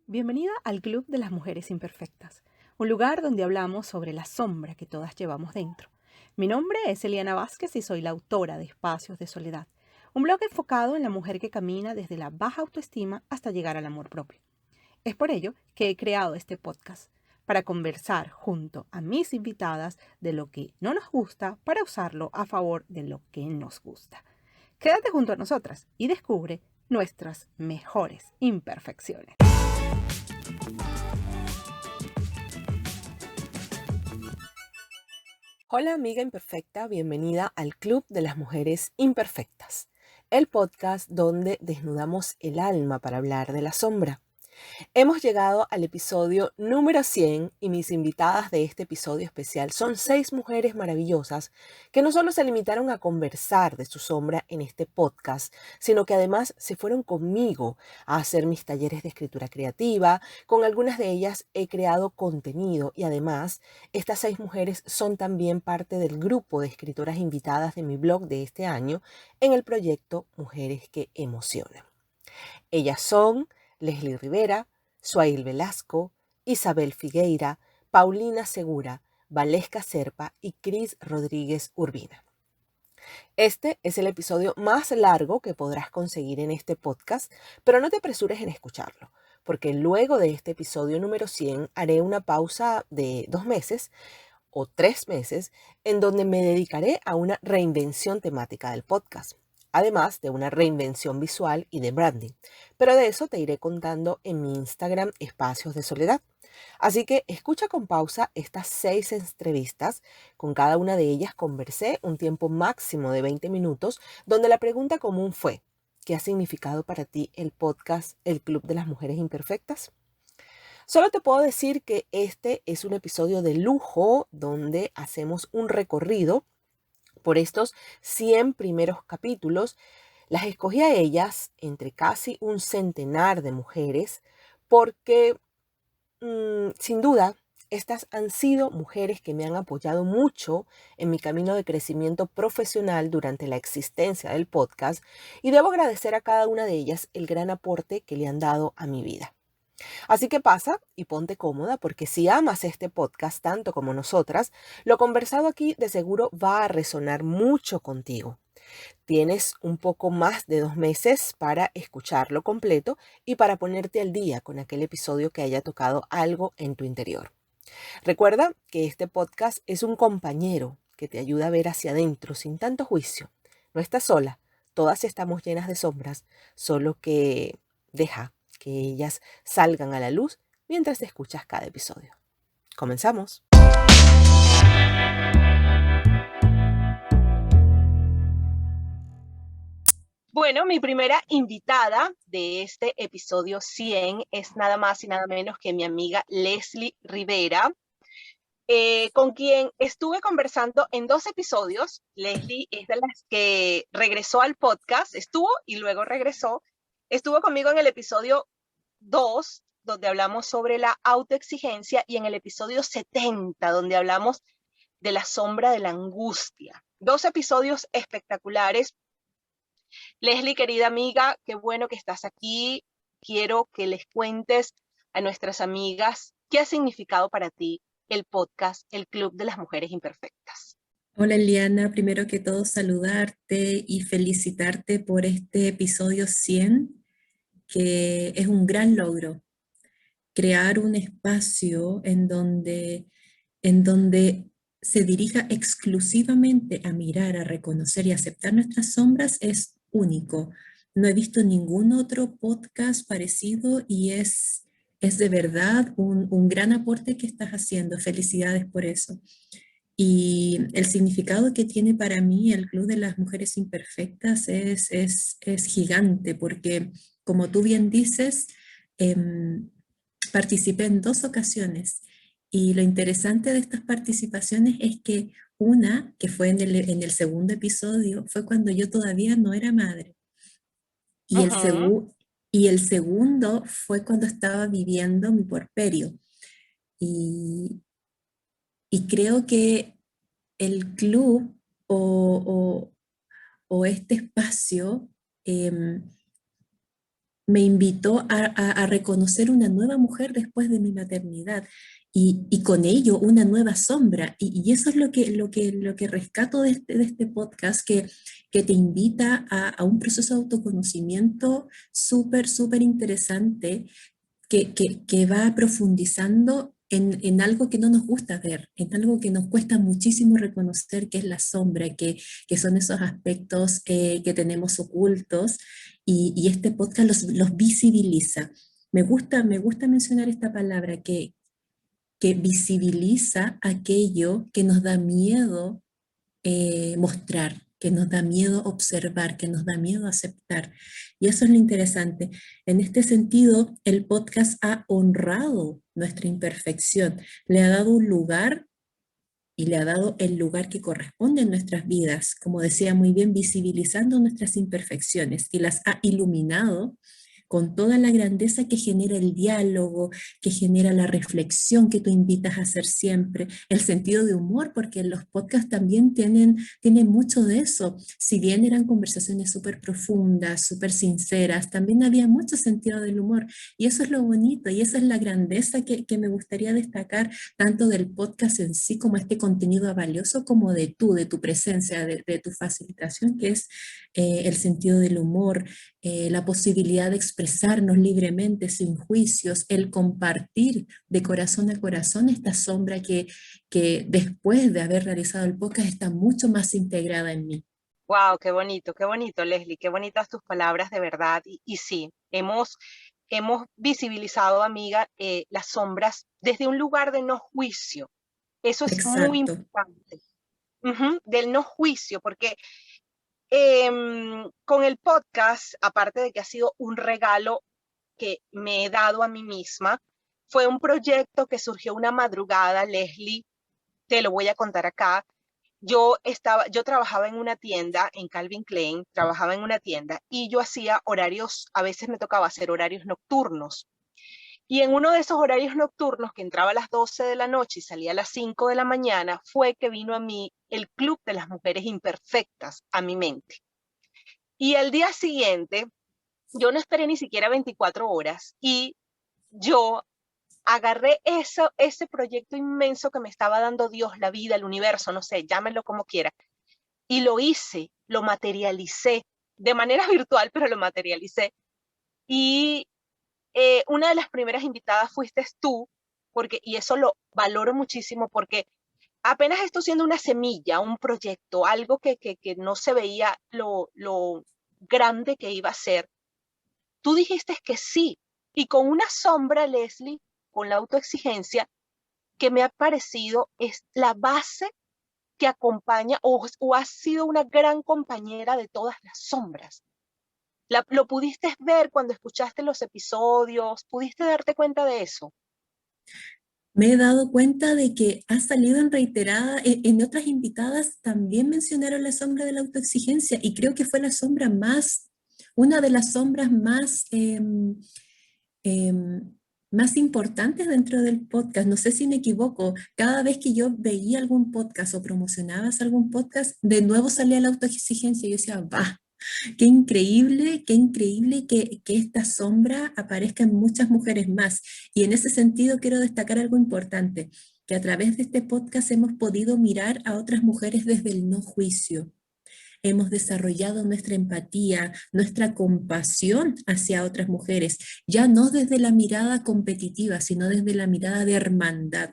Bienvenida al Club de las Mujeres Imperfectas, un lugar donde hablamos sobre la sombra que todas llevamos dentro. Mi nombre es Eliana Vázquez y soy la autora de Espacios de Soledad, un blog enfocado en la mujer que camina desde la baja autoestima hasta llegar al amor propio. Es por ello que he creado este podcast, para conversar junto a mis invitadas de lo que no nos gusta para usarlo a favor de lo que nos gusta. Quédate junto a nosotras y descubre nuestras mejores imperfecciones. Hola amiga imperfecta, bienvenida al Club de las Mujeres Imperfectas, el podcast donde desnudamos el alma para hablar de la sombra. Hemos llegado al episodio número 100 y mis invitadas de este episodio especial son 6 mujeres maravillosas que no solo se limitaron a conversar de su sombra en este podcast, sino que además se fueron conmigo a hacer mis talleres de escritura creativa. Con algunas de ellas he creado contenido y además estas 6 mujeres son también parte del grupo de escritoras invitadas de mi blog de este año en el proyecto Mujeres que Emocionan. Ellas son Leslie Rivera, Suail Velasco, Isabel Figueira, Paulina Segura, Valesca Serpa y Cris Rodríguez Urbina. Este es el episodio más largo que podrás conseguir en este podcast, pero no te apresures en escucharlo, porque luego de este episodio número 100 haré una pausa de 2 meses o 3 meses en donde me dedicaré a una reinvención temática del podcast, además de una reinvención visual y de branding. Pero de eso te iré contando en mi Instagram Espacios de Soledad. Así que escucha con pausa estas 6 entrevistas. Con cada una de ellas conversé un tiempo máximo de 20 minutos, donde la pregunta común fue: ¿qué ha significado para ti el podcast El Club de las Mujeres Imperfectas? Solo te puedo decir que este es un episodio de lujo donde hacemos un recorrido por estos 100 primeros capítulos. Las escogí a ellas entre casi un centenar de mujeres porque, sin duda, estas han sido mujeres que me han apoyado mucho en mi camino de crecimiento profesional durante la existencia del podcast y debo agradecer a cada una de ellas el gran aporte que le han dado a mi vida. Así que pasa y ponte cómoda porque si amas este podcast tanto como nosotras, lo conversado aquí de seguro va a resonar mucho contigo. Tienes un poco más de 2 meses para escucharlo completo y para ponerte al día con aquel episodio que haya tocado algo en tu interior. Recuerda que este podcast es un compañero que te ayuda a ver hacia adentro sin tanto juicio. No estás sola, todas estamos llenas de sombras, solo que deja que ellas salgan a la luz mientras escuchas cada episodio. Comenzamos. Bueno, mi primera invitada de este episodio 100 es nada más y nada menos que mi amiga Leslie Rivera, con quien estuve conversando en 2 episodios. Leslie es de las que regresó al podcast, estuvo y luego regresó. Estuvo conmigo en el episodio 2, donde hablamos sobre la autoexigencia, y en el episodio 70, donde hablamos de la sombra de la angustia. 2 episodios espectaculares. Leslie, querida amiga, qué bueno que estás aquí. Quiero que les cuentes a nuestras amigas qué ha significado para ti el podcast El Club de las Mujeres Imperfectas. Hola Eliana, primero que todo saludarte y felicitarte por este episodio 100, que es un gran logro. Crear un espacio en donde se dirija exclusivamente a mirar, a reconocer y aceptar nuestras sombras es único. No he visto ningún otro podcast parecido y es de verdad un gran aporte que estás haciendo. Felicidades por eso. Y el significado que tiene para mí el Club de las Mujeres Imperfectas es gigante, porque como tú bien dices, em, participé en 2 ocasiones y lo interesante de estas participaciones es que una, que fue en el segundo episodio, fue cuando yo todavía no era madre. Y el, Ujú. y el segundo fue cuando estaba viviendo mi puerperio. Y, y creo que el club o, o este espacio, em, me invitó a reconocer una nueva mujer después de mi maternidad y con ello una nueva sombra. Y eso es lo que rescato de este podcast, que te invita a un proceso de autoconocimiento súper, súper interesante, que va profundizando en algo que no nos gusta ver, en algo que nos cuesta muchísimo reconocer, que es la sombra, que son esos aspectos que tenemos ocultos, y este podcast los visibiliza. Me gusta mencionar esta palabra, que visibiliza aquello que nos da miedo mostrar, que nos da miedo observar, que nos da miedo aceptar. Y eso es lo interesante. En este sentido, el podcast ha honrado nuestra imperfección, le ha dado un lugar y le ha dado el lugar que corresponde en nuestras vidas, como decía muy bien, visibilizando nuestras imperfecciones, y las ha iluminado con toda la grandeza que genera el diálogo, que genera la reflexión que tú invitas a hacer siempre, el sentido de humor, porque los podcasts también tienen mucho de eso. Si bien eran conversaciones súper profundas, súper sinceras, también había mucho sentido del humor. Y eso es lo bonito, y esa es la grandeza que me gustaría destacar, tanto del podcast en sí, como este contenido valioso, como de tu presencia, de tu facilitación, que es el sentido del humor, la posibilidad de expresarnos libremente, sin juicios, el compartir de corazón a corazón esta sombra que después de haber realizado el podcast está mucho más integrada en mí. Wow, qué bonito, Leslie, qué bonitas tus palabras de verdad. Y sí, hemos visibilizado, amiga, las sombras desde un lugar de no juicio. Eso es muy Exacto. importante. Ujú, del no juicio, porque con el podcast, aparte de que ha sido un regalo que me he dado a mí misma, fue un proyecto que surgió una madrugada, Leslie, te lo voy a contar acá. Yo trabajaba en una tienda, en Calvin Klein, trabajaba en una tienda y yo hacía horarios, a veces me tocaba hacer horarios nocturnos. Y en uno de esos horarios nocturnos, que entraba a las 12 de la noche y salía a las 5 de la mañana, fue que vino a mí el Club de las Mujeres Imperfectas a mi mente. Y el día siguiente, yo no esperé ni siquiera 24 horas y yo agarré ese proyecto inmenso que me estaba dando Dios, la vida, el universo, no sé, llámenlo como quiera, y lo hice, lo materialicé de manera virtual, pero lo materialicé. Y una de las primeras invitadas fuiste tú, y eso lo valoro muchísimo porque apenas esto siendo una semilla, un proyecto, algo que no se veía lo grande que iba a ser, tú dijiste que sí, y con una sombra, Leslie, con la autoexigencia, que me ha parecido es la base que acompaña o ha sido una gran compañera de todas las sombras. ¿Lo pudiste ver cuando escuchaste los episodios? ¿Pudiste darte cuenta de eso? Me he dado cuenta de que ha salido en reiterada, en otras invitadas también mencionaron la sombra de la autoexigencia, y creo que fue una de las sombras más importantes dentro del podcast. No sé si me equivoco, cada vez que yo veía algún podcast o promocionabas algún podcast, de nuevo salía la autoexigencia y yo decía, va. Qué increíble que esta sombra aparezca en muchas mujeres más. Y en ese sentido quiero destacar algo importante, que a través de este podcast hemos podido mirar a otras mujeres desde el no juicio. Hemos desarrollado nuestra empatía, nuestra compasión hacia otras mujeres, ya no desde la mirada competitiva, sino desde la mirada de hermandad.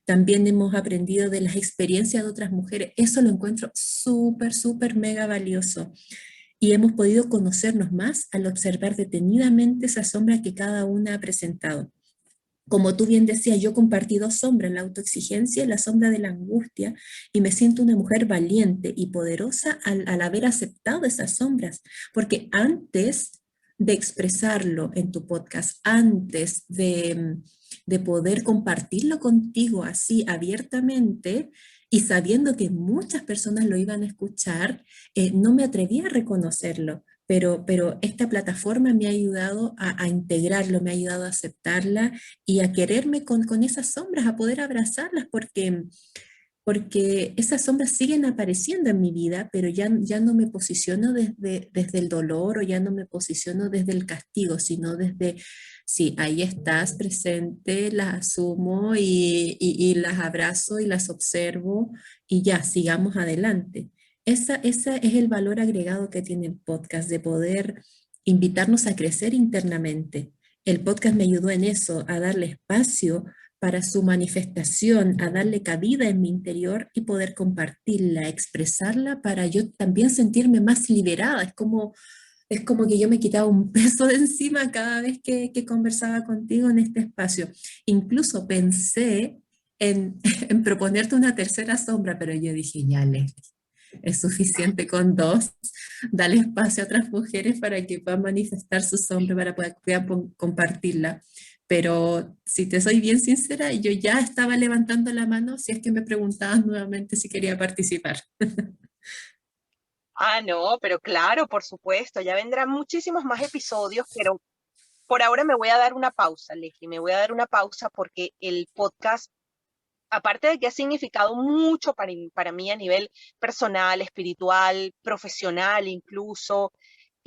También hemos aprendido de las experiencias de otras mujeres. Eso lo encuentro súper, súper mega valioso, y hemos podido conocernos más al observar detenidamente esa sombra que cada una ha presentado. Como tú bien decías, yo compartí dos sombras, la autoexigencia y la sombra de la angustia, y me siento una mujer valiente y poderosa al haber aceptado esas sombras, porque antes de expresarlo en tu podcast, antes de poder compartirlo contigo así abiertamente y sabiendo que muchas personas lo iban a escuchar, no me atrevía a reconocerlo. Pero esta plataforma me ha ayudado a integrarlo, me ha ayudado a aceptarla y a quererme con esas sombras, a poder abrazarlas, porque porque esas sombras siguen apareciendo en mi vida, pero ya no me posiciono desde el dolor o ya no me posiciono desde el castigo, sino desde, sí, ahí estás presente, las asumo y las abrazo y las observo y ya, sigamos adelante. Esa es el valor agregado que tiene el podcast, de poder invitarnos a crecer internamente. El podcast me ayudó en eso, a darle espacio para su manifestación, a darle cabida en mi interior y poder compartirla, expresarla para yo también sentirme más liberada. Es como que yo me quitaba un peso de encima cada vez que conversaba contigo en este espacio. Incluso pensé en proponerte una tercera sombra, pero yo dije, ya, Leslie, es suficiente con dos. Dale espacio a otras mujeres para que puedan manifestar su sombra, para poder compartirla. Pero si te soy bien sincera, yo ya estaba levantando la mano si es que me preguntabas nuevamente si quería participar. Ah, no, pero claro, por supuesto, ya vendrán muchísimos más episodios, pero por ahora me voy a dar una pausa, Leslie, me voy a dar una pausa porque el podcast, aparte de que ha significado mucho para mí a nivel personal, espiritual, profesional incluso,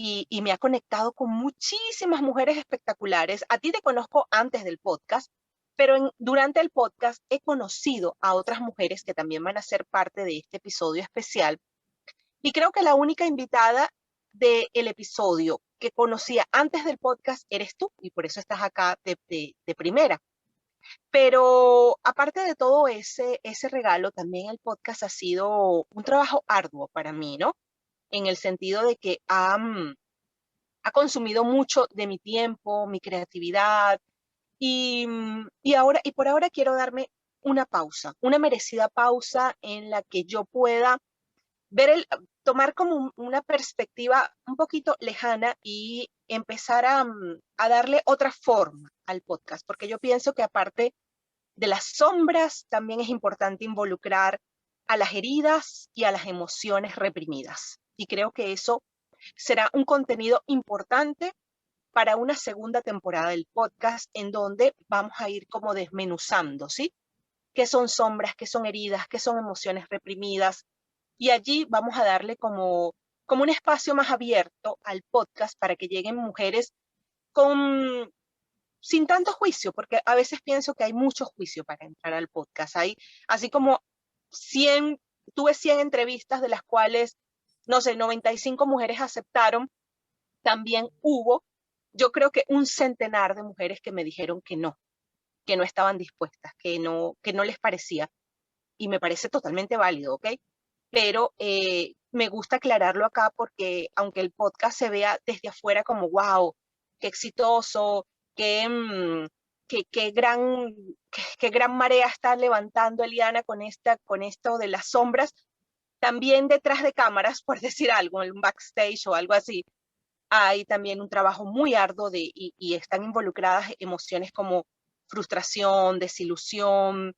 y me ha conectado con muchísimas mujeres espectaculares. A ti te conozco antes del podcast, pero durante el podcast he conocido a otras mujeres que también van a ser parte de este episodio especial. Y creo que la única invitada del episodio que conocía antes del podcast eres tú, y por eso estás acá de primera. Pero aparte de todo ese regalo, también el podcast ha sido un trabajo arduo para mí, ¿no? En el sentido de que ha consumido mucho de mi tiempo, mi creatividad, y por ahora quiero darme una pausa, una merecida pausa en la que yo pueda ver tomar como una perspectiva un poquito lejana y empezar a darle otra forma al podcast, porque yo pienso que aparte de las sombras, también es importante involucrar a las heridas y a las emociones reprimidas. Y creo que eso será un contenido importante para una segunda temporada del podcast en donde vamos a ir como desmenuzando, ¿sí? ¿Qué son sombras, qué son heridas, qué son emociones reprimidas? Y allí vamos a darle como un espacio más abierto al podcast para que lleguen mujeres con sin tanto juicio, porque a veces pienso que hay mucho juicio para entrar al podcast. Hay, así como 100, tuve 100 entrevistas de las cuales, no sé, 95 mujeres aceptaron, también hubo, yo creo que un centenar de mujeres que me dijeron que no estaban dispuestas, que no les parecía. Y me parece totalmente válido, ¿ok? Pero me gusta aclararlo acá porque aunque el podcast se vea desde afuera como, wow, qué exitoso, qué, qué gran, qué gran marea está levantando Eliana con esto de las sombras, también detrás de cámaras, por decir algo, en un backstage o algo así, hay también un trabajo muy arduo y están involucradas emociones como frustración, desilusión,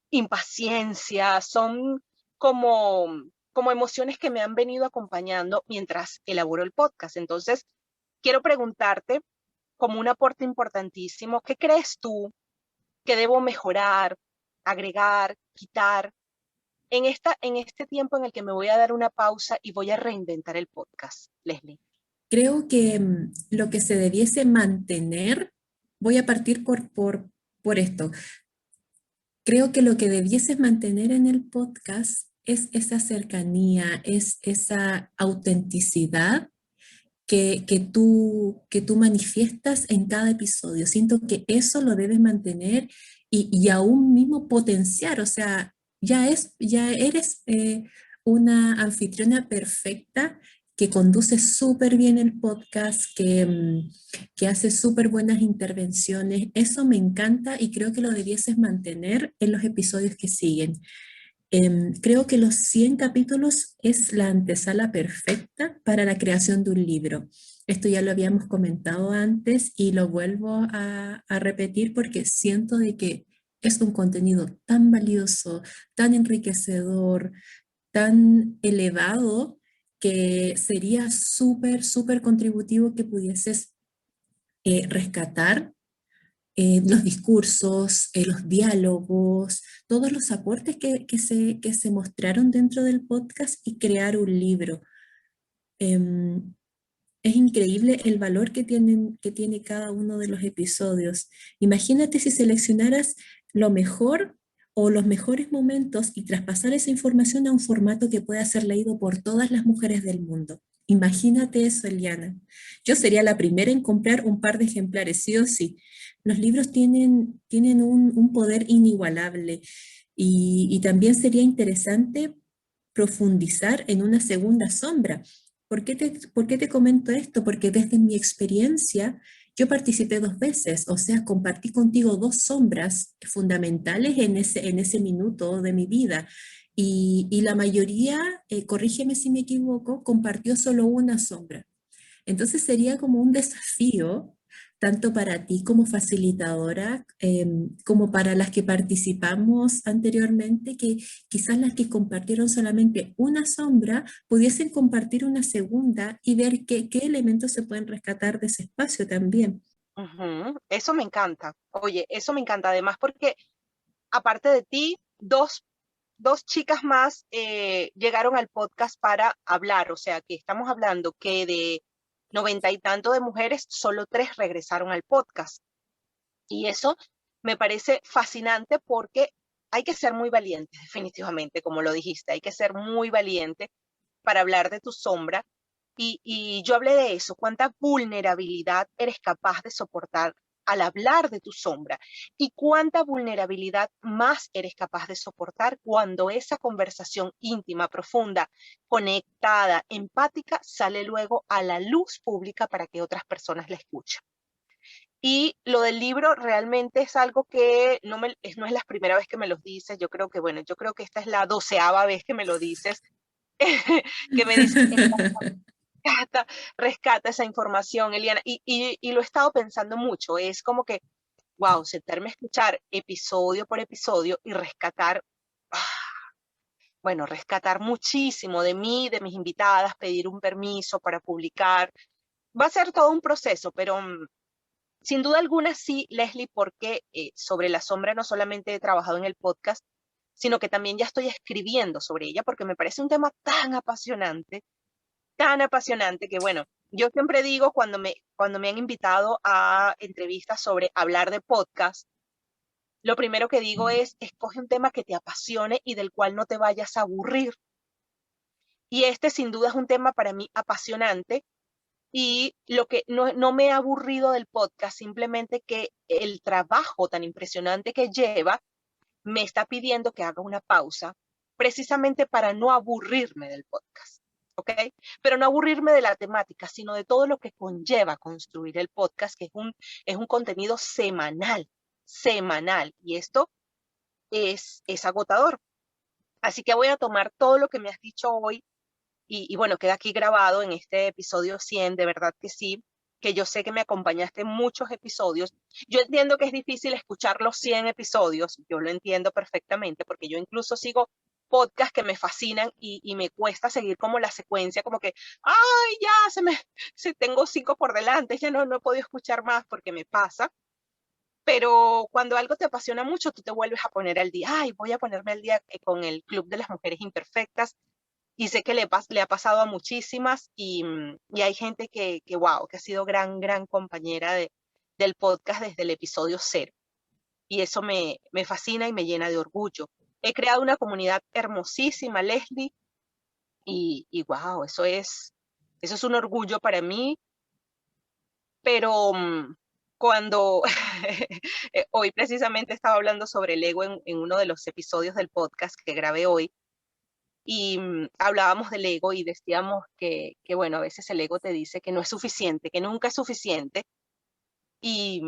impaciencia, son como, como emociones que me han venido acompañando mientras elaboro el podcast. Entonces, quiero preguntarte, como un aporte importantísimo, ¿qué crees tú que debo mejorar, agregar, quitar en este tiempo en el que me voy a dar una pausa y voy a reinventar el podcast, Leslie? Creo que lo que se debiese mantener, voy a partir por esto. Creo que lo que debieses mantener en el podcast es esa cercanía, es esa autenticidad que tú manifiestas en cada episodio. Siento que eso lo debes mantener y aún mismo potenciar, o sea, ya eres una anfitriona perfecta que conduce súper bien el podcast, que hace súper buenas intervenciones. Eso me encanta y creo que lo debieses mantener en los episodios que siguen. Creo que los 100 capítulos es la antesala perfecta para la creación de un libro. Esto ya lo habíamos comentado antes y lo vuelvo a repetir porque siento de que es un contenido tan valioso, tan enriquecedor, tan elevado que sería súper contributivo que pudieses rescatar los discursos, los diálogos, todos los aportes que se mostraron dentro del podcast y crear un libro. Em, es increíble el valor que tiene cada uno de los episodios. Imagínate si seleccionaras lo mejor o los mejores momentos y traspasar esa información a un formato que pueda ser leído por todas las mujeres del mundo. Imagínate eso, Eliana. Yo sería la primera en comprar un par de ejemplares, sí o sí. Los libros tienen un poder inigualable y también sería interesante profundizar en una segunda sombra. Por qué te comento esto? Porque desde mi experiencia yo participé 2 veces, o sea, compartí contigo 2 sombras fundamentales en ese minuto de mi vida. Y la mayoría, corrígeme si me equivoco, compartió solo una sombra. Entonces sería como un desafío, tanto para ti como facilitadora, como para las que participamos anteriormente, que quizás las que compartieron solamente una sombra pudiesen compartir una segunda y ver qué elementos se pueden rescatar de ese espacio también. Ujú. Eso me encanta. Oye, eso me encanta además porque aparte de ti, dos chicas más llegaron al podcast para hablar. O sea, que estamos hablando que de 90 y tanto de mujeres, solo 3 regresaron al podcast. Y eso me parece fascinante porque hay que ser muy valiente, definitivamente, como lo dijiste, hay que ser muy valiente para hablar de tu sombra. Y yo hablé de eso, cuánta vulnerabilidad eres capaz de soportar al hablar de tu sombra y cuánta vulnerabilidad más eres capaz de soportar cuando esa conversación íntima, profunda, conectada, empática, sale luego a la luz pública para que otras personas la escuchen. Y lo del libro realmente es algo que no es la primera vez que me lo dices. Yo creo que, bueno, yo creo que esta es la 12ª vez que me lo dices, que me dices, rescata, rescata esa información, Eliana. Y lo he estado pensando mucho. Es como que, wow, sentarme a escuchar episodio por episodio y rescatar, ah, bueno, rescatar muchísimo de mí, de mis invitadas, pedir un permiso para publicar. Va a ser todo un proceso, pero sin duda alguna sí, Leslie, porque sobre la sombra no solamente he trabajado en el podcast, sino que también ya estoy escribiendo sobre ella porque me parece un tema tan apasionante que bueno, yo siempre digo cuando me han invitado a entrevistas sobre hablar de podcast, lo primero que digo es, escoge un tema que te apasione y del cual no te vayas a aburrir. Y este sin duda es un tema para mí apasionante y lo que no me ha aburrido del podcast, simplemente que el trabajo tan impresionante que lleva me está pidiendo que haga una pausa, precisamente para no aburrirme del podcast, ¿ok? Pero no aburrirme de la temática, sino de todo lo que conlleva construir el podcast, que es un contenido semanal, y esto es agotador. Así que voy a tomar todo lo que me has dicho hoy y bueno, queda aquí grabado en este episodio 100, de verdad que sí, que yo sé que me acompañaste en muchos episodios. Yo entiendo que es difícil escuchar los 100 episodios, yo lo entiendo perfectamente, porque yo incluso sigo podcasts que me fascinan y me cuesta seguir como la secuencia, como que, ay, ya, tengo 5 por delante, ya no he podido escuchar más porque me pasa. Pero cuando algo te apasiona mucho, tú te vuelves a poner al día. Ay, voy a ponerme al día con el Club de las Mujeres Imperfectas y sé que le ha pasado a muchísimas y hay gente wow, que ha sido gran compañera del podcast desde el episodio 0. Y eso me fascina y me llena de orgullo. He creado una comunidad hermosísima, Leslie, y wow, eso es un orgullo para mí, pero cuando hoy precisamente estaba hablando sobre el ego en uno de los episodios del podcast que grabé hoy, y hablábamos del ego y decíamos bueno, a veces el ego te dice que no es suficiente, que nunca es suficiente, y,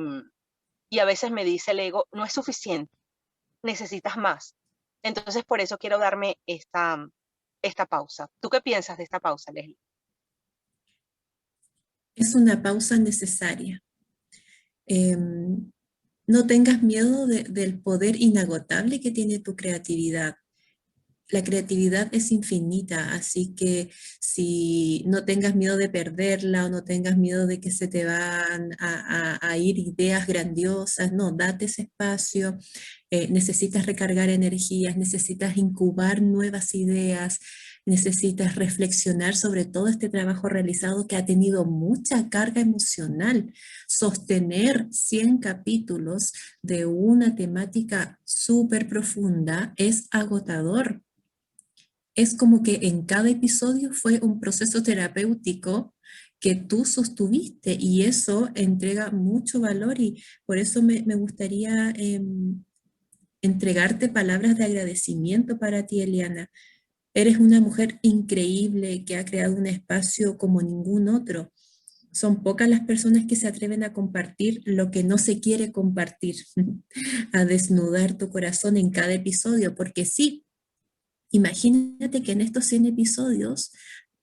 y a veces me dice el ego, no es suficiente, necesitas más. Entonces, por eso quiero darme esta pausa. ¿Tú qué piensas de esta pausa, Leslie? Es una pausa necesaria. Em, no tengas miedo del poder inagotable que tiene tu creatividad. la creatividad es infinita, así que si no tengas miedo de perderla o no tengas miedo de que se te van a ir ideas grandiosas, no, date ese espacio. Necesitas recargar energías, necesitas incubar nuevas ideas, necesitas reflexionar sobre todo este trabajo realizado que ha tenido mucha carga emocional. Sostener 100 capítulos de una temática súper profunda es agotador. Es como que en cada episodio fue un proceso terapéutico que tú sostuviste y eso entrega mucho valor y por eso me gustaría entregarte palabras de agradecimiento para ti, Eliana. Eres una mujer increíble que ha creado un espacio como ningún otro. Son pocas las personas que se atreven a compartir lo que no se quiere compartir, a desnudar tu corazón en cada episodio, porque sí, imagínate que en estos 100 episodios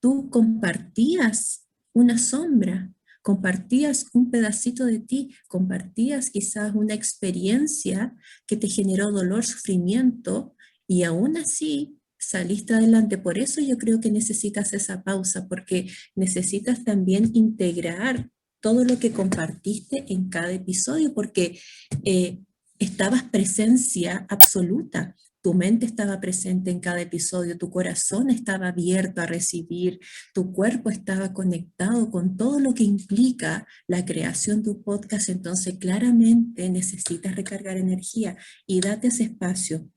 tú compartías una sombra, compartías un pedacito de ti, compartías quizás una experiencia que te generó dolor, sufrimiento, y aún así saliste adelante. Por eso yo creo que necesitas esa pausa, porque necesitas también integrar todo lo que compartiste en cada episodio, porque estabas presencia absoluta. Tu mente estaba presente en cada episodio, tu corazón estaba abierto a recibir, tu cuerpo estaba conectado con todo lo que implica la creación de un podcast, entonces claramente necesitas recargar energía y date ese espacio.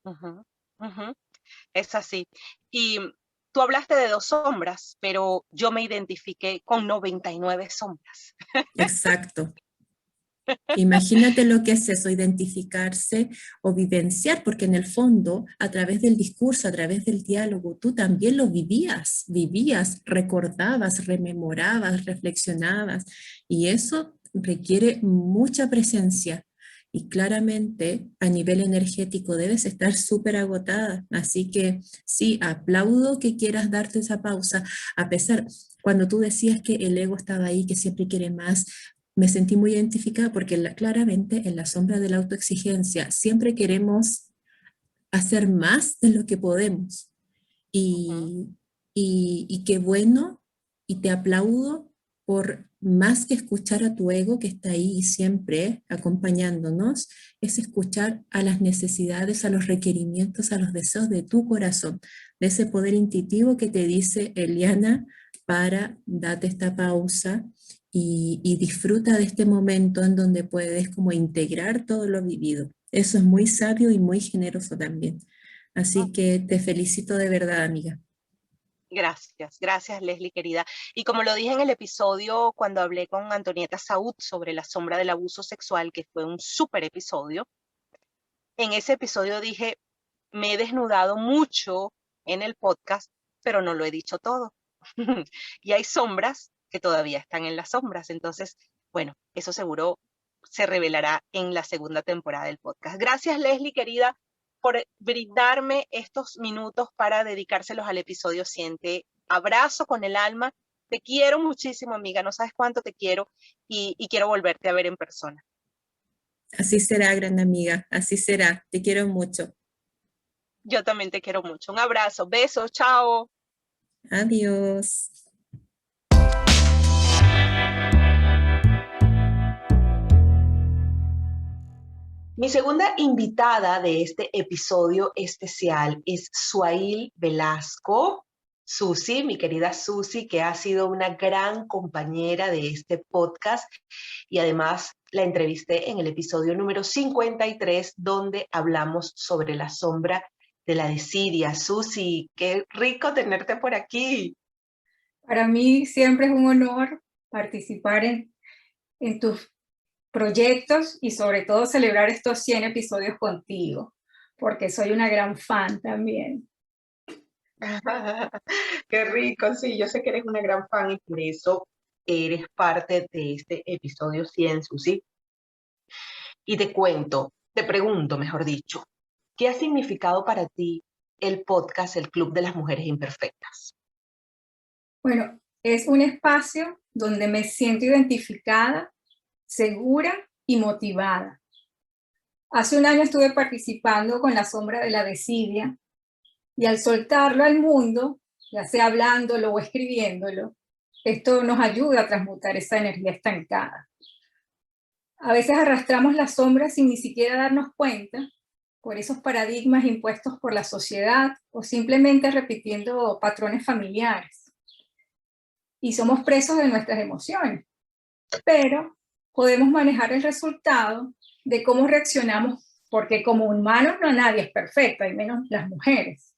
Ujú, ujú. Es así. Y tú hablaste de 2 sombras, pero yo me identifiqué con 99 sombras. Exacto. Imagínate lo que es eso, identificarse o vivenciar, porque en el fondo, a través del discurso, a través del diálogo, tú también lo vivías, recordabas, rememorabas, reflexionabas, y eso requiere mucha presencia. Y claramente a nivel energético debes estar súper agotada. Así que sí, aplaudo que quieras darte esa pausa, a pesar, cuando tú decías que el ego estaba ahí, que siempre quiere más, me sentí muy identificada porque claramente en la sombra de la autoexigencia siempre queremos hacer más de lo que podemos. Ujú. Y, y qué bueno, y te aplaudo por más que escuchar a tu ego que está ahí siempre acompañándonos, es escuchar a las necesidades, a los requerimientos, a los deseos de tu corazón, de ese poder intuitivo que te dice, Eliana, para, date esta pausa y disfruta de este momento en donde puedes como integrar todo lo vivido. Eso es muy sabio y muy generoso también. Mm. Así que te felicito de verdad, amiga. Gracias, gracias Leslie querida. Y como lo dije en el episodio cuando hablé con Antonieta Saúd sobre la sombra del abuso sexual, que fue un súper episodio, en ese episodio dije, me he desnudado mucho en el podcast, pero no lo he dicho todo. Y hay sombras que todavía están en las sombras. Entonces, bueno, eso seguro se revelará en la segunda temporada del podcast. Gracias, Leslie, querida, por brindarme estos minutos para dedicárselos al episodio 100. Te abrazo con el alma. Te quiero muchísimo, amiga. No sabes cuánto te quiero y quiero volverte a ver en persona. Así será, gran amiga, así será. Te quiero mucho. Yo también te quiero mucho. Un abrazo. Besos. Chao. Adiós. Mi segunda invitada de este episodio especial es Suail Velasco. Susi, mi querida Susi, que ha sido una gran compañera de este podcast y además la entrevisté en el episodio número 53 donde hablamos sobre la sombra de la desidia. Susi, qué rico tenerte por aquí. Para mí siempre es un honor participar en tus proyectos y sobre todo celebrar estos 100 episodios contigo, porque soy una gran fan también. Qué rico, sí, yo sé que eres una gran fan y por eso eres parte de este episodio 100, Susi. Y te pregunto, mejor dicho, ¿qué ha significado para ti el podcast El Club de las Mujeres Imperfectas? Bueno, es un espacio donde me siento identificada, segura y motivada. Hace un año estuve participando con la sombra de la desidia y al soltarlo al mundo, ya sea hablándolo o escribiéndolo, esto nos ayuda a transmutar esa energía estancada. A veces arrastramos la sombra sin ni siquiera darnos cuenta por esos paradigmas impuestos por la sociedad o simplemente repitiendo patrones familiares. Y somos presos de nuestras emociones, pero podemos manejar el resultado de cómo reaccionamos, porque como humanos no nadie es perfecto, y menos las mujeres.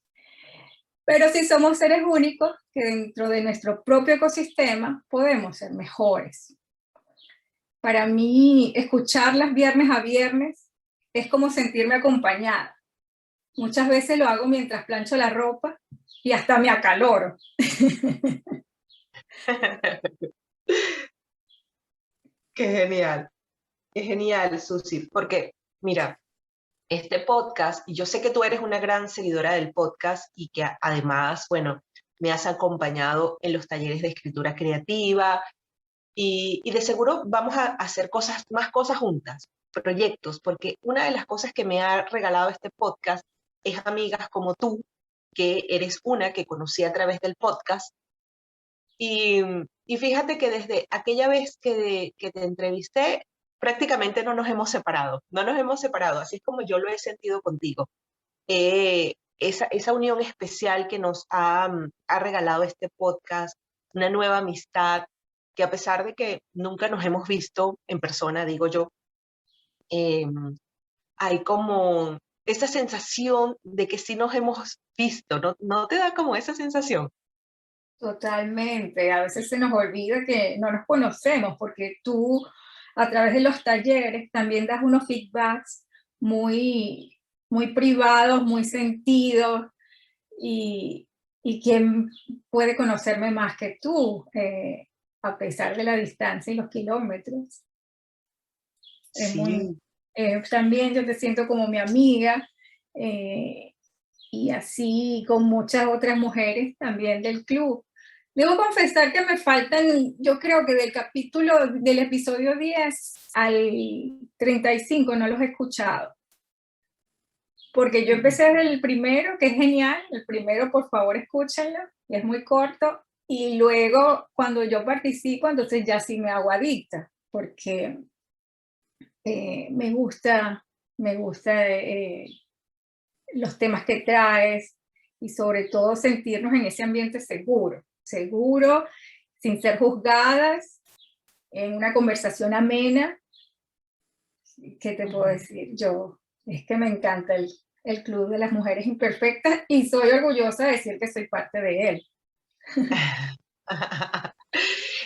Pero sí somos seres únicos que dentro de nuestro propio ecosistema podemos ser mejores. Para mí, escucharlas viernes a viernes es como sentirme acompañada. Muchas veces lo hago mientras plancho la ropa y hasta me acaloro. Qué genial, Susi, porque mira, este podcast, y yo sé que tú eres una gran seguidora del podcast y que además, bueno, me has acompañado en los talleres de escritura creativa y de seguro vamos a hacer más cosas juntas, proyectos, porque una de las cosas que me ha regalado este podcast es amigas como tú, que eres una que conocí a través del podcast. Y, y fíjate que desde aquella vez que te entrevisté, prácticamente no nos hemos separado, así es como yo lo he sentido contigo. Esa unión especial que nos ha regalado este podcast, una nueva amistad, que a pesar de que nunca nos hemos visto en persona, digo yo, eh, hay como esa sensación de que sí nos hemos visto, ¿no? ¿No te da como esa sensación? Totalmente. A veces se nos olvida que no nos conocemos porque tú a través de los talleres también das unos feedbacks muy, muy privados, muy sentidos y, y quién puede conocerme más que tú, a pesar de la distancia y los kilómetros. Es muy, Sí. también yo te siento como mi amiga, y así con muchas otras mujeres también del club. Debo confesar que me faltan, yo creo que del episodio 10 al 35 no los he escuchado, porque yo empecé desde el primero, que es genial, el primero por favor escúchenlo, es muy corto, y luego cuando yo participo, entonces ya sí me hago adicta, porque me gusta los temas que traes y sobre todo sentirnos en ese ambiente seguro, seguro, sin ser juzgadas, en una conversación amena. ¿Qué te puedo decir? Yo, es que me encanta el Club de las Mujeres Imperfectas y soy orgullosa de decir que soy parte de él.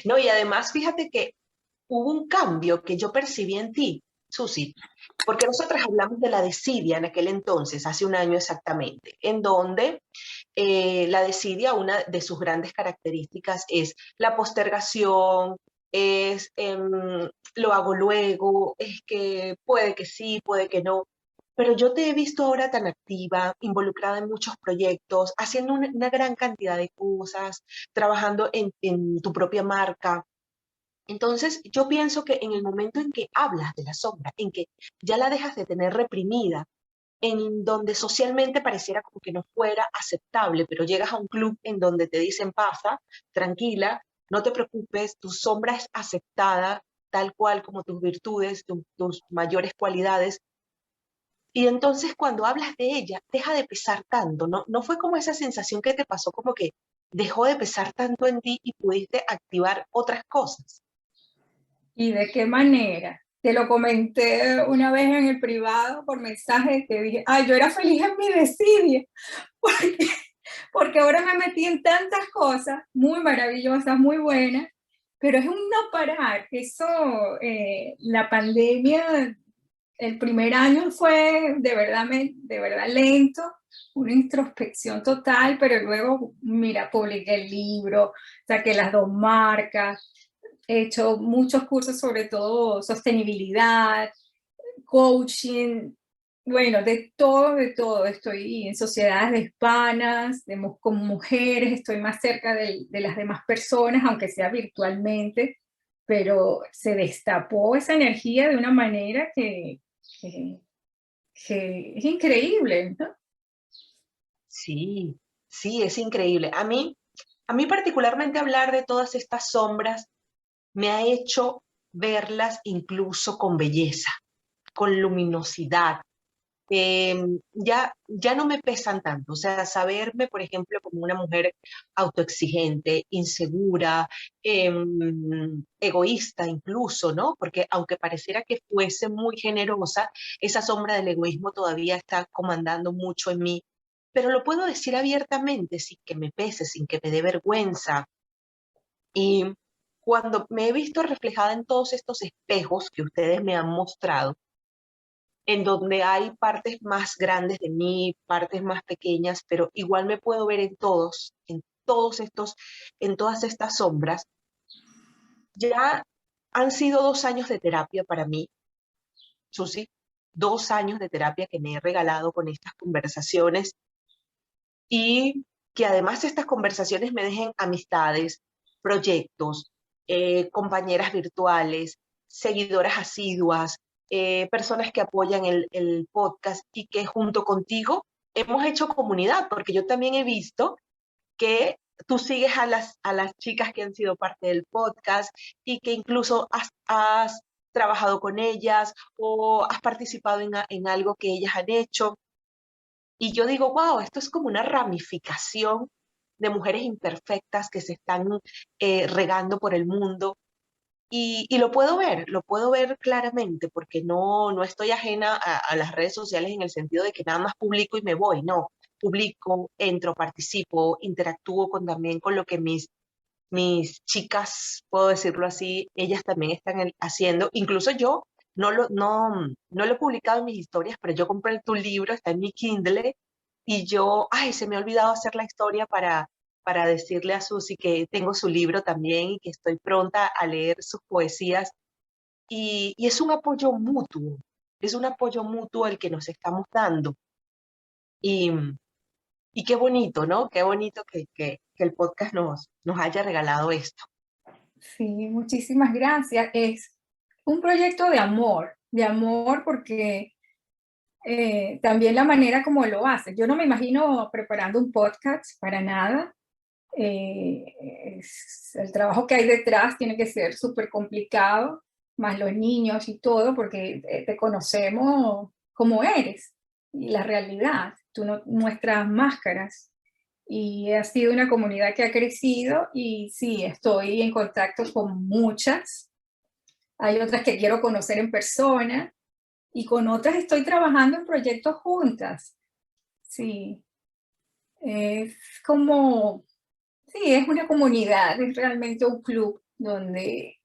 No, y además fíjate que hubo un cambio que yo percibí en ti, Susi, porque nosotras hablamos de la desidia en aquel entonces, hace un año exactamente, en donde la desidia, una de sus grandes características es la postergación, es lo hago luego, es que puede que sí, puede que no. Pero yo te he visto ahora tan activa, involucrada en muchos proyectos, haciendo una gran cantidad de cosas, trabajando en tu propia marca. Entonces, yo pienso que en el momento en que hablas de la sombra, en que ya la dejas de tener reprimida, en donde socialmente pareciera como que no fuera aceptable, pero llegas a un club en donde te dicen pasa, tranquila, no te preocupes, tu sombra es aceptada tal cual como tus virtudes, tus mayores cualidades. Y entonces cuando hablas de ella, deja de pesar tanto, ¿no? No fue como esa sensación que te pasó como que dejó de pesar tanto en ti y pudiste activar otras cosas. ¿Y de qué manera? Te lo comenté una vez en el privado por mensaje que dije, ay, yo era feliz en mi desidia, porque, porque ahora me metí en tantas cosas muy maravillosas, muy buenas, pero es un no parar. Eso, la pandemia, el primer año fue de verdad lento, una introspección total, pero luego, mira, publiqué el libro, saqué las 2 marcas, he hecho muchos cursos sobre todo sostenibilidad, coaching, bueno, de todo. Estoy en sociedades hispanas, con mujeres, estoy más cerca de las demás personas, aunque sea virtualmente, pero se destapó esa energía de una manera que que es increíble, ¿no? Sí, sí, es increíble. A mí particularmente hablar de todas estas sombras me ha hecho verlas incluso con belleza, con luminosidad. Ya no me pesan tanto, o sea, saberme, por ejemplo, como una mujer autoexigente, insegura, egoísta incluso, ¿no? Porque aunque pareciera que fuese muy generosa, esa sombra del egoísmo todavía está comandando mucho en mí, pero lo puedo decir abiertamente, sin que me pese, sin que me dé vergüenza. Y cuando me he visto reflejada en todos estos espejos que ustedes me han mostrado, en donde hay partes más grandes de mí, partes más pequeñas, pero igual me puedo ver en todas estas sombras. Ya han sido 2 años de terapia para mí, Susi, 2 años de terapia que me he regalado con estas conversaciones y que además estas conversaciones me dejen amistades, proyectos, compañeras virtuales, seguidoras asiduas, personas que apoyan el podcast y que junto contigo hemos hecho comunidad, porque yo también he visto que tú sigues a las chicas que han sido parte del podcast y que incluso has trabajado con ellas o has participado en algo que ellas han hecho. Y yo digo, wow, esto es como una ramificación de mujeres imperfectas que se están regando por el mundo. Y lo puedo ver claramente, porque no estoy ajena a las redes sociales en el sentido de que nada más publico y me voy, no. Publico, entro, participo, interactúo también con lo que mis chicas, puedo decirlo así, ellas también están haciendo. Incluso yo no lo he publicado en mis historias, pero yo compré tu libro, está en mi Kindle, y ay, se me ha olvidado hacer la historia para decirle a Susi que tengo su libro también y que estoy pronta a leer sus poesías. Y es un apoyo mutuo el que nos estamos dando. Y, y qué bonito, ¿no? Qué bonito que el podcast nos haya regalado esto. Sí, muchísimas gracias. Es un proyecto de amor porque también la manera como lo hace. Yo no me imagino preparando un podcast para nada. Eh, el trabajo que hay detrás tiene que ser súper complicado, más los niños y todo, porque te conocemos como eres y la realidad. Tú no muestras máscaras. Y ha sido una comunidad que ha crecido y sí, estoy en contacto con muchas. Hay otras que quiero conocer en persona y con otras estoy trabajando en proyectos juntas. Sí, es como, sí, es una comunidad, es realmente un club donde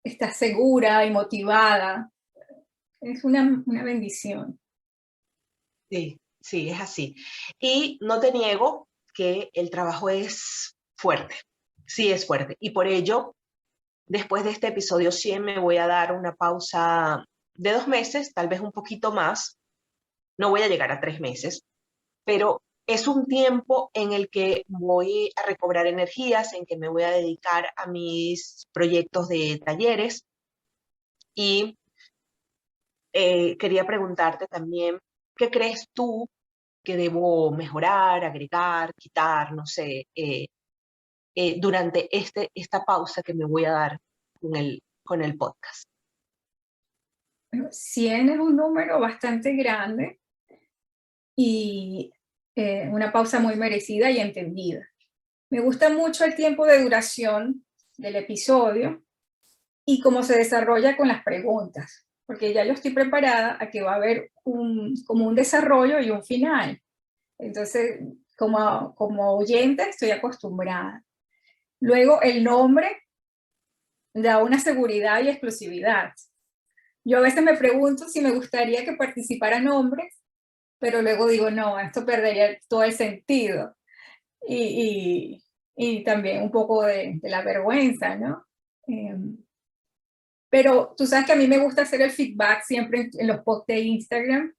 estás segura y motivada. Es una bendición. Sí, sí, es así. Y no te niego que el trabajo es fuerte, sí es fuerte. Y por ello, después de este episodio 100 me voy a dar una pausa de 2 meses, tal vez un poquito más. No voy a llegar a 3 meses, pero es un tiempo en el que voy a recobrar energías, en que me voy a dedicar a mis proyectos de talleres y quería preguntarte también, ¿qué crees tú que debo mejorar, agregar, quitar, no sé, durante esta pausa que me voy a dar con el podcast? 100 es un número bastante grande y una pausa muy merecida y entendida. Me gusta mucho el tiempo de duración del episodio y cómo se desarrolla con las preguntas, porque ya yo estoy preparada a que va a haber como un desarrollo y un final. Entonces, como oyente estoy acostumbrada. Luego, el nombre da una seguridad y exclusividad. Yo a veces me pregunto si me gustaría que participaran hombres, pero luego digo, no, esto perdería todo el sentido. Y también un poco de la vergüenza, ¿no? Pero tú sabes que a mí me gusta hacer el feedback siempre en los posts de Instagram,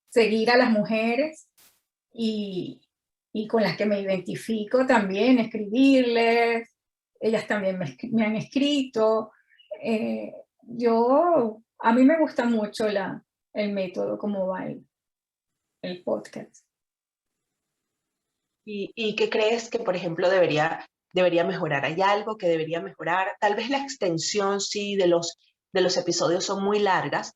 seguir a las mujeres y, y con las que me identifico también, escribirles, ellas también me han escrito. A mí me gusta mucho el método, cómo va el podcast. ¿Y qué crees que, por ejemplo, debería mejorar? ¿Hay algo que debería mejorar? Tal vez la extensión, sí, de los episodios son muy largas,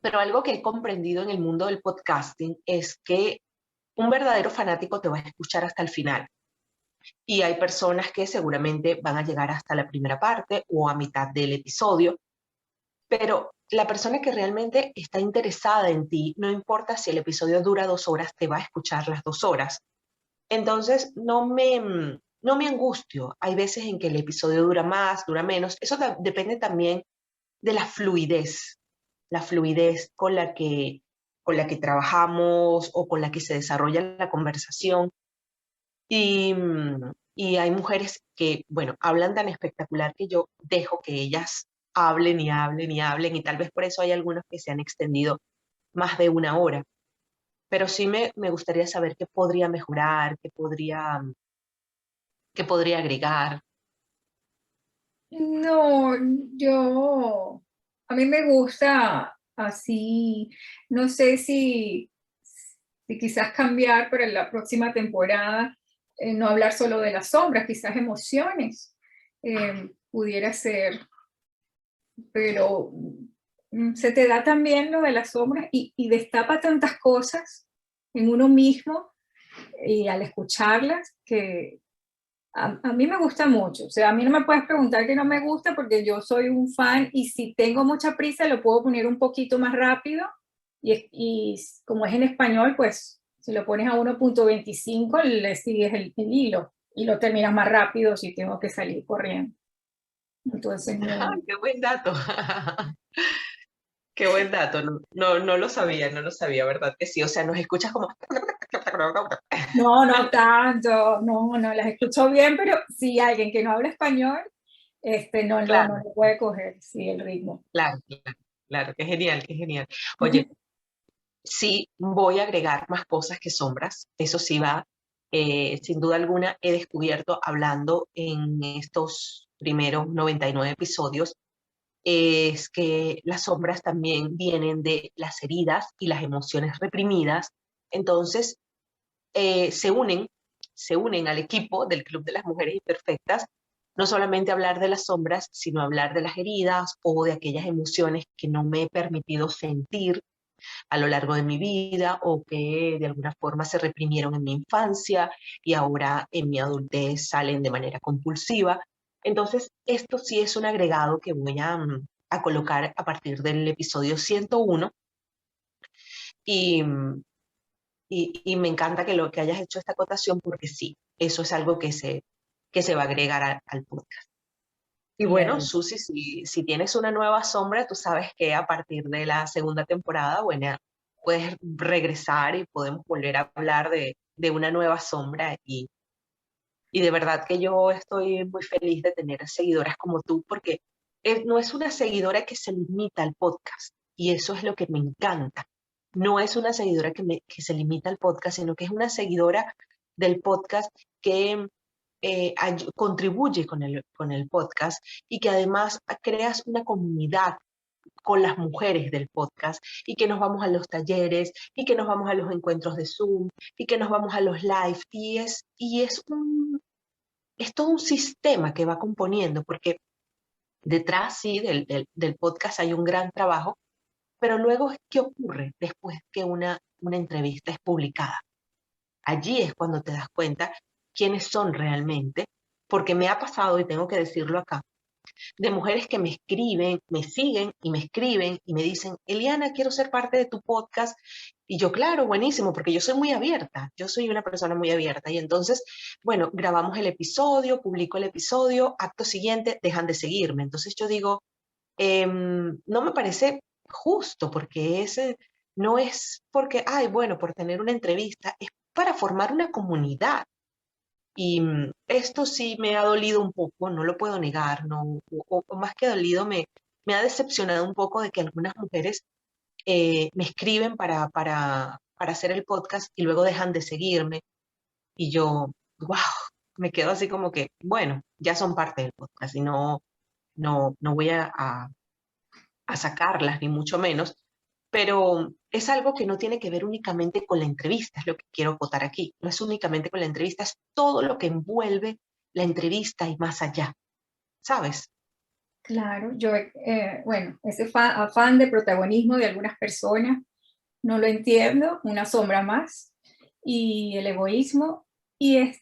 pero algo que he comprendido en el mundo del podcasting es que un verdadero fanático te va a escuchar hasta el final. Y hay personas que seguramente van a llegar hasta la primera parte o a mitad del episodio, pero la persona que realmente está interesada en ti, no importa si el episodio dura 2 horas, te va a escuchar las 2 horas. Entonces, no me angustio. Hay veces en que el episodio dura más, dura menos. Eso depende también de la fluidez con la que trabajamos o con la que se desarrolla la conversación. Y hay mujeres que, bueno, hablan tan espectacular que yo dejo que ellas hablen y hablen y hablen, y tal vez por eso hay algunos que se han extendido más de 1 hora. Pero sí me gustaría saber qué podría mejorar, qué podría agregar. No, a mí me gusta así, no sé si quizás cambiar para la próxima temporada, no hablar solo de las sombras, quizás emociones, pudiera ser, pero se te da también lo de las sombras y destapa tantas cosas en uno mismo y al escucharlas que a mí me gusta mucho. O sea, a mí no me puedes preguntar que no me gusta porque yo soy un fan y si tengo mucha prisa lo puedo poner un poquito más rápido y como es en español, pues si lo pones a 1.25 le sigues el hilo y lo terminas más rápido si tengo que salir corriendo. Entonces, no. ¡Qué buen dato! ¡Qué buen dato! No lo sabía, no lo sabía, ¿verdad que sí? O sea, nos escuchas como... No, no tanto, no, las escucho bien, pero si alguien que no habla español, no Claro, le puede coger, sí, el ritmo. claro, claro, claro, qué genial, qué genial. Oye, sí, voy a agregar más cosas que sombras, eso sí va, sin duda alguna he descubierto hablando en estos primeros 99 episodios, es que las sombras también vienen de las heridas y las emociones reprimidas, entonces se unen al equipo del Club de las Mujeres Imperfectas, no solamente hablar de las sombras, sino hablar de las heridas o de aquellas emociones que no me he permitido sentir a lo largo de mi vida o que de alguna forma se reprimieron en mi infancia y ahora en mi adultez salen de manera compulsiva. Entonces, esto sí es un agregado que voy a colocar a partir del episodio 101 y, y me encanta que hayas hecho esta acotación porque sí, eso es algo que se va a agregar al podcast. Y bueno, Bien. Susi, si tienes una nueva sombra, tú sabes que a partir de la segunda temporada, bueno, puedes regresar y podemos volver a hablar de una nueva sombra. Y de verdad que yo estoy muy feliz de tener seguidoras como tú, porque no es una seguidora que se limita al podcast. Y eso es lo que me encanta. No es una seguidora que se limita al podcast, sino que es una seguidora del podcast que contribuye con el podcast y que además creas una comunidad con las mujeres del podcast y que nos vamos a los talleres y que nos vamos a los encuentros de Zoom y que nos vamos a los live y es todo un sistema que va componiendo porque detrás sí del podcast hay un gran trabajo, pero luego, ¿qué ocurre después que una entrevista es publicada? Allí es cuando te das cuenta quiénes son realmente, porque me ha pasado, y tengo que decirlo acá, de mujeres que me escriben, me siguen y me escriben y me dicen, Eliana, quiero ser parte de tu podcast. Y yo, claro, buenísimo, porque yo soy muy abierta, yo soy una persona muy abierta. Y entonces, bueno, grabamos el episodio, publico el episodio, acto siguiente, dejan de seguirme. Entonces yo digo, no me parece justo, porque ese no es porque, ay, bueno, por tener una entrevista, es para formar una comunidad. Y esto sí me ha dolido un poco, no lo puedo negar, no, o más que dolido, me ha decepcionado un poco de que algunas mujeres me escriben para hacer el podcast y luego dejan de seguirme. Y yo, wow, me quedo así como que, bueno, ya son parte del podcast y no voy a sacarlas, ni mucho menos, pero es algo que no tiene que ver únicamente con la entrevista, es lo que quiero acotar aquí. No es únicamente con la entrevista, es todo lo que envuelve la entrevista y más allá, ¿sabes? Claro, yo, bueno, ese afán de protagonismo de algunas personas no lo entiendo, una sombra más, y el egoísmo, y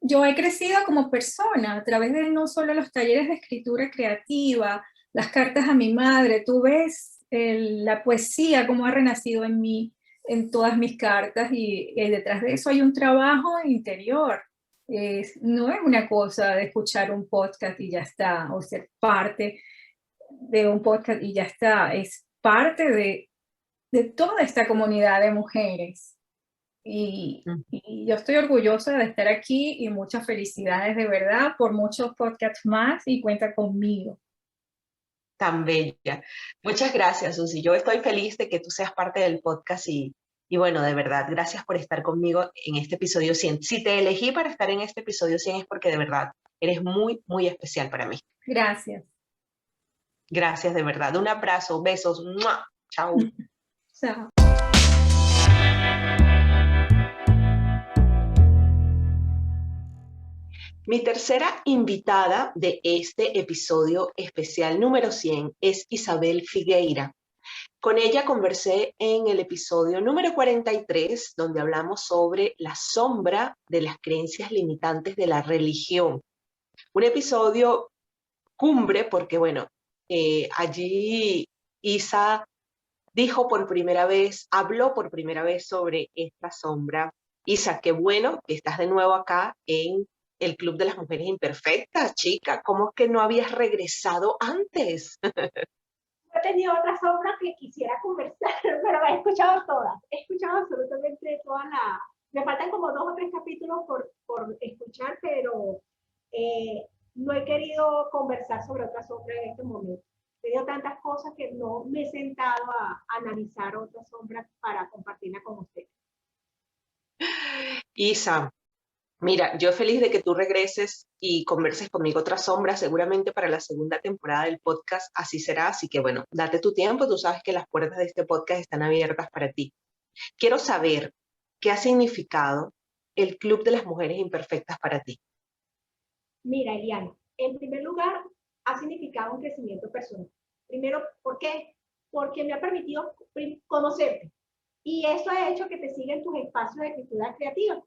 yo he crecido como persona a través de no solo los talleres de escritura creativa, las cartas a mi madre, tú ves la poesía como ha renacido en mí, en todas mis cartas, y detrás de eso hay un trabajo interior. No es una cosa de escuchar un podcast y ya está, o ser parte de un podcast y ya está, es parte de toda esta comunidad de mujeres. Y yo estoy orgullosa de estar aquí y muchas felicidades de verdad por muchos podcasts más y cuenta conmigo. Tan bella. Muchas gracias, Susi. Yo estoy feliz de que tú seas parte del podcast y bueno, de verdad, gracias por estar conmigo en este episodio 100. Si te elegí para estar en este episodio 100 es porque de verdad eres muy, muy especial para mí. Gracias. Gracias, de verdad. Un abrazo, besos. ¡Mua! Chao. Chao. Mi tercera invitada de este episodio especial número 100 es Isabel Figueira. Con ella conversé en el episodio número 43, donde hablamos sobre la sombra de las creencias limitantes de la religión. Un episodio cumbre porque, bueno, allí Isa dijo por primera vez, habló por primera vez sobre esta sombra. Isa, qué bueno que estás de nuevo acá en el Club de las Mujeres Imperfectas, chica. ¿Cómo es que no habías regresado antes? He tenido otras sombras que quisiera conversar, pero he escuchado todas. He escuchado absolutamente todas las... Me faltan como 2 o 3 capítulos por escuchar, pero no he querido conversar sobre otras sombras en este momento. He tenido tantas cosas que no me he sentado a analizar otras sombras para compartirla con ustedes. Isa, mira, yo feliz de que tú regreses y converses conmigo otras sombras, seguramente para la segunda temporada del podcast así será, así que bueno, date tu tiempo, tú sabes que las puertas de este podcast están abiertas para ti. Quiero saber qué ha significado el Club de las Mujeres Imperfectas para ti. Mira, Eliana, en primer lugar, ha significado un crecimiento personal. Primero, ¿por qué? Porque me ha permitido conocerte. Y eso ha hecho que te siga en tus espacios de escritura creativa.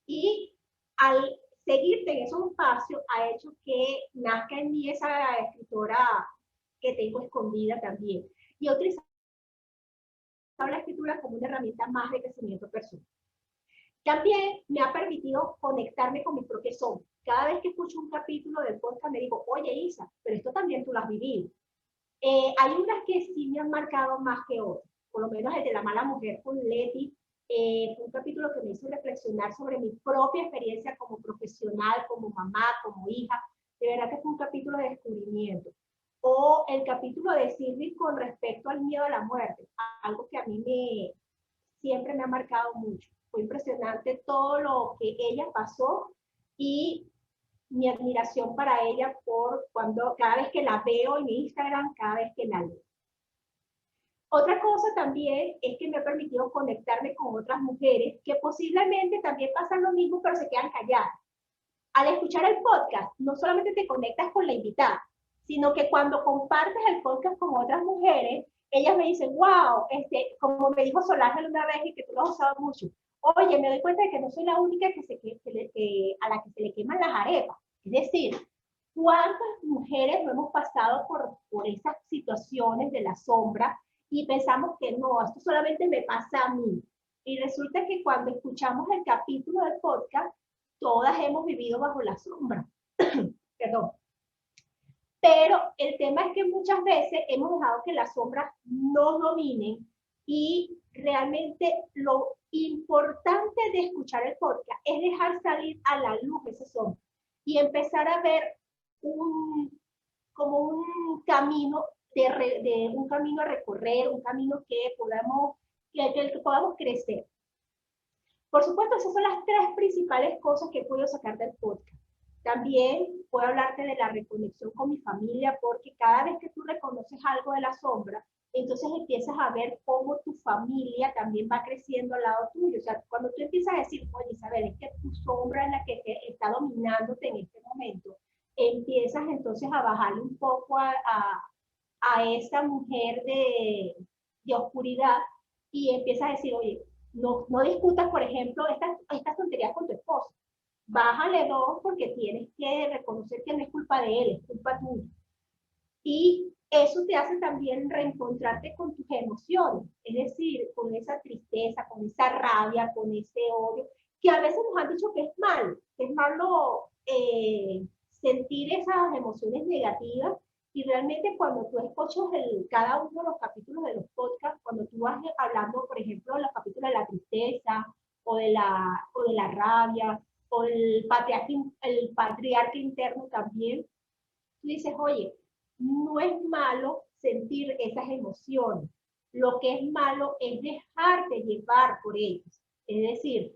Y al seguirte en esos espacios, ha hecho que nazca en mí esa escritora que tengo escondida también. Y he utilizado la escritura como una herramienta más de crecimiento personal. También me ha permitido conectarme con mi propia sombra. Cada vez que escucho un capítulo del podcast me digo, oye Isa, pero esto también tú lo has vivido. Hay unas que sí me han marcado más que otras, por lo menos el de la mala mujer con Leti, fue un capítulo que me hizo reflexionar sobre mi propia experiencia como profesional, como mamá, como hija. De verdad que fue un capítulo de descubrimiento. O el capítulo de Silvi con respecto al miedo a la muerte, algo que a mí siempre me ha marcado mucho. Fue impresionante todo lo que ella pasó y mi admiración para ella por cada vez que la veo en Instagram, cada vez que la leo. Otra cosa también es que me ha permitido conectarme con otras mujeres que posiblemente también pasan lo mismo, pero se quedan calladas. Al escuchar el podcast, no solamente te conectas con la invitada, sino que cuando compartes el podcast con otras mujeres, ellas me dicen, wow, como me dijo Solange una vez y que tú lo has usado mucho, oye, me doy cuenta de que no soy la única a la que se le queman las arepas. Es decir, ¿cuántas mujeres no hemos pasado por esas situaciones de la sombra y pensamos que no, esto solamente me pasa a mí? Y resulta que cuando escuchamos el capítulo del podcast, todas hemos vivido bajo la sombra. Perdón. Pero el tema es que muchas veces hemos dejado que las sombras nos dominen y realmente lo importante de escuchar el podcast es dejar salir a la luz esa sombra y empezar a ver como un camino un camino a recorrer, un camino que podamos crecer. Por supuesto, esas son las 3 principales cosas que he podido sacar del podcast. También puedo hablarte de la reconexión con mi familia, porque cada vez que tú reconoces algo de la sombra, entonces empiezas a ver cómo tu familia también va creciendo al lado tuyo. O sea, cuando tú empiezas a decir, oye, Isabel, es que tu sombra es la que está dominándote en este momento, empiezas entonces a bajarle un poco a esa mujer de oscuridad y empiezas a decir, oye, no discutas, por ejemplo, estas tonterías con tu esposo. Bájale dos porque tienes que reconocer que no es culpa de él, es culpa tuya. Y eso te hace también reencontrarte con tus emociones, es decir, con esa tristeza, con esa rabia, con ese odio, que a veces nos han dicho que es malo sentir esas emociones negativas. Y realmente cuando tú escuchas cada uno de los capítulos de los podcasts, cuando tú vas hablando, por ejemplo, de los capítulos de la tristeza o de la rabia o el patriarca interno también, tú dices, oye, no es malo sentir esas emociones. Lo que es malo es dejarte llevar por ellas. Es decir,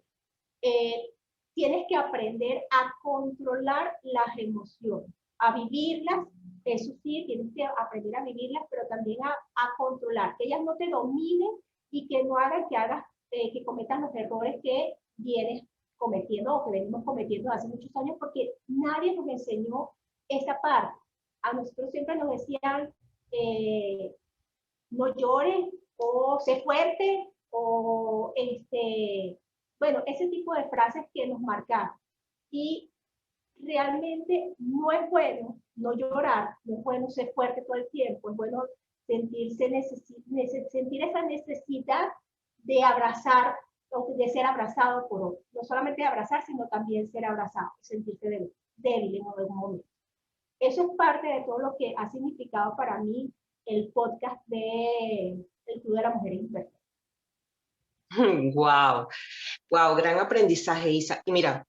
eh, tienes que aprender a controlar las emociones, a vivirlas. Eso sí, tienes que aprender a vivirlas, pero también a controlar, que ellas no te dominen y que no hagan que cometas los errores que vienes cometiendo o que venimos cometiendo hace muchos años, porque nadie nos enseñó esa parte. A nosotros siempre nos decían, no llores, o sé fuerte, o bueno, ese tipo de frases que nos marcaron. Y realmente no es bueno no llorar, no es bueno ser fuerte todo el tiempo, es bueno sentir esa necesidad de abrazar o de ser abrazado por otro. No solamente abrazar, sino también ser abrazado, sentirse débil en algún momento. Eso es parte de todo lo que ha significado para mí el podcast de El Club de la Mujer Imperfecta. Wow, wow, gran aprendizaje, Isa. Y mira,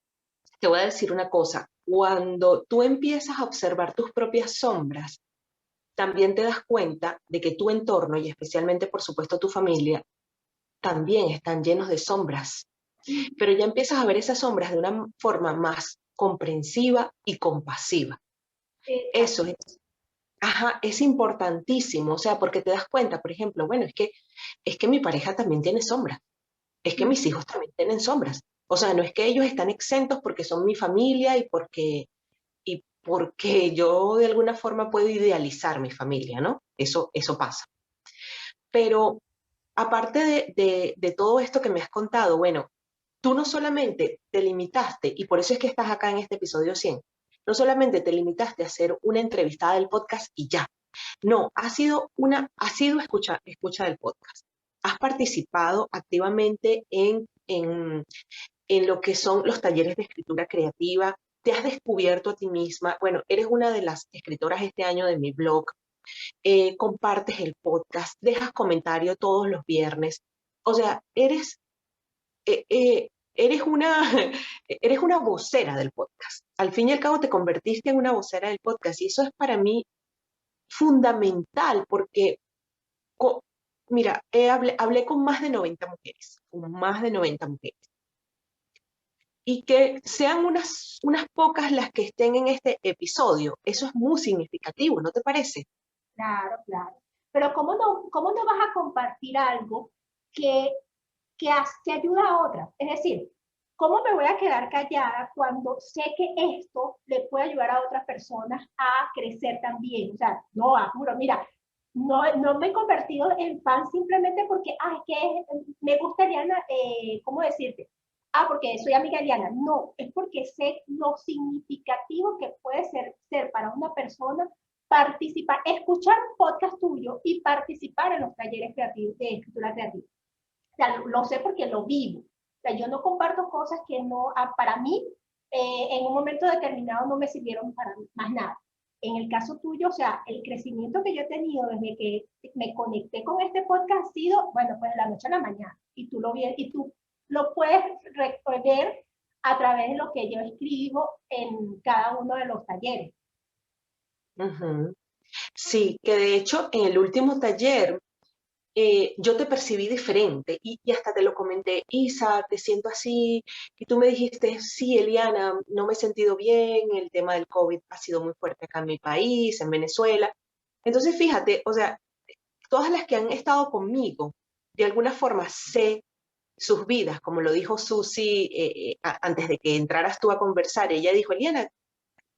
te voy a decir una cosa, cuando tú empiezas a observar tus propias sombras, también te das cuenta de que tu entorno, y especialmente, por supuesto, tu familia, también están llenos de sombras. Pero ya empiezas a ver esas sombras de una forma más comprensiva y compasiva. Eso es importantísimo, o sea, porque te das cuenta, por ejemplo, bueno, es que mi pareja también tiene sombras, es que mis hijos también tienen sombras. O sea, no es que ellos están exentos porque son mi familia y porque yo de alguna forma puedo idealizar mi familia, ¿no? Eso pasa. Pero aparte de todo esto que me has contado, bueno, tú no solamente te limitaste, y por eso es que estás acá en este episodio 100, no solamente te limitaste a hacer una entrevistada del podcast y ya, no, has sido escucha del podcast. Has participado activamente en lo que son los talleres de escritura creativa, te has descubierto a ti misma, bueno, eres una de las escritoras este año de mi blog, compartes el podcast, dejas comentario todos los viernes, o sea, eh, eh, eres una, eres una vocera del podcast. Al fin y al cabo te convertiste en una vocera del podcast y eso es para mí fundamental porque, co- mira, hablé con más de 90 mujeres, con más de 90 mujeres. Y que sean unas pocas las que estén en este episodio, eso es muy significativo, ¿no te parece? Claro, claro. Pero cómo no vas a compartir algo que, que ayuda a otras? Es decir, ¿cómo me voy a quedar callada cuando sé que esto le puede ayudar a otras personas a crecer también? O sea, no, juro, mira, no me he convertido en fan simplemente porque, ay, que me gustaría, ¿cómo decirte? Porque soy amiga de Diana. No, es porque sé lo significativo que puede ser para una persona participar, escuchar un podcast tuyo y participar en los talleres creativos de escritura creativa. O sea, lo sé porque lo vivo. O sea, yo no comparto cosas que no, para mí, en un momento determinado no me sirvieron para más nada. En el caso tuyo, o sea, el crecimiento que yo he tenido desde que me conecté con este podcast ha sido, bueno, pues de la noche a la mañana. Y tú lo puedes ver a través de lo que yo escribo en cada uno de los talleres. Ujú. Sí, que de hecho en el último taller yo te percibí diferente y hasta te lo comenté, Isa, te siento así, y tú me dijiste, sí, Eliana, no me he sentido bien, el tema del COVID ha sido muy fuerte acá en mi país, en Venezuela. Entonces, fíjate, o sea, todas las que han estado conmigo, de alguna forma sé sus vidas, como lo dijo Susi antes de que entraras tú a conversar. Ella dijo, Eliana,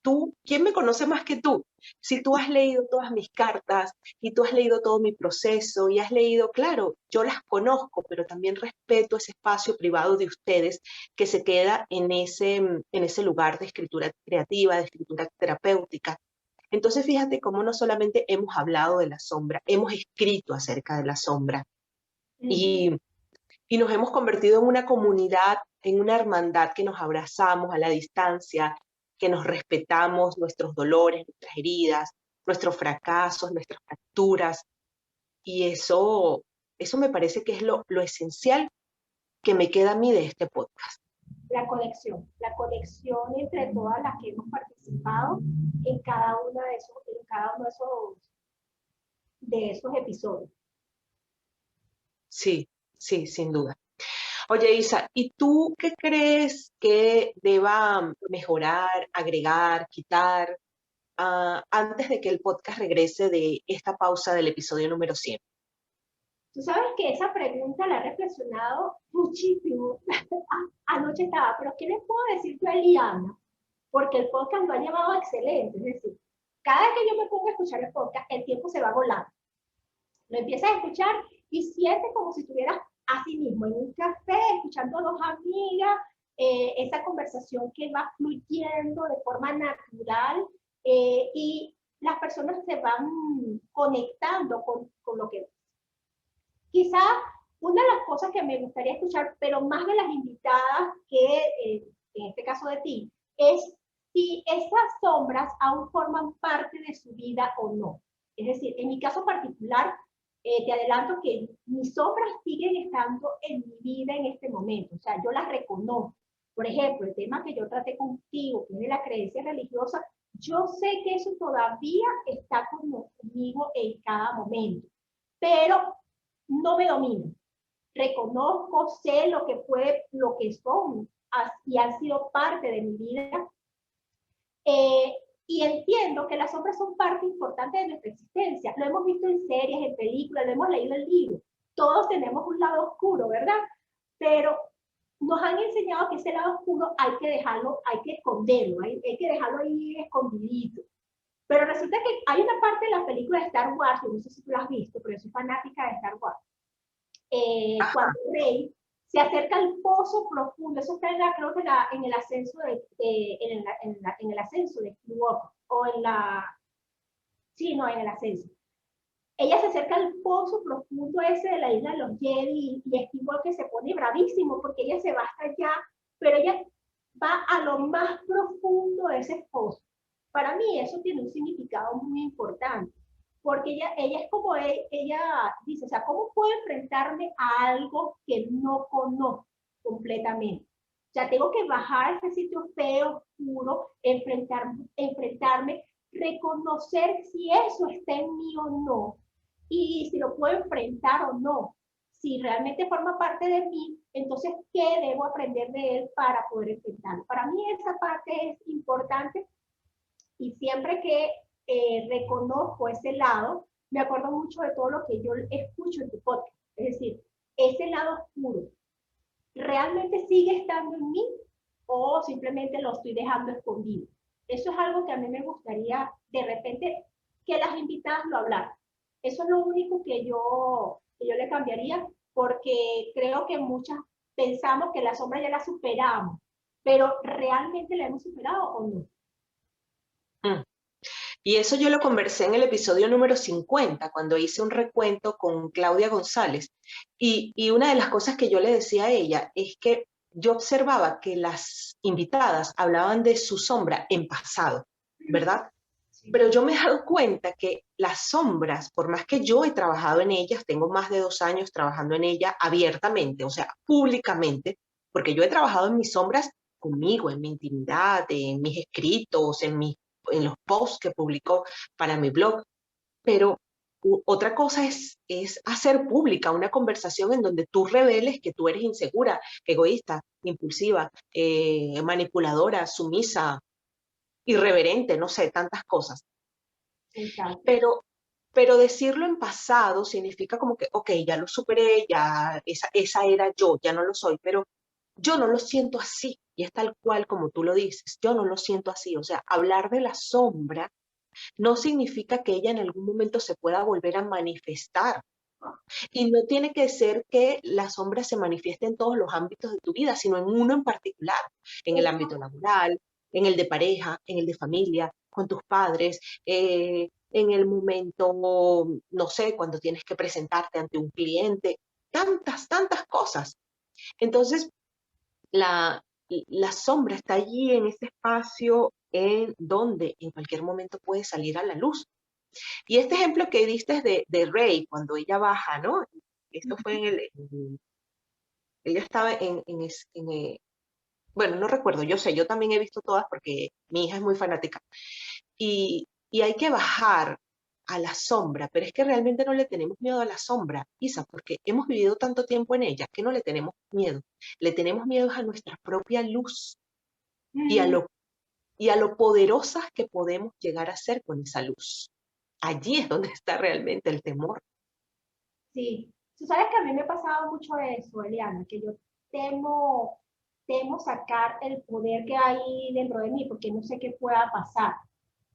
tú, ¿quién me conoce más que tú? Si tú has leído todas mis cartas y tú has leído todo mi proceso y has leído, claro, yo las conozco, pero también respeto ese espacio privado de ustedes que se queda en ese lugar de escritura creativa, de escritura terapéutica. Entonces, fíjate cómo no solamente hemos hablado de la sombra, hemos escrito acerca de la sombra y, y nos hemos convertido en una comunidad, en una hermandad que nos abrazamos a la distancia, que nos respetamos nuestros dolores, nuestras heridas, nuestros fracasos, nuestras fracturas. Y eso me parece que es lo esencial que me queda a mí de este podcast. La conexión entre todas las que hemos participado en cada uno de esos episodios. Sí, sí, sin duda. Oye, Isa, ¿y tú qué crees que deba mejorar, agregar, quitar antes de que el podcast regrese de esta pausa del episodio número 100? Tú sabes que esa pregunta la he reflexionado muchísimo. Anoche estaba, pero ¿qué les puedo decir yo a Eliana? Porque el podcast lo ha llevado excelente. Es decir, cada vez que yo me pongo a escuchar el podcast, el tiempo se va volando. Lo empiezas a escuchar y sientes como si estuvieras así mismo en un café, escuchando a dos amigas, esa conversación que va fluyendo de forma natural y las personas se van conectando con lo que quizá una de las cosas que me gustaría escuchar, pero más de las invitadas que en este caso de ti, es si esas sombras aún forman parte de su vida o no. Es decir, en mi caso particular, te adelanto que mis sombras siguen estando en mi vida en este momento. O sea, yo las reconozco. Por ejemplo, el tema que yo traté contigo, que es de la creencia religiosa, yo sé que eso todavía está conmigo en cada momento. Pero no me domino. Reconozco, sé lo que son y han sido parte de mi vida. Y entiendo que las sombras son parte importante de nuestra existencia. Lo hemos visto en series, en películas, lo hemos leído en libros. Todos tenemos un lado oscuro, ¿verdad? Pero nos han enseñado que ese lado oscuro hay que dejarlo, hay que esconderlo, hay que dejarlo ahí escondidito. Pero resulta que hay una parte de la película de Star Wars, yo no sé si tú la has visto, pero yo soy fanática de Star Wars, cuando Rey se acerca al pozo profundo, eso está creo que en el ascenso en el ascenso de Skywalker, o sí, no, en el ascenso. Ella se acerca al pozo profundo ese de la isla de los Jedi y Skywalker se pone bravísimo porque ella se va hasta allá, pero ella va a lo más profundo de ese pozo. Para mí eso tiene un significado muy importante porque ella es como ella dice, o sea, ¿cómo puedo enfrentarme a algo que no conozco completamente? O sea, tengo que bajar a ese sitio feo, oscuro, enfrentarme, reconocer si eso está en mí o no, y si lo puedo enfrentar o no. Si realmente forma parte de mí, entonces, ¿qué debo aprender de él para poder enfrentarlo? Para mí esa parte es importante y siempre que reconozco ese lado, me acuerdo mucho de todo lo que yo escucho en tu podcast. Es decir, ese lado oscuro, ¿realmente sigue estando en mí o simplemente lo estoy dejando escondido? Eso es algo que a mí me gustaría de repente que las invitadas lo hablaran. Eso es lo único que yo le cambiaría porque creo que muchas pensamos que la sombra ya la superamos, pero ¿realmente la hemos superado o no? Y eso yo lo conversé en el episodio número 50, cuando hice un recuento con Claudia González. Y una de las cosas que yo le decía a ella es que yo observaba que las invitadas hablaban de su sombra en pasado, ¿verdad? Sí. Pero yo me he dado cuenta que las sombras, por más que yo he trabajado en ellas, tengo más de 2 años trabajando en ellas abiertamente, o sea, públicamente, porque yo he trabajado en mis sombras conmigo, en mi intimidad, en mis escritos, en los posts que publico para mi blog, pero Otra cosa es hacer pública una conversación en donde tú reveles que tú eres insegura, egoísta, impulsiva, manipuladora, sumisa, irreverente, no sé, tantas cosas. Exacto. Pero decirlo en pasado significa como que, ok, ya lo superé, ya esa era yo, ya no lo soy, pero yo no lo siento así. Y es tal cual como tú lo dices, yo no lo siento así. O sea, hablar de la sombra no significa que ella en algún momento se pueda volver a manifestar. Y no tiene que ser que la sombra se manifieste en todos los ámbitos de tu vida, sino en uno en particular, en el ámbito laboral, en el de pareja, en el de familia, con tus padres, en el momento, no sé, cuando tienes que presentarte ante un cliente, tantas cosas. Entonces, la, la sombra está allí en ese espacio en donde en cualquier momento puede salir a la luz. Y este ejemplo que diste de Rey, cuando ella baja, ¿no? Esto fue ella estaba bueno, no recuerdo, yo sé, yo también he visto todas porque mi hija es muy fanática. Y hay que bajar a la sombra, pero es que realmente no le tenemos miedo a la sombra, Isa, porque hemos vivido tanto tiempo en ella que no le tenemos miedo. Le tenemos miedo a nuestra propia luz y y a lo poderosas que podemos llegar a ser con esa luz. Allí es donde está realmente el temor. Sí, tú sabes que a mí me ha pasado mucho eso, Eliana, que yo temo, temo sacar el poder que hay dentro de mí porque no sé qué pueda pasar.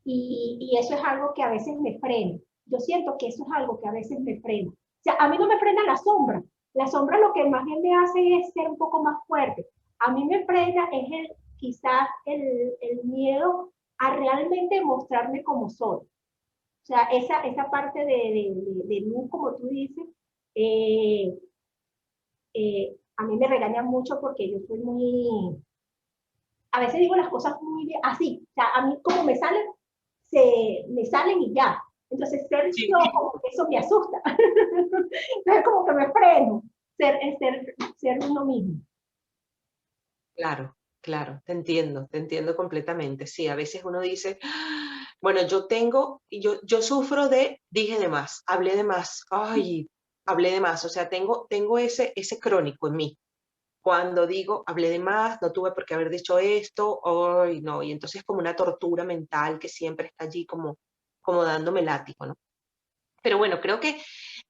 Y eso es algo que a veces me frena. Yo siento que eso es algo que a veces me frena. O sea, a mí no me frena la sombra. La sombra lo que más bien me hace es ser un poco más fuerte. A mí me frena es quizás el miedo a realmente mostrarme como soy. O sea, esa parte de luz, como tú dices, eh, a mí me regaña mucho porque yo soy muy, a veces digo las cosas muy bien, así, o sea, a mí como me salen y ya. Entonces, ser Sí. yo, como que eso me asusta. Entonces, como que me freno, ser uno mismo. Claro, claro, te entiendo completamente. Sí, a veces uno dice, "Ah, bueno, yo sufro dije de más, hablé de más, ay, hablé de más, o sea, tengo ese crónico en mí. Cuando digo, hablé de más, no tuve por qué haber dicho esto, ay, no, y entonces como una tortura mental que siempre está allí como dándome látigo, ¿no? Pero bueno, creo que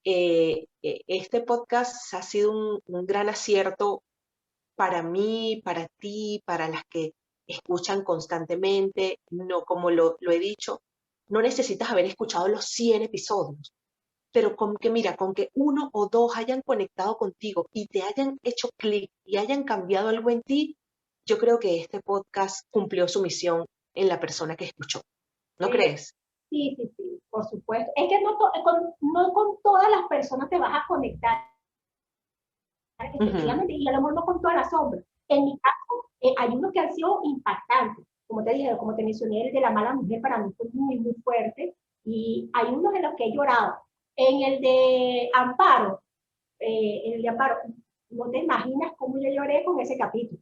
este podcast ha sido un gran acierto para mí, para ti, para las que escuchan constantemente, no, como lo he dicho, no necesitas haber escuchado los 100 episodios, pero con que, mira, con que uno o dos hayan conectado contigo y te hayan hecho clic y hayan cambiado algo en ti, yo creo que este podcast cumplió su misión en la persona que escuchó. ¿No Sí, crees? sí, sí, sí, por supuesto. Es que no con todas las personas te vas a conectar Ujú. efectivamente, y a lo mejor no con toda la sombra. En mi caso, hay unos que han sido impactantes. Como te dije, como te mencioné, el de la mala mujer para mí fue muy, muy fuerte. Y hay unos en los que he llorado. En el de Amparo, no te imaginas cómo yo lloré con ese capítulo.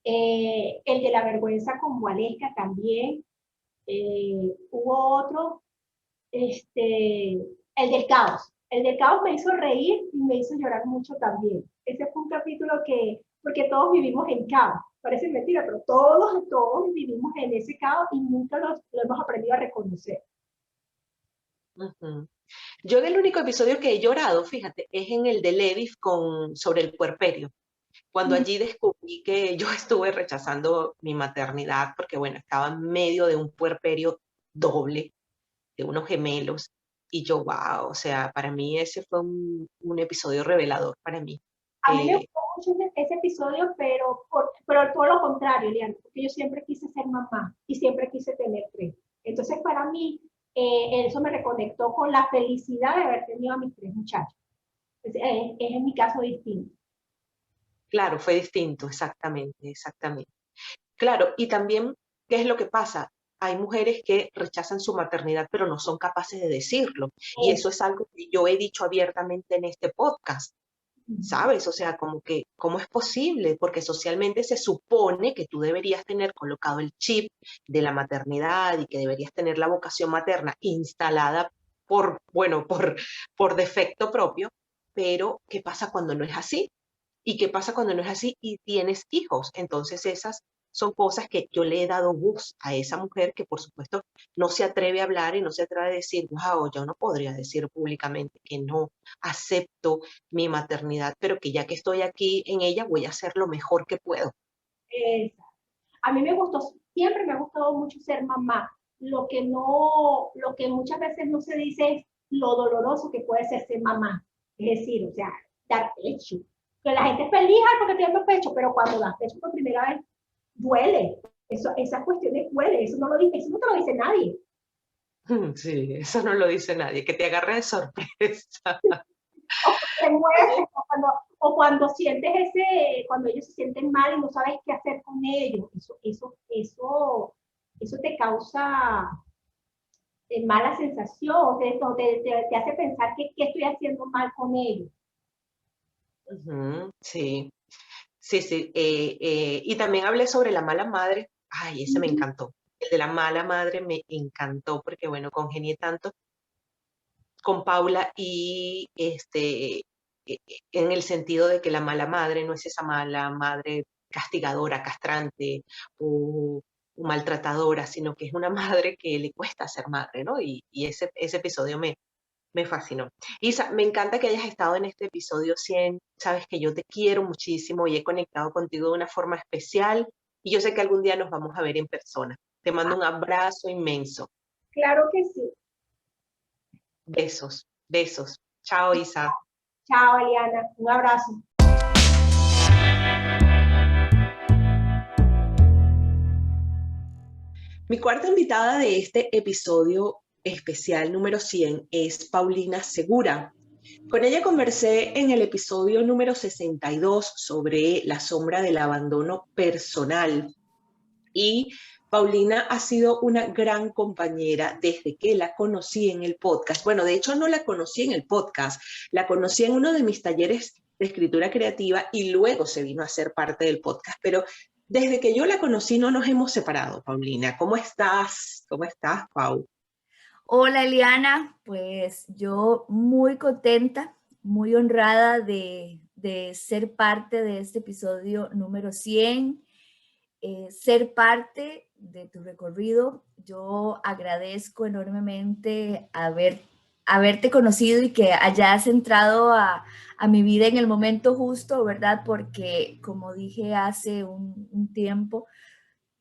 El de la vergüenza con Waleska también. Hubo otro, el del caos. El del caos me hizo reír y me hizo llorar mucho también. Ese fue un capítulo porque todos vivimos en caos. Parece mentira, pero todos vivimos en ese caos y nunca lo hemos aprendido a reconocer. Ujú. Yo del único episodio que he llorado, fíjate, es en el de Levi sobre el puerperio. Cuando allí descubrí que yo estuve rechazando mi maternidad porque, bueno, estaba en medio de un puerperio doble, de unos gemelos, y yo, wow, o sea, para mí ese fue un episodio revelador para mí. A mí me Eh, gustó mucho ese episodio, pero todo lo contrario, Liana, porque yo siempre quise ser mamá y siempre quise tener tres. Entonces, para mí, eso me reconectó con la felicidad de haber tenido a mis tres muchachos. Es en mi caso distinto. claro, fue distinto, exactamente, exactamente. Claro, y también, ¿qué es lo que pasa? Hay mujeres que rechazan su maternidad, pero no son capaces de decirlo. Y Eso. eso es algo que yo he dicho abiertamente en este podcast. ¿Sabes? O sea, como que, ¿cómo es posible? Porque socialmente se supone que tú deberías tener colocado el chip de la maternidad y que deberías tener la vocación materna instalada por defecto propio, pero ¿qué pasa cuando no es así? ¿Y qué pasa cuando no es así y tienes hijos? Entonces esas son cosas que yo le he dado voz a esa mujer que por supuesto no se atreve a hablar y no se atreve a decir, wow, yo no podría decir públicamente que no acepto mi maternidad, pero que ya que estoy aquí en ella voy a hacer lo mejor que puedo. Exacto. A mí me gustó, siempre me ha gustado mucho ser mamá. Lo que no, lo que muchas veces no se dice es lo doloroso que puede ser mamá. Es decir, o sea, dar pecho. Que la gente es feliz "Ay, porque tiene pecho", pero cuando das pecho por primera vez, duele. Eso, esas cuestiones duele, eso no, eso no te lo dice nadie. Sí, eso no lo dice nadie, que te agarre de sorpresa. O te mueves, o cuando sientes cuando ellos se sienten mal y no sabes qué hacer con ellos. Eso te causa mala sensación, te hace pensar que estoy haciendo mal con ellos. Ujú, sí, sí, sí. Y también hablé sobre la mala madre. Ay, ese me encantó. El de la mala madre me encantó porque, bueno, congenié tanto con Paula y en el sentido de que la mala madre no es esa mala madre castigadora, castrante o maltratadora, sino que es una madre que le cuesta ser madre, ¿no? Y ese episodio me fascinó. Isa, me encanta que hayas estado en este episodio 100. Sabes que yo te quiero muchísimo y he conectado contigo de una forma especial y yo sé que algún día nos vamos a ver en persona. Te mando un abrazo inmenso. Claro que sí. Besos, besos. Chao, Isa. Chao, Eliana. Un abrazo. Mi cuarta invitada de este episodio especial número 100 es Paulina Segura. Con ella conversé en el episodio número 62 sobre la sombra del abandono personal. Y Paulina ha sido una gran compañera desde que la conocí en el podcast. Bueno, de hecho no la conocí en el podcast, la conocí en uno de mis talleres de escritura creativa y luego se vino a ser parte del podcast. Pero desde que yo la conocí no nos hemos separado, Paulina. ¿Cómo estás? ¿Cómo estás, Pau? Hola Eliana, pues yo muy contenta, muy honrada de ser parte de este episodio número 100, ser parte de tu recorrido. Yo agradezco enormemente haberte conocido y que hayas entrado a mi vida en el momento justo, ¿verdad? Porque como dije hace un tiempo,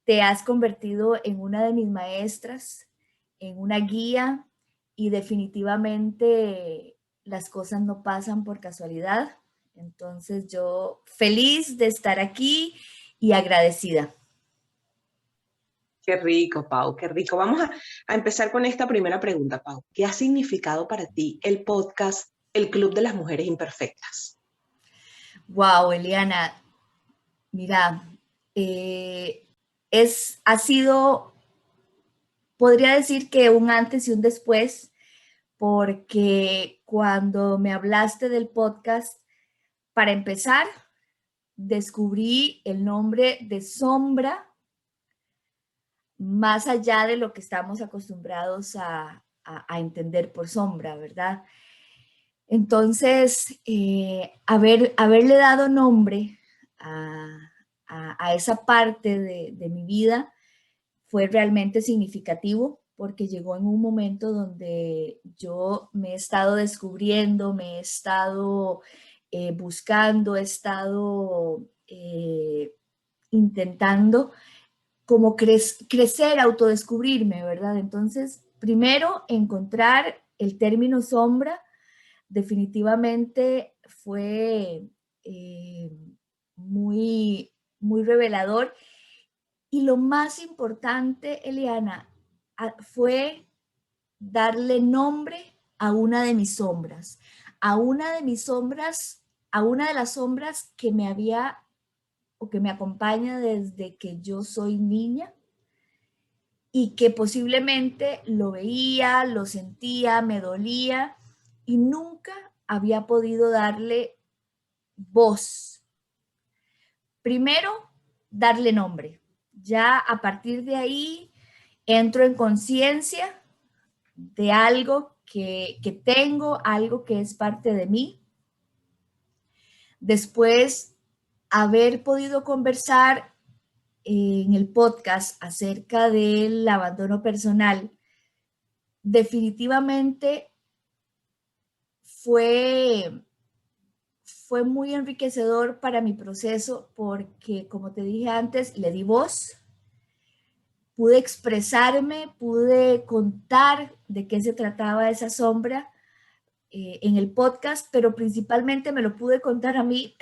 te has convertido en una de mis maestras, en una guía y definitivamente las cosas no pasan por casualidad. Entonces yo feliz de estar aquí y agradecida. Qué rico, Pau, qué rico. Vamos a empezar con esta primera pregunta, Pau. ¿Qué ha significado para ti el podcast El Club de las Mujeres Imperfectas? Wow, Eliana, mira, ha sido, podría decir que un antes y un después, porque cuando me hablaste del podcast, para empezar, descubrí el nombre de sombra más allá de lo que estamos acostumbrados a entender por sombra, ¿verdad? Entonces, haberle dado nombre a esa parte de mi vida fue realmente significativo porque llegó en un momento donde yo me he estado descubriendo, me he estado buscando, he estado intentando como crecer, autodescubrirme, ¿verdad? Entonces, primero, encontrar el término sombra definitivamente fue muy, muy revelador. Y lo más importante, Eliana, fue darle nombre a una de mis sombras, a una de mis sombras, a una de las sombras que me había o que me acompaña desde que yo soy niña y que posiblemente lo veía, lo sentía, me dolía y nunca había podido darle voz. Primero, darle nombre. Ya a partir de ahí entro en conciencia de algo que tengo, algo que es parte de mí. Después, haber podido conversar en el podcast acerca del abandono personal, definitivamente fue muy enriquecedor para mi proceso porque, como te dije antes, le di voz, pude expresarme, pude contar de qué se trataba esa sombra en el podcast, pero principalmente me lo pude contar a mí.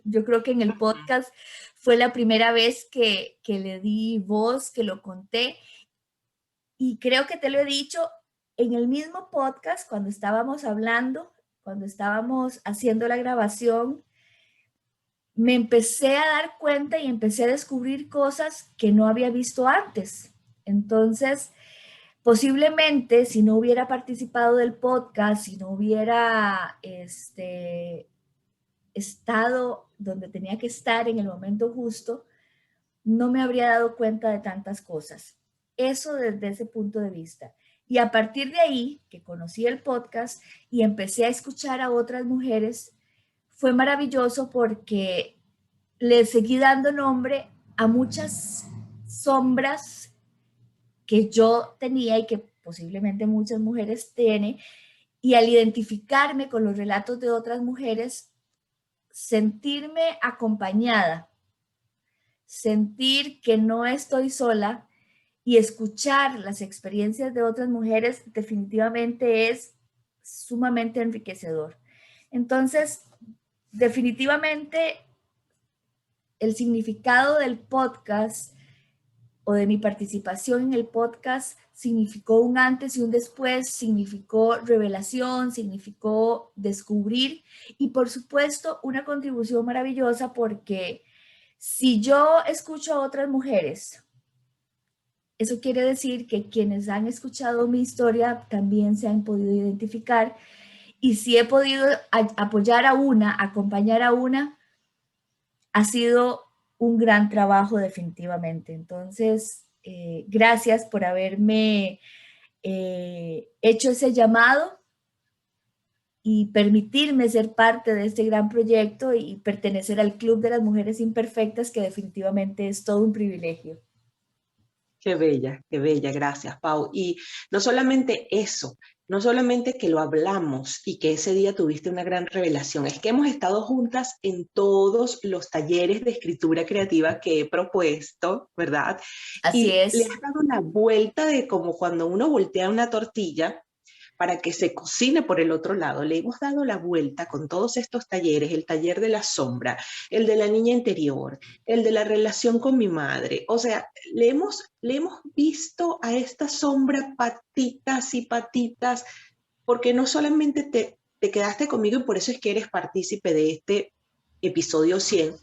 Yo creo que en el podcast fue la primera vez que le di voz, que lo conté. Y creo que te lo he dicho en el mismo podcast cuando estábamos hablando, cuando estábamos haciendo la grabación, me empecé a dar cuenta y empecé a descubrir cosas que no había visto antes. Entonces, posiblemente si no hubiera participado del podcast, si no hubiera estado donde tenía que estar en el momento justo, no me habría dado cuenta de tantas cosas. Eso desde ese punto de vista. Y a partir de ahí, que conocí el podcast y empecé a escuchar a otras mujeres, fue maravilloso porque le seguí dando nombre a muchas sombras que yo tenía y que posiblemente muchas mujeres tienen, y al identificarme con los relatos de otras mujeres, sentirme acompañada, sentir que no estoy sola y escuchar las experiencias de otras mujeres definitivamente es sumamente enriquecedor. Entonces, definitivamente el significado del podcast o de mi participación en el podcast significó un antes y un después, significó revelación, significó descubrir y por supuesto una contribución maravillosa porque si yo escucho a otras mujeres, eso quiere decir que quienes han escuchado mi historia también se han podido identificar y si he podido apoyar a una, acompañar a una, ha sido un gran trabajo definitivamente. Entonces, gracias por haberme hecho ese llamado y permitirme ser parte de este gran proyecto y pertenecer al Club de las Mujeres Imperfectas, que definitivamente es todo un privilegio. Qué bella, gracias, Pau. Y no solamente eso, no solamente que lo hablamos y que ese día tuviste una gran revelación, es que hemos estado juntas en todos los talleres de escritura creativa que he propuesto, ¿verdad? Así Y es. le has dado la vuelta de como cuando uno voltea una tortilla para que se cocine por el otro lado. Le hemos dado la vuelta con todos estos talleres, el taller de la sombra, el de la niña interior, el de la relación con mi madre. O sea, le hemos visto a esta sombra patitas y patitas, porque no solamente te quedaste conmigo y por eso es que eres partícipe de este episodio 100,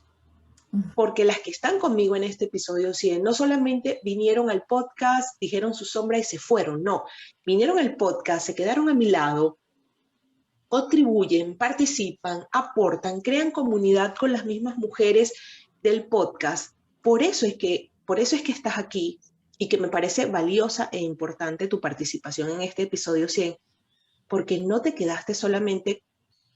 porque las que están conmigo en este episodio 100 no solamente vinieron al podcast, dijeron su sombra y se fueron, no, vinieron al podcast, se quedaron a mi lado, contribuyen, participan, aportan, crean comunidad con las mismas mujeres del podcast. Por eso es que estás aquí y que me parece valiosa e importante tu participación en este episodio 100, porque no te quedaste solamente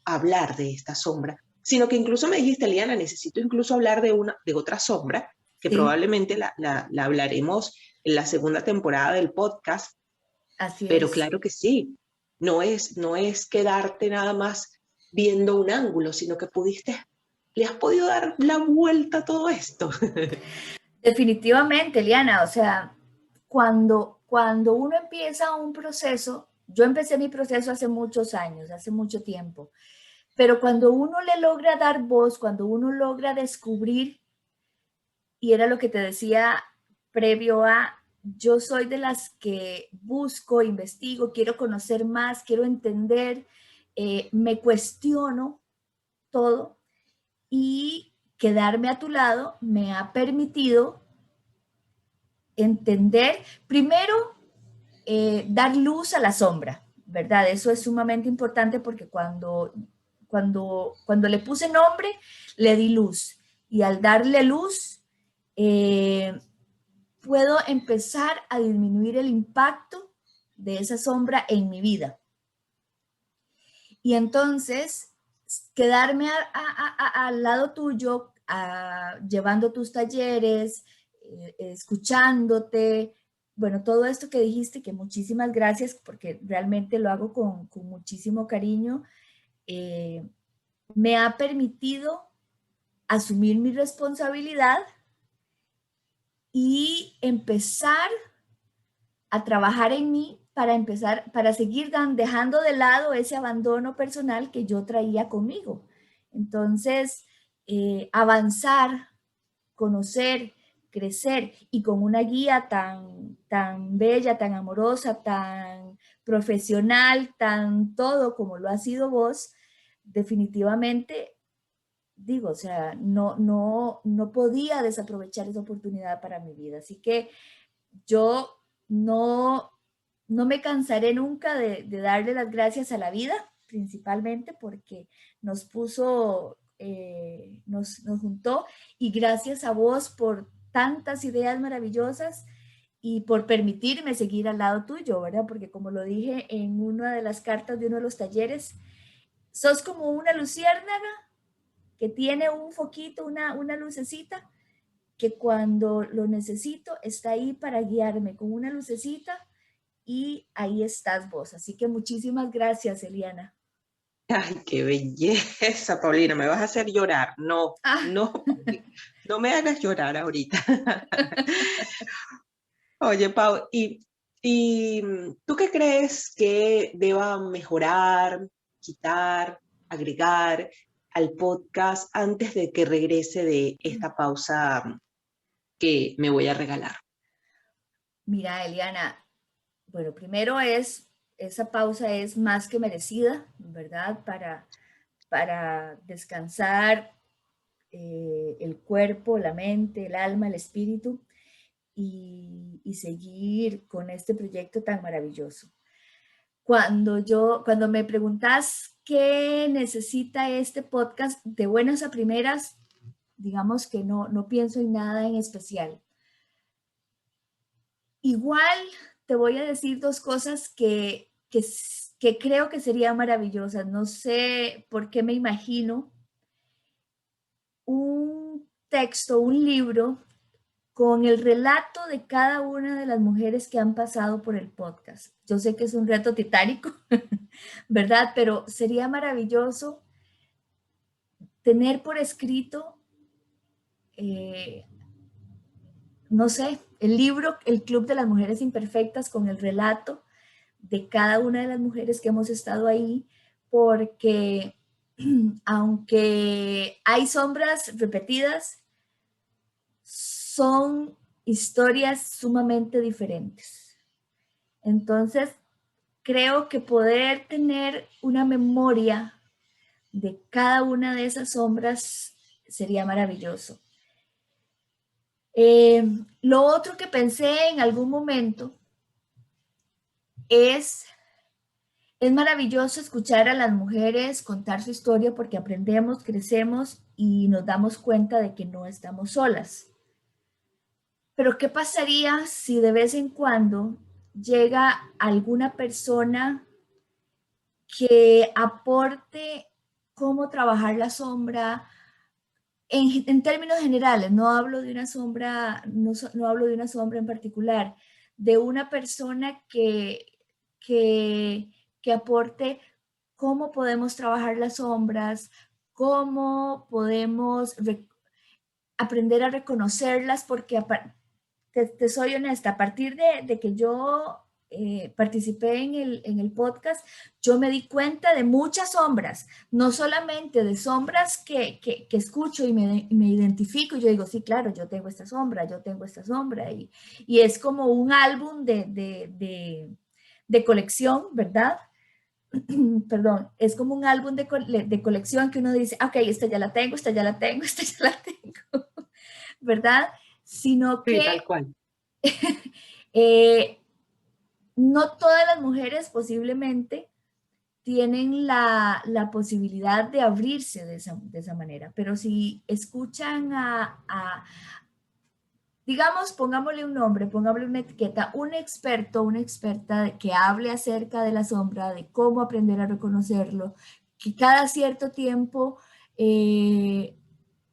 a hablar de esta sombra, sino que incluso me dijiste, Liana, necesito incluso hablar de otra sombra, que Sí. probablemente la hablaremos en la segunda temporada del podcast. Así Pero es. claro que sí, no es quedarte nada más viendo un ángulo, sino que le has podido dar la vuelta a todo esto. Definitivamente, Liana, o sea, cuando uno empieza un proceso, yo empecé mi proceso hace muchos años, hace mucho tiempo, pero cuando uno le logra dar voz, cuando uno logra descubrir, y era lo que te decía previo a, yo soy de las que busco, investigo, quiero conocer más, quiero entender, me cuestiono todo y quedarme a tu lado me ha permitido entender, primero, dar luz a la sombra, ¿verdad? Eso es sumamente importante porque cuando le puse nombre, le di luz. Y al darle luz, puedo empezar a disminuir el impacto de esa sombra en mi vida. Y entonces, quedarme al lado tuyo, llevando tus talleres, escuchándote, bueno, todo esto que dijiste, que muchísimas gracias, porque realmente lo hago con muchísimo cariño, me ha permitido asumir mi responsabilidad y empezar a trabajar en mí para seguir dejando de lado ese abandono personal que yo traía conmigo. Entonces, avanzar, conocer, crecer y con una guía tan bella, tan amorosa, tan profesional, tan todo como lo has sido vos, definitivamente digo, o sea, no podía desaprovechar esa oportunidad para mi vida. Así que yo no me cansaré nunca de darle las gracias a la vida, principalmente porque nos puso, nos juntó, y gracias a vos por tantas ideas maravillosas y por permitirme seguir al lado tuyo, ¿verdad? Porque como lo dije en una de las cartas de uno de los talleres, sos como una luciérnaga que tiene un foquito, una lucecita, que cuando lo necesito está ahí para guiarme con una lucecita, y ahí estás vos. Así que muchísimas gracias, Eliana. Ay, qué belleza, Paulina, me vas a hacer llorar. No, no, no me hagas llorar ahorita. Oye, Pau, ¿y tú qué crees que deba mejorar, quitar, agregar al podcast antes de que regrese de esta pausa que me voy a regalar? Mira, Eliana, bueno, primero esa pausa es más que merecida, ¿verdad? Para descansar el cuerpo, la mente, el alma, el espíritu, y seguir con este proyecto tan maravilloso. Cuando me preguntas qué necesita este podcast, de buenas a primeras, digamos que no pienso en nada en especial. Igual te voy a decir dos cosas que creo que serían maravillosas. No sé por qué me imagino un texto, un libro con el relato de cada una de las mujeres que han pasado por el podcast. Yo sé que es un reto titánico, ¿verdad? Pero sería maravilloso tener por escrito, no sé, el libro, El Club de las Mujeres Imperfectas, con el relato de cada una de las mujeres que hemos estado ahí, porque aunque hay sombras repetidas, son historias sumamente diferentes. Entonces, creo que poder tener una memoria de cada una de esas sombras sería maravilloso. Lo otro que pensé en algún momento es maravilloso escuchar a las mujeres contar su historia, porque aprendemos, crecemos y nos damos cuenta de que no estamos solas. Pero ¿qué pasaría si de vez en cuando llega alguna persona que aporte cómo trabajar la sombra? En términos generales, no hablo de una sombra, no hablo de una sombra en particular, de una persona que aporte cómo podemos trabajar las sombras, cómo podemos aprender a reconocerlas, porque te soy honesta, a partir de que yo participé en el podcast, yo me di cuenta de muchas sombras, no solamente de sombras que escucho y me identifico, y yo digo, sí, claro, yo tengo esta sombra, y es como un álbum de colección, ¿verdad? Perdón, es como un álbum de colección que uno dice, ok, esta ya la tengo, esta ya la tengo, esta ya la tengo, ¿verdad? Sino Sí, que tal cual. no todas las mujeres posiblemente tienen la posibilidad de abrirse de esa manera, pero si escuchan digamos, pongámosle un nombre, pongámosle una etiqueta, un experto, una experta que hable acerca de la sombra, de cómo aprender a reconocerlo, que cada cierto tiempo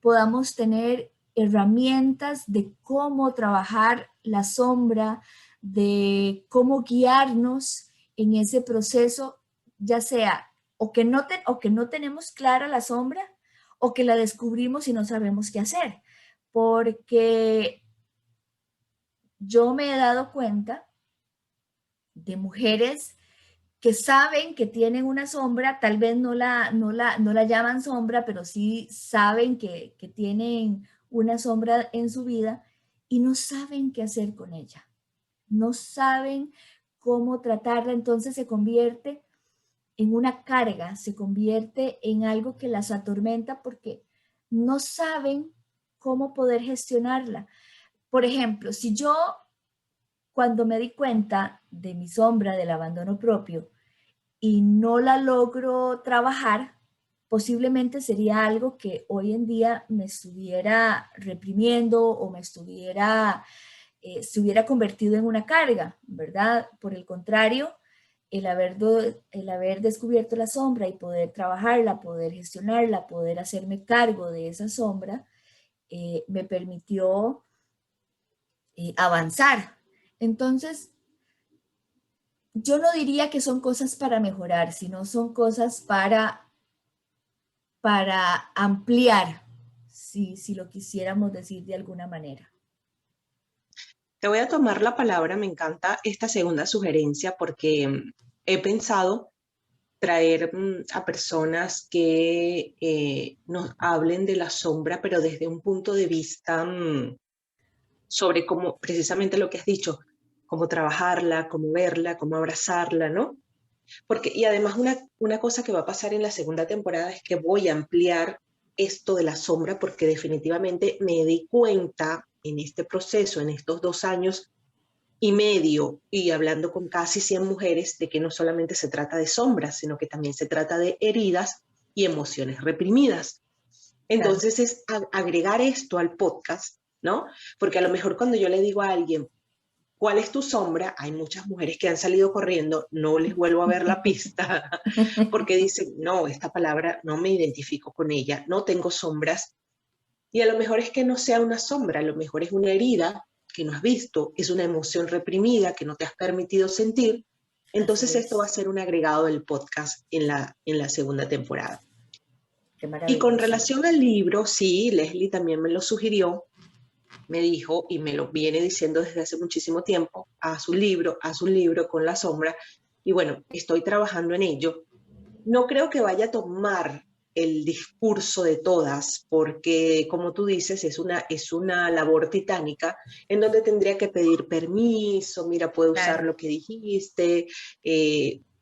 podamos tener herramientas de cómo trabajar la sombra, de cómo guiarnos en ese proceso, ya sea o que no tenemos clara la sombra o que la descubrimos y no sabemos qué hacer. Porque yo me he dado cuenta de mujeres que saben que tienen una sombra, tal vez no la llaman sombra, pero sí saben que tienen una sombra en su vida y no saben qué hacer con ella. No saben cómo tratarla, entonces se convierte en una carga, se convierte en algo que las atormenta porque no saben cómo poder gestionarla. Por ejemplo, si yo cuando me di cuenta de mi sombra, del abandono propio, y no la logro trabajar, posiblemente sería algo que hoy en día me estuviera reprimiendo o se hubiera convertido en una carga, ¿verdad? Por el contrario, el haber descubierto la sombra y poder trabajarla, poder gestionarla, poder hacerme cargo de esa sombra, me permitió avanzar. Entonces, yo no diría que son cosas para mejorar, sino son cosas para ampliar, si lo quisiéramos decir de alguna manera. Te voy a tomar la palabra, me encanta esta segunda sugerencia porque he pensado traer a personas que nos hablen de la sombra, pero desde un punto de vista sobre cómo, precisamente lo que has dicho, cómo trabajarla, cómo verla, cómo abrazarla, ¿no? Porque, y además una cosa que va a pasar en la segunda temporada es que voy a ampliar esto de la sombra porque definitivamente me di cuenta en este proceso, en estos 2 años y medio, y hablando con casi 100 mujeres, de que no solamente se trata de sombras, sino que también se trata de heridas y emociones reprimidas. Entonces es agregar esto al podcast, ¿no? Porque a lo mejor cuando yo le digo a alguien, ¿cuál es tu sombra? Hay muchas mujeres que han salido corriendo, no les vuelvo a ver la pista, porque dicen, no, esta palabra no me identifico con ella, no tengo sombras. Y a lo mejor es que no sea una sombra, a lo mejor es una herida que no has visto, es una emoción reprimida que no te has permitido sentir. Entonces esto va a ser un agregado del podcast en la segunda temporada. Qué Y con maravilloso. relación al libro, sí, Leslie también me lo sugirió, me dijo y me lo viene diciendo desde hace muchísimo tiempo, haz un libro con la sombra. Y bueno, estoy trabajando en ello. No creo que vaya a tomar el discurso de todas, porque como tú dices, es una labor titánica en donde tendría que pedir permiso, mira, puedo usar Claro. lo que dijiste,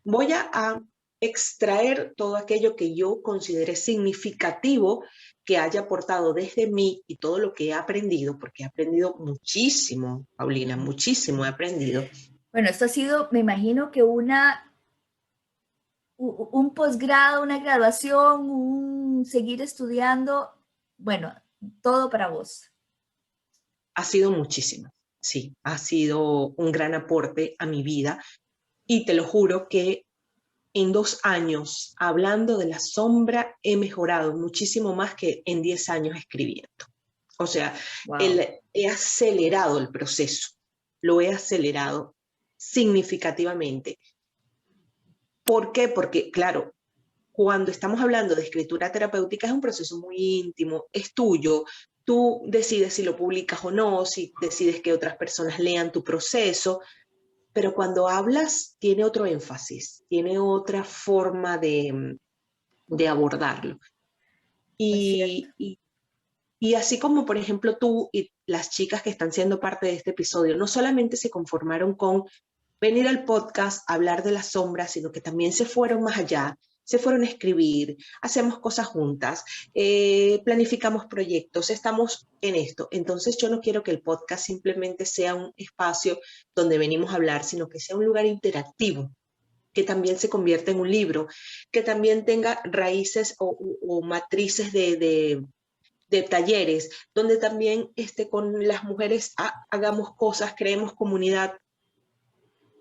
voy a extraer todo aquello que yo considere significativo que haya aportado desde mí y todo lo que he aprendido, porque he aprendido muchísimo, Paulina, muchísimo he aprendido. Bueno, esto ha sido, me imagino que un posgrado, una graduación, un seguir estudiando, bueno, todo para vos. Ha sido muchísimo, sí, ha sido un gran aporte a mi vida y te lo juro que en 2 años hablando de la sombra he mejorado muchísimo más que en 10 años escribiendo. O sea, Wow. he acelerado el proceso, lo he acelerado significativamente. ¿Por qué? Porque, claro, cuando estamos hablando de escritura terapéutica es un proceso muy íntimo, es tuyo, tú decides si lo publicas o no, si decides que otras personas lean tu proceso, pero cuando hablas tiene otro énfasis, tiene otra forma de abordarlo. Es cierto. Y así como, por ejemplo, tú y las chicas que están siendo parte de este episodio, no solamente se conformaron con venir al podcast a hablar de las sombras, sino que también se fueron más allá, se fueron a escribir, hacemos cosas juntas, planificamos proyectos, estamos en esto. Entonces yo no quiero que el podcast simplemente sea un espacio donde venimos a hablar, sino que sea un lugar interactivo, que también se convierta en un libro, que también tenga raíces o matrices de de talleres, donde también con las mujeres hagamos cosas, creemos comunidad,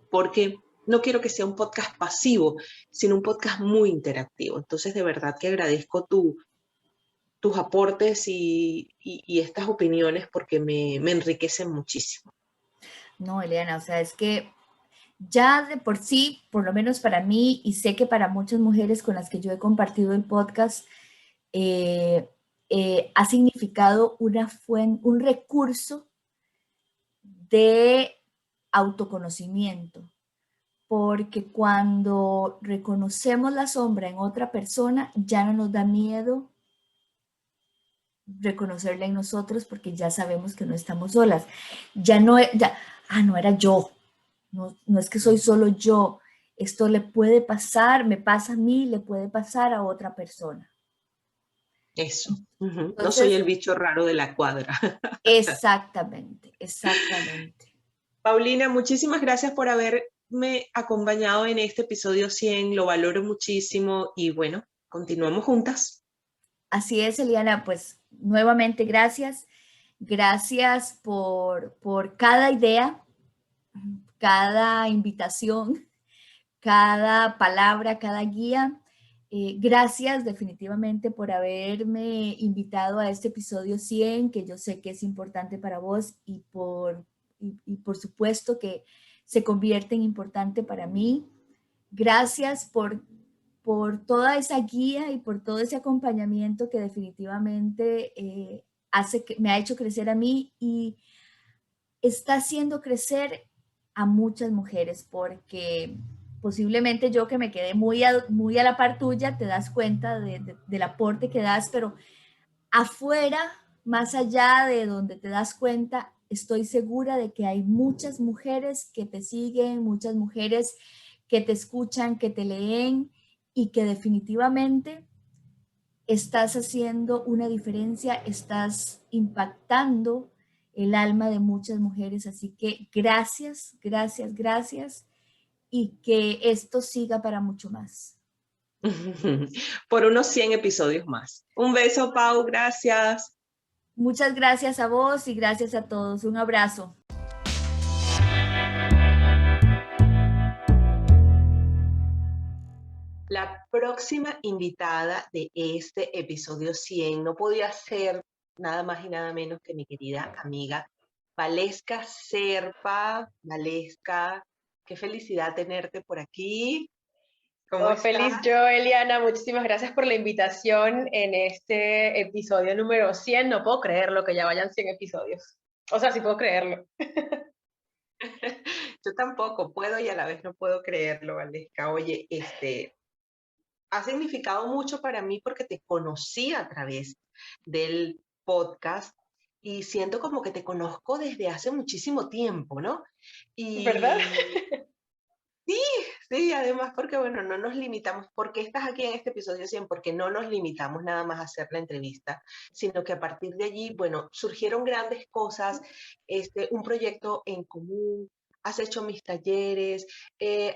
porque no quiero que sea un podcast pasivo, sino un podcast muy interactivo. Entonces, de verdad que agradezco tus aportes y estas opiniones porque me enriquecen muchísimo. No, Eliana, o sea, es que ya de por sí, por lo menos para mí, y sé que para muchas mujeres con las que yo he compartido el podcast, ha significado un recurso de autoconocimiento, porque cuando reconocemos la sombra en otra persona, ya no nos da miedo reconocerla en nosotros porque ya sabemos que no estamos solas. Ya no, no era yo, no es que soy solo yo, esto le puede pasar, me pasa a mí, le puede pasar a otra persona. Eso. Entonces, no soy el bicho raro de la cuadra. Exactamente, exactamente. Paulina, muchísimas gracias por haberme acompañado en este episodio 100, lo valoro muchísimo y bueno, continuamos juntas. Así es, Eliana, pues nuevamente gracias. Gracias por cada idea, cada invitación, cada palabra, cada guía. Gracias definitivamente por haberme invitado a este episodio 100, que yo sé que es importante para vos y por supuesto que se convierte en importante para mí. Gracias por toda esa guía y por todo ese acompañamiento que definitivamente me ha hecho crecer a mí y está haciendo crecer a muchas mujeres, porque posiblemente yo que me quedé muy a la par tuya, te das cuenta del aporte que das, pero afuera, más allá de donde te das cuenta, estoy segura de que hay muchas mujeres que te siguen, muchas mujeres que te escuchan, que te leen y que definitivamente estás haciendo una diferencia, estás impactando el alma de muchas mujeres. Así que gracias, gracias, gracias y que esto siga para mucho más. Por unos 100 episodios más. Un beso, Pau, gracias. Muchas gracias a vos y gracias a todos. Un abrazo. La próxima invitada de este episodio 100 no podía ser nada más y nada menos que mi querida amiga Valesca Serpa. Valesca, qué felicidad tenerte por aquí. ¿Cómo estás? Feliz yo, Eliana. Muchísimas gracias por la invitación en este episodio número 100. No puedo creerlo que ya vayan 100 episodios. O sea, sí puedo creerlo. Yo tampoco puedo y a la vez no puedo creerlo, Valesca. Oye, ha significado mucho para mí porque te conocí a través del podcast y siento como que te conozco desde hace muchísimo tiempo, ¿no? ¿Verdad? Sí, además porque, bueno, no nos limitamos, porque estás aquí en este episodio 100, porque no nos limitamos nada más a hacer la entrevista, sino que a partir de allí, bueno, surgieron grandes cosas, un proyecto en común, has hecho mis talleres,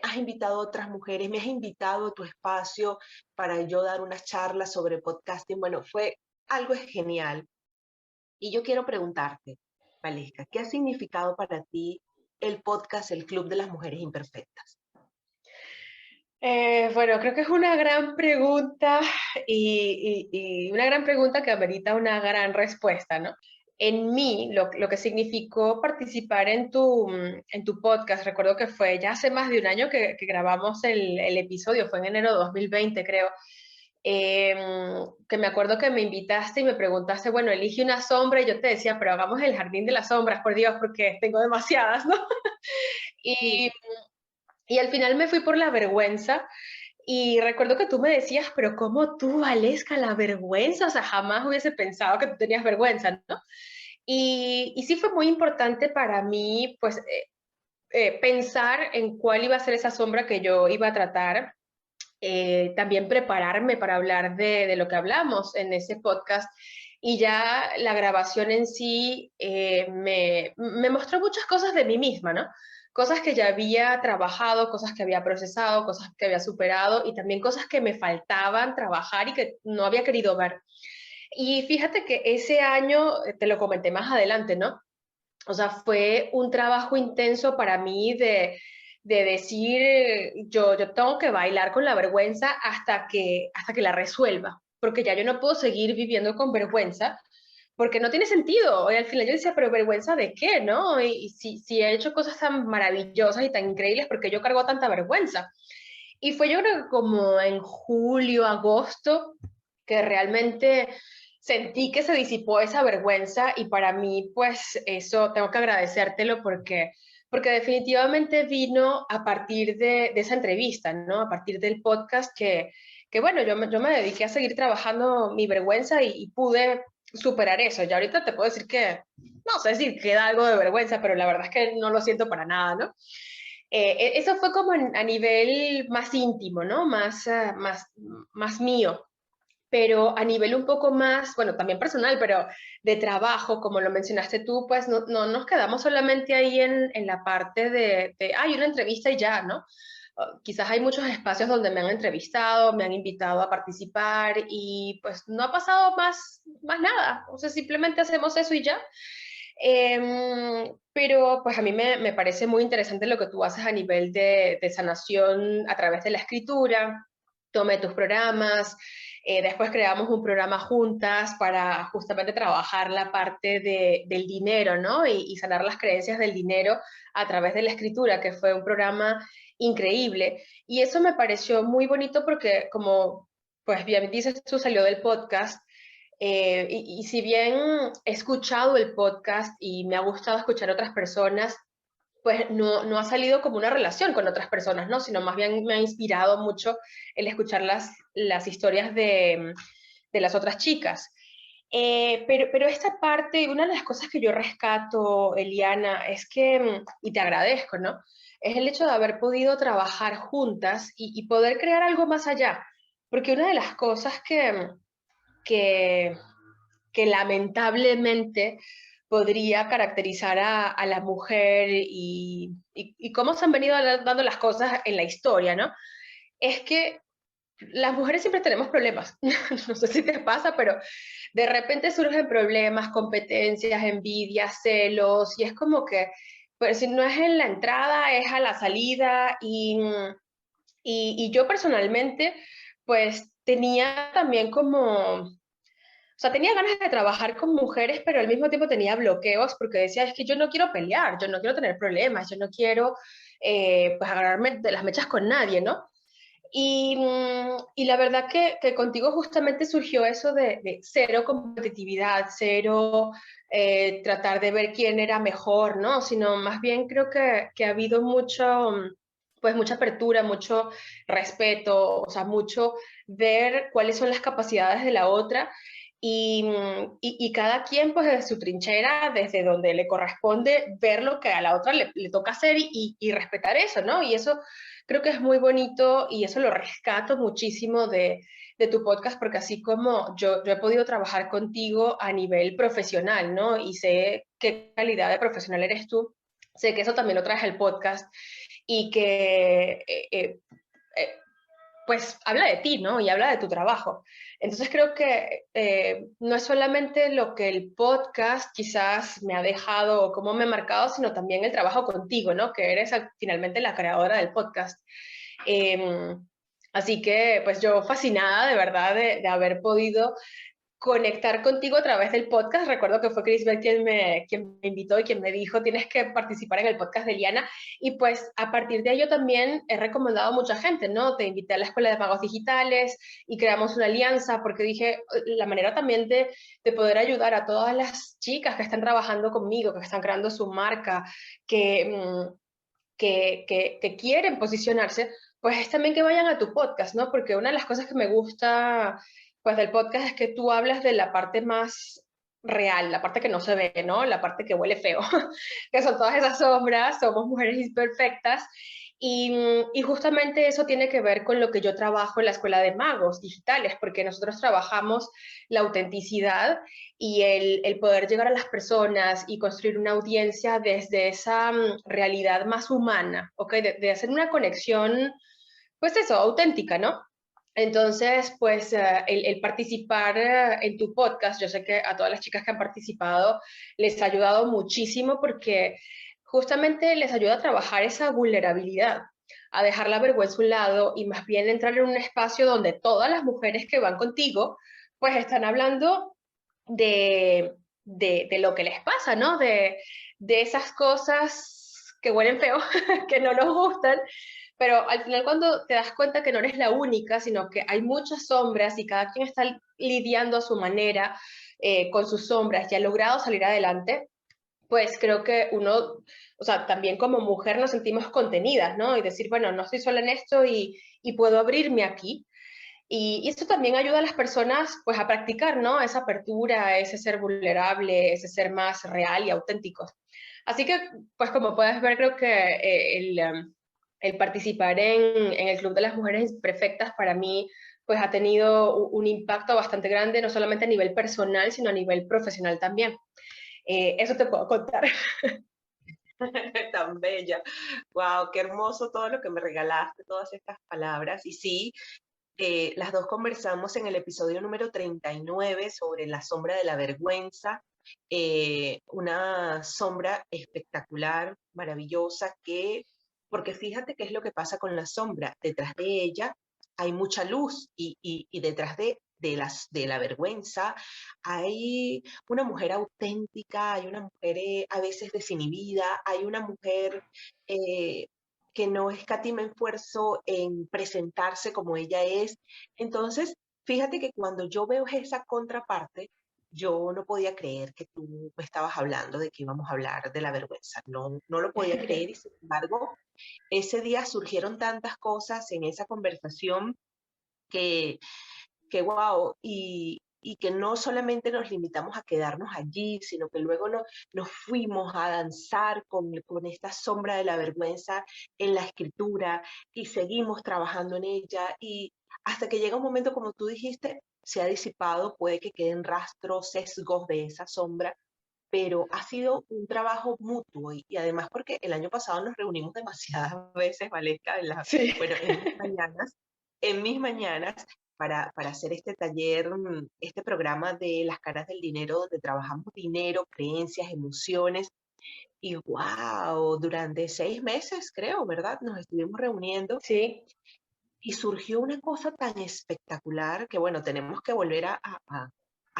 has invitado a otras mujeres, me has invitado a tu espacio para yo dar unas charlas sobre podcasting, bueno, fue algo genial. Y yo quiero preguntarte, Valesca, ¿qué ha significado para ti el podcast, el Club de las Mujeres Imperfectas? Bueno, creo que es una gran pregunta y una gran pregunta que amerita una gran respuesta, ¿no? En mí, lo que significó participar en tu podcast, recuerdo que fue ya hace más de un año que grabamos el episodio, fue en enero de 2020, creo, que me acuerdo que me invitaste y me preguntaste, bueno, elige una sombra, y yo te decía, pero hagamos el jardín de las sombras, por Dios, porque tengo demasiadas, ¿no? Y al final me fui por la vergüenza. Y recuerdo que tú me decías, pero ¿cómo tú, Valesca, la vergüenza? O sea, jamás hubiese pensado que tú tenías vergüenza, ¿no? Y sí fue muy importante para mí, pues, pensar en cuál iba a ser esa sombra que yo iba a tratar. También prepararme para hablar de lo que hablamos en ese podcast. Y ya la grabación en sí me mostró muchas cosas de mí misma, ¿no? Cosas que ya había trabajado, cosas que había procesado, cosas que había superado y también cosas que me faltaban trabajar y que no había querido ver. Y fíjate que ese año, te lo comenté más adelante, ¿no? O sea, fue un trabajo intenso para mí de decir, yo tengo que bailar con la vergüenza hasta que la resuelva, porque ya yo no puedo seguir viviendo con vergüenza, porque no tiene sentido. Y al final yo decía, pero vergüenza de qué, ¿no? Y si he hecho cosas tan maravillosas y tan increíbles, ¿por qué yo cargo tanta vergüenza? Y fue yo creo que como en julio, agosto, que realmente sentí que se disipó esa vergüenza y para mí, pues eso tengo que agradecértelo porque definitivamente vino a partir de esa entrevista, ¿no? A partir del podcast que bueno, yo me dediqué a seguir trabajando mi vergüenza y pude superar eso. Ya ahorita te puedo decir que, no sé si queda algo de vergüenza, pero la verdad es que no lo siento para nada, ¿no? Eso fue como a nivel más íntimo, ¿no? Más mío. Pero a nivel un poco más, bueno, también personal, pero de trabajo, como lo mencionaste tú, pues no nos quedamos solamente ahí en la parte hay una entrevista y ya, ¿no? Quizás hay muchos espacios donde me han entrevistado, me han invitado a participar y pues no ha pasado más nada. O sea, simplemente hacemos eso y ya. Pero pues a mí me parece muy interesante lo que tú haces a nivel de sanación a través de la escritura. Tomé tus programas, después creamos un programa juntas para justamente trabajar la parte del dinero, ¿no? Y sanar las creencias del dinero a través de la escritura, que fue un programa increíble. Y eso me pareció muy bonito porque como pues bien dices, tú salió del podcast. Y si bien he escuchado el podcast y me ha gustado escuchar a otras personas, pues no ha salido como una relación con otras personas, ¿no? Sino más bien me ha inspirado mucho el escuchar las historias de las otras chicas. Pero esta parte, una de las cosas que yo rescato, Eliana, es que, y te agradezco, ¿no? Es el hecho de haber podido trabajar juntas y poder crear algo más allá. Porque una de las cosas que, que lamentablemente podría caracterizar a la mujer y cómo se han venido dando las cosas en la historia, ¿no? Es que las mujeres siempre tenemos problemas. No sé si te pasa, pero de repente surgen problemas, competencias, envidias, celos, y es como que, pues si no es en la entrada, es a la salida, y yo personalmente, pues tenía también como o sea, tenía ganas de trabajar con mujeres, pero al mismo tiempo tenía bloqueos porque decía, es que yo no quiero pelear, yo no quiero tener problemas, yo no quiero pues agarrarme de las mechas con nadie, ¿no? Y la verdad que contigo justamente surgió eso de cero competitividad, cero tratar de ver quién era mejor, ¿no? Sino más bien creo que ha habido pues mucha apertura, mucho respeto, o sea, mucho ver cuáles son las capacidades de la otra y cada quien pues desde su trinchera, desde donde le corresponde ver lo que a la otra le toca hacer y respetar eso, ¿no? Y eso creo que es muy bonito y eso lo rescato muchísimo de tu podcast porque así como yo he podido trabajar contigo a nivel profesional, ¿no? Y sé qué calidad de profesional eres tú, sé que eso también lo traes al podcast y que eh, pues habla de ti, ¿no? Y habla de tu trabajo. Entonces creo que no es solamente lo que el podcast quizás me ha dejado o cómo me ha marcado, sino también el trabajo contigo, ¿no? Que eres finalmente la creadora del podcast. Eh, Así que pues yo fascinada de verdad de haber podido conectar contigo a través del podcast. Recuerdo que fue Crisbel quien me invitó y quien me dijo, tienes que participar en el podcast de Eliana. Y pues a partir de ello también he recomendado a mucha gente, ¿no? Te invité a la Escuela de Magos Digitales y creamos una alianza porque dije, la manera también de poder ayudar a todas las chicas que están trabajando conmigo, que están creando su marca, que quieren posicionarse, pues es también que vayan a tu podcast, ¿no? Porque una de las cosas que me gusta, pues, del podcast es que tú hablas de la parte más real, la parte que no se ve, ¿no? La parte que huele feo, que son todas esas sombras, somos mujeres imperfectas, y justamente eso tiene que ver con lo que yo trabajo en la Escuela de Magos Digitales, porque nosotros trabajamos la autenticidad y el poder llegar a las personas y construir una audiencia desde esa realidad más humana, ¿ok? De hacer una conexión, pues eso, auténtica, ¿no? Entonces, pues el participar en tu podcast, yo sé que a todas las chicas que han participado les ha ayudado muchísimo porque justamente les ayuda a trabajar esa vulnerabilidad, a dejar la vergüenza a un lado y más bien entrar en un espacio donde todas las mujeres que van contigo, pues están hablando de lo que les pasa, ¿no? De esas cosas que huelen feo, que no nos gustan, pero al final cuando te das cuenta que no eres la única, sino que hay muchas sombras y cada quien está lidiando a su manera con sus sombras y ha logrado salir adelante, pues creo que uno, o sea, también como mujer nos sentimos contenidas, ¿no? Y decir, bueno, no estoy sola en esto y puedo abrirme aquí. Y esto también ayuda a las personas pues a practicar, ¿no? Esa apertura, ese ser vulnerable, ese ser más real y auténtico. Así que, pues como puedes ver, creo que el participar en el Club de las Mujeres Imperfectas para mí pues ha tenido un impacto bastante grande, no solamente a nivel personal, sino a nivel profesional también. Eso te puedo contar. Tan bella. Wow, qué hermoso todo lo que me regalaste, todas estas palabras. Y sí, las dos conversamos en el episodio número 39 sobre la sombra de la vergüenza, una sombra espectacular, maravillosa, porque fíjate qué es lo que pasa con la sombra, detrás de ella hay mucha luz y detrás de la vergüenza hay una mujer auténtica, hay una mujer a veces desinhibida, hay una mujer eh, que no escatima esfuerzo en presentarse como ella es. Entonces, fíjate que cuando yo veo esa contraparte, yo no podía creer que tú me estabas hablando de que íbamos a hablar de la vergüenza. No, no lo podía creer y sin embargo, ese día surgieron tantas cosas en esa conversación que, que wow, y que no solamente nos limitamos a quedarnos allí, sino que luego nos fuimos a danzar con esta sombra de la vergüenza en la escritura y seguimos trabajando en ella y hasta que llega un momento, como tú dijiste, se ha disipado, puede que queden rastros, sesgos de esa sombra, pero ha sido un trabajo mutuo y además porque el año pasado nos reunimos demasiadas veces, Valesca, Sí. bueno, en mis mañanas para hacer este taller, este programa de las caras del dinero, donde trabajamos dinero, creencias, emociones, y wow, durante 6 meses, creo, ¿verdad? Nos estuvimos reuniendo Sí, y surgió una cosa tan espectacular que, bueno, tenemos que volver a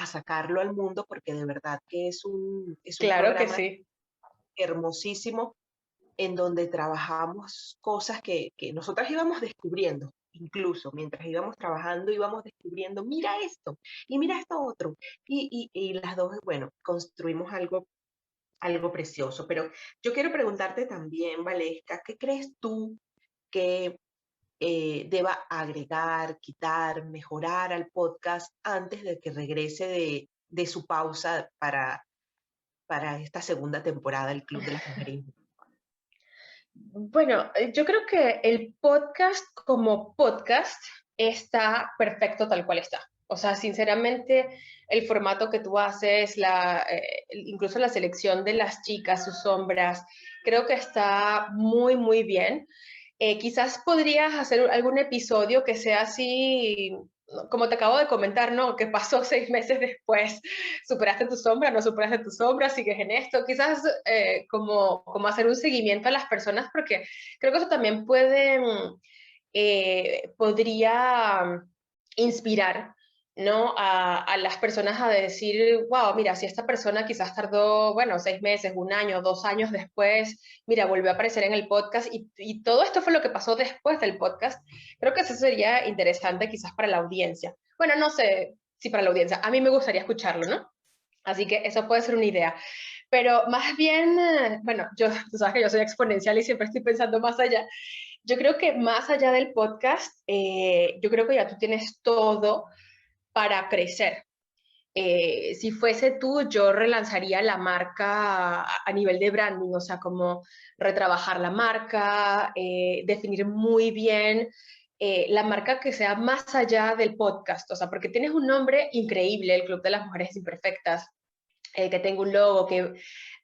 sacarlo al mundo porque de verdad que es un claro que programa sí. hermosísimo en donde trabajamos cosas que nosotras íbamos descubriendo, incluso mientras íbamos trabajando íbamos descubriendo, mira esto y mira esto otro, y las dos, bueno, construimos algo precioso, pero yo quiero preguntarte también, Valesca, ¿qué crees tú que deba agregar, quitar, mejorar al podcast antes de que regrese de su pausa para esta segunda temporada del Club de las Mujeres? Bueno, yo creo que el podcast como podcast está perfecto tal cual está. O sea, sinceramente, el formato que tú haces, incluso la selección de las chicas, sus sombras, creo que está muy, muy bien. Quizás podrías hacer algún episodio que sea así, como te acabo de comentar, ¿no? Que pasó 6 meses después, superaste tu sombra, no superaste tu sombra, sigues en esto. Quizás como hacer un seguimiento a las personas, porque creo que eso también podría inspirar, ¿no? A las personas a decir, wow, mira, si esta persona quizás tardó, bueno, 6 meses, un año, 2 años después, mira, volvió a aparecer en el podcast y todo esto fue lo que pasó después del podcast. Creo que eso sería interesante quizás para la audiencia. Bueno, no sé si para la audiencia, a mí me gustaría escucharlo, ¿no? Así que eso puede ser una idea. Pero más bien, bueno, tú sabes que yo soy exponencial y siempre estoy pensando más allá. Yo creo que más allá del podcast, yo creo que ya tú tienes todo para crecer. Si fuese tú, yo relanzaría la marca a nivel de branding, o sea, como retrabajar la marca, definir muy bien la marca que sea más allá del podcast, o sea, porque tienes un nombre increíble, el Club de las Mujeres Imperfectas, que tenga un logo, que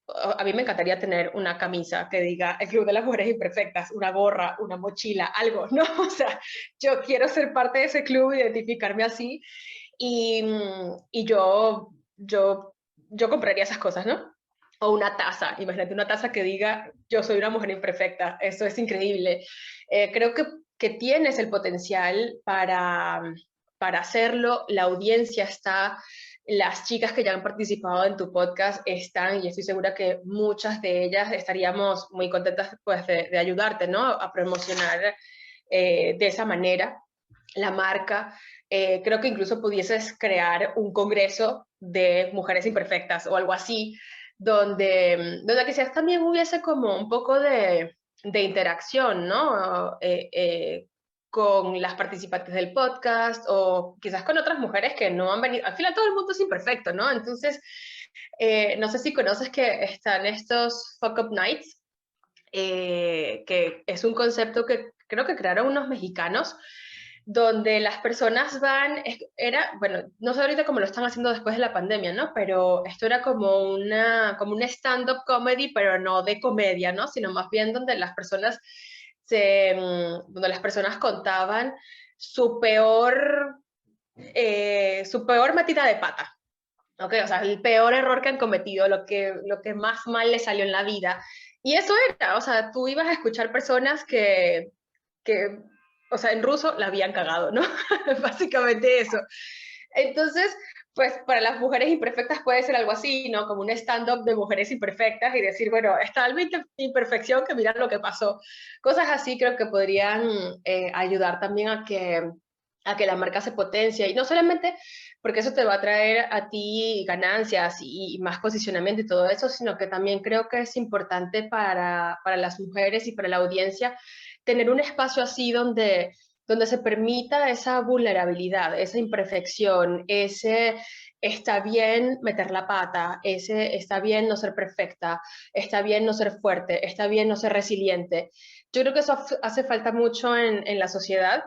a mí me encantaría tener una camisa que diga el Club de las Mujeres Imperfectas, una gorra, una mochila, algo, ¿no? O sea, yo quiero ser parte de ese club, identificarme así, y yo compraría esas cosas, ¿no? O una taza, imagínate una taza que diga yo soy una mujer imperfecta, eso es increíble. Creo que tienes el potencial para hacerlo, la audiencia está, las chicas que ya han participado en tu podcast están, y estoy segura que muchas de ellas estaríamos muy contentas pues, de ayudarte, ¿no? A promocionar de esa manera la marca. Creo que incluso pudieses crear un congreso de mujeres imperfectas o algo así, donde quizás también hubiese como un poco de interacción, ¿no? Con las participantes del podcast o quizás con otras mujeres que no han venido. Al final todo el mundo es imperfecto, ¿no? Entonces, no sé si conoces que están estos Fuck Up Nights, que es un concepto que creo que crearon unos mexicanos, donde las personas van, bueno, no sé ahorita cómo lo están haciendo después de la pandemia, ¿no? Pero esto era como un stand-up comedy, pero no de comedia, ¿no? Sino más bien donde las personas donde las personas contaban su peor metida de pata. Okay, o sea, el peor error que han cometido, lo que más mal les salió en la vida. Y eso era, o sea, tú ibas a escuchar personas que o sea, en ruso la habían cagado, ¿no? Básicamente eso. Entonces, pues para las mujeres imperfectas puede ser algo así, ¿no? Como un stand-up de mujeres imperfectas y decir, bueno, está tal imperfección que mira lo que pasó. Cosas así creo que podrían ayudar también a que la marca se potencie. Y no solamente porque eso te va a traer a ti ganancias y más posicionamiento y todo eso, sino que también creo que es importante para las mujeres y para la audiencia tener un espacio así donde se permita esa vulnerabilidad, esa imperfección, ese está bien meter la pata, ese está bien no ser perfecta, está bien no ser fuerte, está bien no ser resiliente. Yo creo que eso hace falta mucho en la sociedad.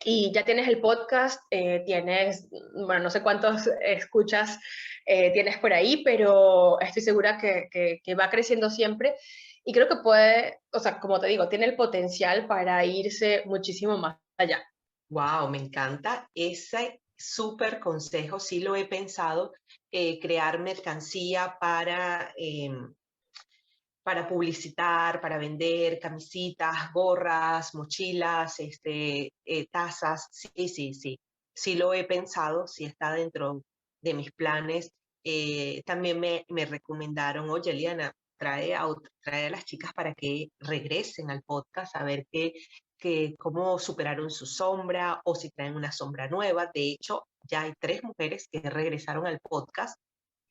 Y ya tienes el podcast, tienes, bueno, no sé cuántos escuchas tienes por ahí, pero estoy segura que va creciendo siempre y creo que puede, o sea, como te digo, tiene el potencial para irse muchísimo más allá. Wow, me encanta ese súper consejo. Sí lo he pensado, crear mercancía para publicitar, para vender camisitas, gorras, mochilas, tazas. Sí, sí, sí. Sí lo he pensado, sí está dentro de mis planes. También me recomendaron, oye, Eliana, trae a las chicas para que regresen al podcast a ver cómo superaron su sombra o si traen una sombra nueva. De hecho, ya hay 3 mujeres que regresaron al podcast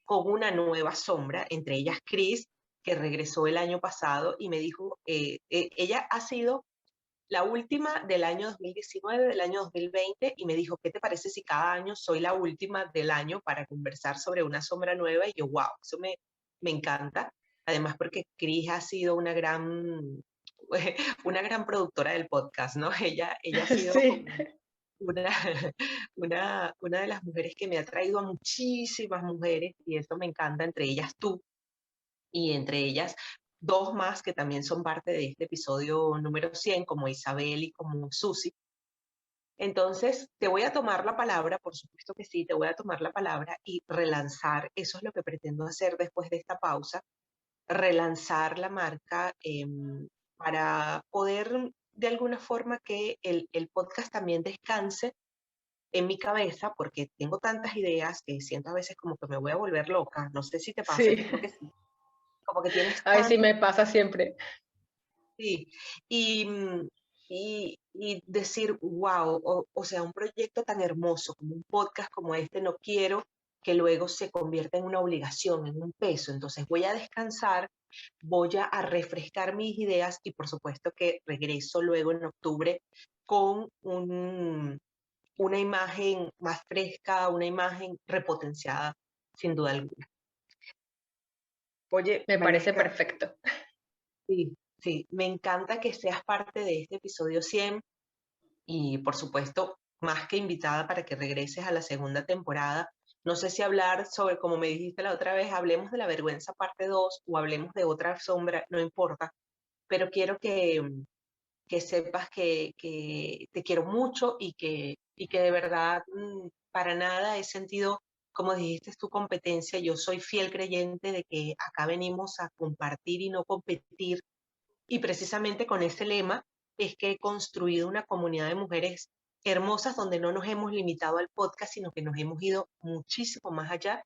con una nueva sombra, entre ellas Chris, que regresó el año pasado y me dijo, ella ha sido la última del año 2019, del año 2020, y me dijo, ¿qué te parece si cada año soy la última del año para conversar sobre una sombra nueva? Y yo, wow, eso me encanta. Además, porque Chris ha sido una gran productora del podcast, ¿no? Ella ha sido Sí. una, una de las mujeres que me ha traído a muchísimas mujeres, y eso me encanta, entre ellas tú, y entre ellas 2 más que también son parte de este episodio número 100, como Isabel y como Susi. Entonces, te voy a tomar la palabra, por supuesto que sí, te voy a tomar la palabra y relanzar, eso es lo que pretendo hacer después de esta pausa, relanzar la marca para poder de alguna forma que el podcast también descanse en mi cabeza, porque tengo tantas ideas que siento a veces como que me voy a volver loca. No sé si te pasa, Sí, yo creo que sí. Como que tienes a ver si tantas, me pasa siempre. sí. Y, y decir, wow, o sea, un proyecto tan hermoso como un podcast como este, no quiero que luego se convierta en una obligación, en un peso. Entonces voy a descansar, voy a refrescar mis ideas y por supuesto que regreso luego en octubre con una imagen más fresca, una imagen repotenciada, sin duda alguna. Oye, Me parece Valesca, perfecto. sí, sí, me encanta que seas parte de este episodio 100 y por supuesto, más que invitada para que regreses a la segunda temporada. No sé si hablar sobre, como me dijiste la otra vez, hablemos de la vergüenza parte 2 o hablemos de otra sombra, no importa, pero quiero que sepas que te quiero mucho y que de verdad para nada he sentido, como dijiste, tu competencia. Yo soy fiel creyente de que acá venimos a compartir y no competir. Y precisamente con ese lema es que he construido una comunidad de mujeres hermosas donde no nos hemos limitado al podcast, sino que nos hemos ido muchísimo más allá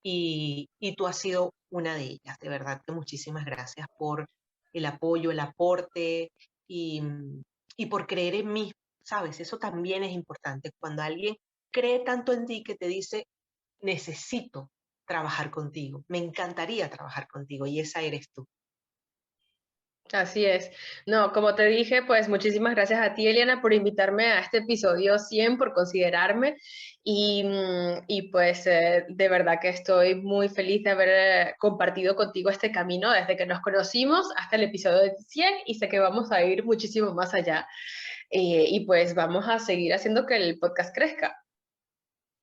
y tú has sido una de ellas. De verdad que muchísimas gracias por el apoyo, el aporte y, y por creer en mí, ¿sabes? Eso también es importante. Cuando alguien cree tanto en ti que te dice, necesito trabajar contigo, me encantaría trabajar contigo y esa eres tú. Así es. No, como te dije, pues muchísimas gracias a ti, Eliana, por invitarme a este episodio 100, por considerarme y pues de verdad que estoy muy feliz de haber compartido contigo este camino desde que nos conocimos hasta el episodio 100 y sé que vamos a ir muchísimo más allá y pues vamos a seguir haciendo que el podcast crezca.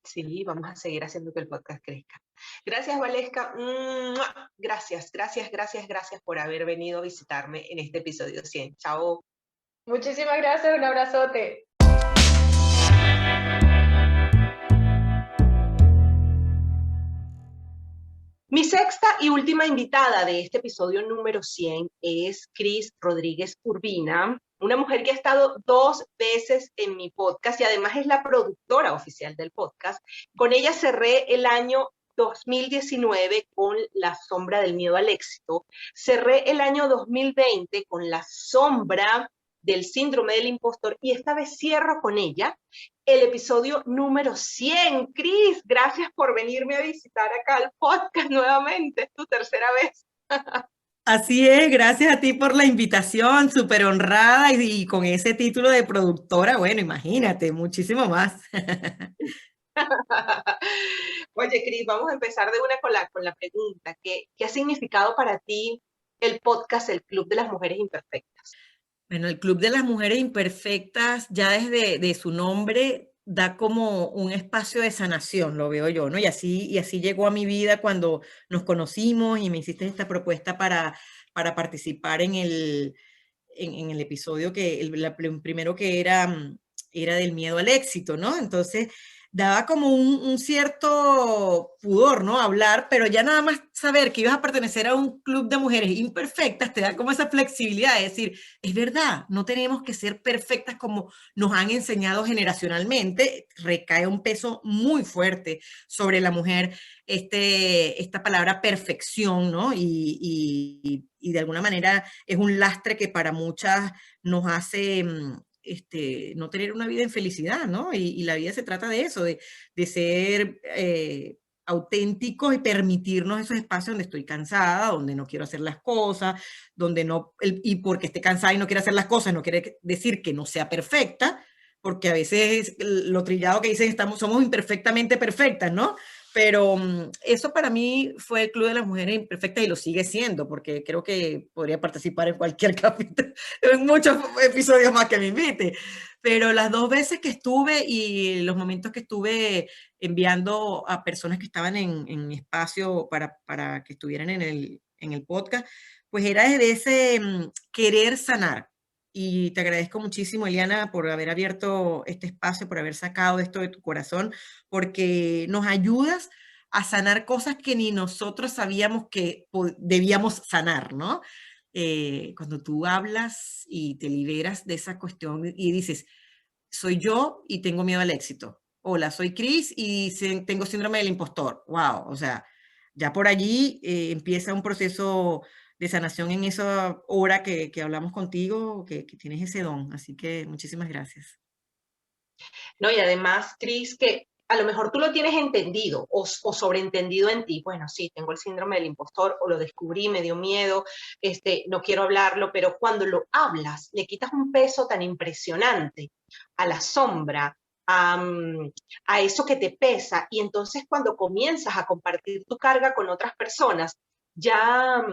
Sí, vamos a seguir haciendo que el podcast crezca. Gracias, Valesca. Gracias, gracias, gracias, gracias por haber venido a visitarme en este episodio 100. Chao. Muchísimas gracias, un abrazote. Mi sexta y última invitada de este episodio número 100 es Cris Rodríguez Urbina, una mujer que ha estado 2 veces en mi podcast y además es la productora oficial del podcast. Con ella cerré el año 2019 con La sombra del miedo al éxito. Cerré el año 2020 con La sombra del síndrome del impostor y esta vez cierro con ella el episodio número 100. Cris, gracias por venirme a visitar acá al podcast nuevamente, es tu tercera vez. Así es, gracias a ti por la invitación, súper honrada y con ese título de productora, bueno, imagínate, muchísimo más. Oye, Cris, vamos a empezar de una con la pregunta. ¿Qué ha significado para ti el podcast, el Club de las Mujeres Imperfectas? Bueno, el Club de las Mujeres Imperfectas, ya desde de su nombre, da como un espacio de sanación, lo veo yo, ¿no? Y así llegó a mi vida cuando nos conocimos y me hiciste esta propuesta para participar en el episodio el primero que era del miedo al éxito, ¿no? Entonces, daba como un cierto pudor, ¿no? Hablar, pero ya nada más saber que ibas a pertenecer a un club de mujeres imperfectas te da como esa flexibilidad de decir, es verdad, no tenemos que ser perfectas como nos han enseñado generacionalmente, recae un peso muy fuerte sobre la mujer esta palabra perfección, ¿no? Y de alguna manera es un lastre que para muchas nos hace no tener una vida en felicidad, ¿no? Y la vida se trata de eso, de ser auténticos y permitirnos esos espacios donde estoy cansada, donde no quiero hacer las cosas, donde no, y porque esté cansada y no quiero hacer las cosas, no quiere decir que no sea perfecta, porque a veces lo trillado que dicen, somos imperfectamente perfectas, ¿no? Pero eso para mí fue el Club de las Mujeres Imperfectas y lo sigue siendo, porque creo que podría participar en cualquier capítulo, en muchos episodios más que me invite. Pero las 2 veces que estuve y los momentos que estuve enviando a personas que estaban en espacio para que estuvieran en el podcast, pues era desde ese querer sanar. Y te agradezco muchísimo, Eliana, por haber abierto este espacio, por haber sacado esto de tu corazón, porque nos ayudas a sanar cosas que ni nosotros sabíamos que debíamos sanar, ¿no? Cuando tú hablas y te liberas de esa cuestión y dices, soy yo y tengo miedo al éxito. Hola, soy Cris y tengo síndrome del impostor. Wow, o sea, ya por allí empieza un proceso de sanación en esa hora que hablamos contigo, que tienes ese don. Así que muchísimas gracias. No, y además, Cris, que a lo mejor tú lo tienes entendido o sobreentendido en ti. Bueno, sí, tengo el síndrome del impostor o lo descubrí, me dio miedo, no quiero hablarlo, pero cuando lo hablas, le quitas un peso tan impresionante a la sombra, a eso que te pesa, y entonces cuando comienzas a compartir tu carga con otras personas, ya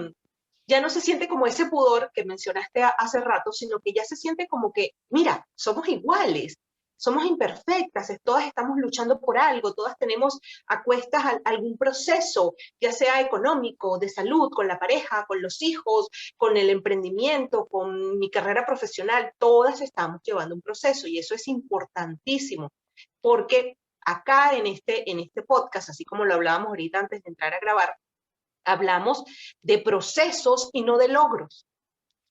no se siente como ese pudor que mencionaste hace rato, sino que ya se siente como que, mira, somos iguales. somos imperfectas, todas estamos luchando por algo, todas tenemos a cuestas algún proceso, ya sea económico, de salud, con la pareja, con los hijos, con el emprendimiento, con mi carrera profesional, todas estamos llevando un proceso y eso es importantísimo, porque acá en este podcast, así como lo hablábamos ahorita antes de entrar a grabar, hablamos de procesos y no de logros,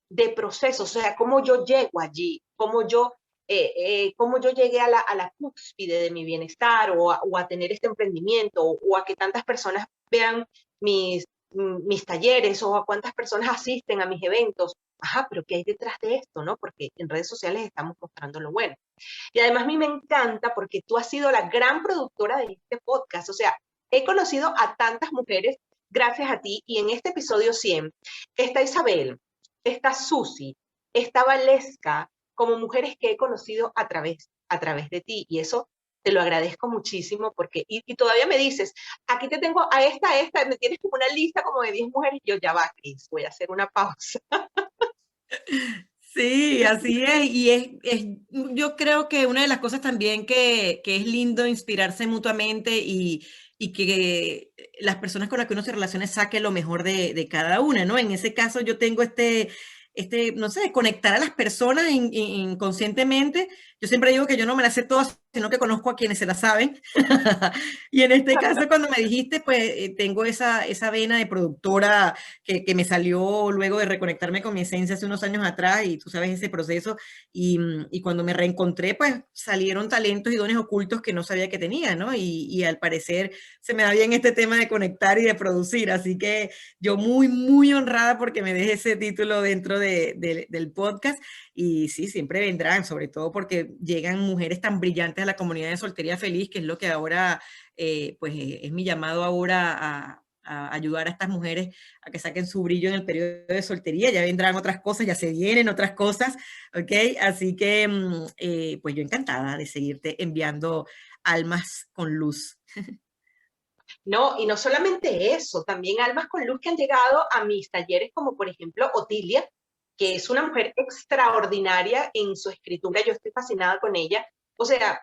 de procesos, o sea, cómo yo llego allí, cómo yo llegué a la cúspide de mi bienestar o a tener este emprendimiento o a que tantas personas vean mis talleres o a cuántas personas asisten a mis eventos. Ajá, pero ¿qué hay detrás de esto, no? Porque en redes sociales estamos mostrando lo bueno. Y además a mí me encanta porque tú has sido la gran productora de este podcast. O sea, he conocido a tantas mujeres gracias a ti y en este episodio 100 está Isabel, está Susi, está Valesca, como mujeres que he conocido a través de ti. Y eso te lo agradezco muchísimo porque, y todavía me dices, aquí te tengo a esta, me tienes como una lista como de 10 mujeres. Y yo, ya va, Cris, voy a hacer una pausa. Sí, así es. Y yo creo que una de las cosas también que es lindo inspirarse mutuamente y que las personas con las que uno se relacione saque lo mejor de cada una, ¿no? En ese caso yo tengo no sé, conectar a las personas inconscientemente. Yo siempre digo que yo no me las sé todas, sino que conozco a quienes se las saben. Y en este caso, cuando me dijiste, pues tengo esa vena de productora que me salió luego de reconectarme con mi esencia hace unos años atrás, y tú sabes ese proceso, y cuando me reencontré, pues salieron talentos y dones ocultos que no sabía que tenía, ¿no? Y al parecer se me da bien este tema de conectar y de producir, así que yo muy, muy honrada porque me deje ese título dentro del podcast, y sí, siempre vendrán, sobre todo porque llegan mujeres tan brillantes a la comunidad de Soltería Feliz, que es lo que ahora, pues es mi llamado ahora a ayudar a estas mujeres a que saquen su brillo en el periodo de soltería. Ya vendrán otras cosas, ya se vienen otras cosas, ¿ok? Así que, pues yo encantada de seguirte enviando almas con luz. No, y no solamente eso, también almas con luz que han llegado a mis talleres, como por ejemplo Otilia, que es una mujer extraordinaria en su escritura, yo estoy fascinada con ella. O sea,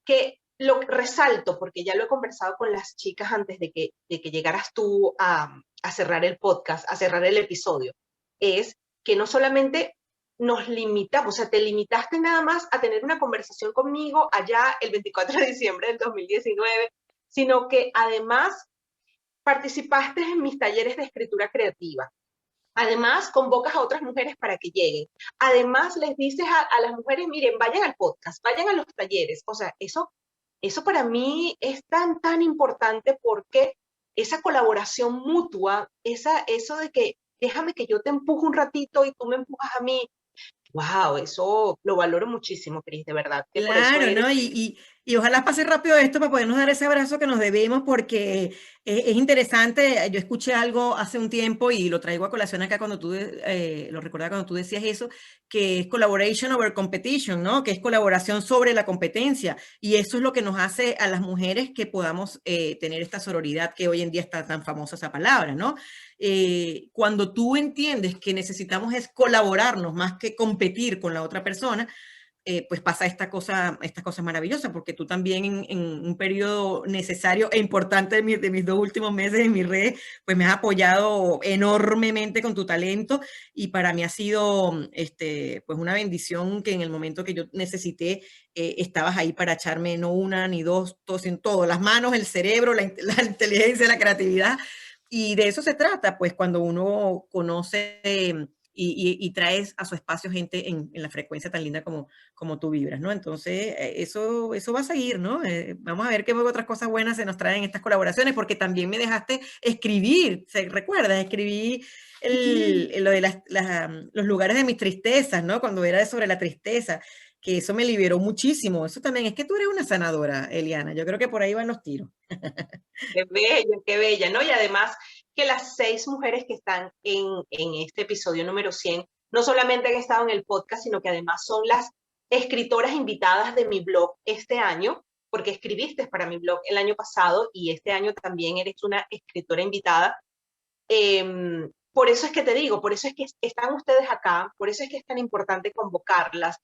que lo resalto, porque ya lo he conversado con las chicas antes de que llegaras tú a cerrar el podcast, a cerrar el episodio, es que no solamente nos limitamos, o sea, te limitaste nada más a tener una conversación conmigo allá el 24 de diciembre del 2019, sino que además participaste en mis talleres de escritura creativa. Además, convocas a otras mujeres para que lleguen. Además, les dices a las mujeres, miren, vayan al podcast, vayan a los talleres. O sea, eso para mí es tan, tan importante porque esa colaboración mutua, eso de que déjame que yo te empujo un ratito y tú me empujas a mí. Wow, eso lo valoro muchísimo, Cris, de verdad. Que por eso Claro, eres... ¿no? Y ojalá pase rápido esto para podernos dar ese abrazo que nos debemos, porque es interesante. Yo escuché algo hace un tiempo y lo traigo a colación acá cuando lo recordaba cuando tú decías eso, que es collaboration over competition, ¿no? Que es colaboración sobre la competencia. Y eso es lo que nos hace a las mujeres que podamos tener esta sororidad, que hoy en día está tan famosa esa palabra, ¿no? Cuando tú entiendes que necesitamos es colaborarnos más que competir con la otra persona, pues pasa esta cosa maravillosa, porque tú también en un periodo necesario e importante de mis 2 últimos meses en mi red, pues me has apoyado enormemente con tu talento, y para mí ha sido pues una bendición que en el momento que yo necesité, estabas ahí para echarme no una ni dos, todo, las manos, el cerebro, la inteligencia, la creatividad. Y de eso se trata, pues cuando uno conoce y traes a su espacio gente en la frecuencia tan linda como tú vibras, ¿no? Entonces, eso va a seguir, ¿no? Vamos a ver qué otras cosas buenas se nos traen estas colaboraciones, porque también me dejaste escribir, ¿recuerdas? Escribí lo de los lugares de mis tristezas, ¿no? Cuando era sobre la tristeza, que eso me liberó muchísimo. Eso también, es que tú eres una sanadora, Eliana. Yo creo que por ahí van los tiros. Qué bella, ¿no? Y además que las 6 mujeres que están en este episodio número 100 no solamente han estado en el podcast, sino que además son las escritoras invitadas de mi blog este año, porque escribiste para mi blog el año pasado y este año también eres una escritora invitada. Por eso es que te digo, por eso es que están ustedes acá, por eso es que es tan importante convocarlas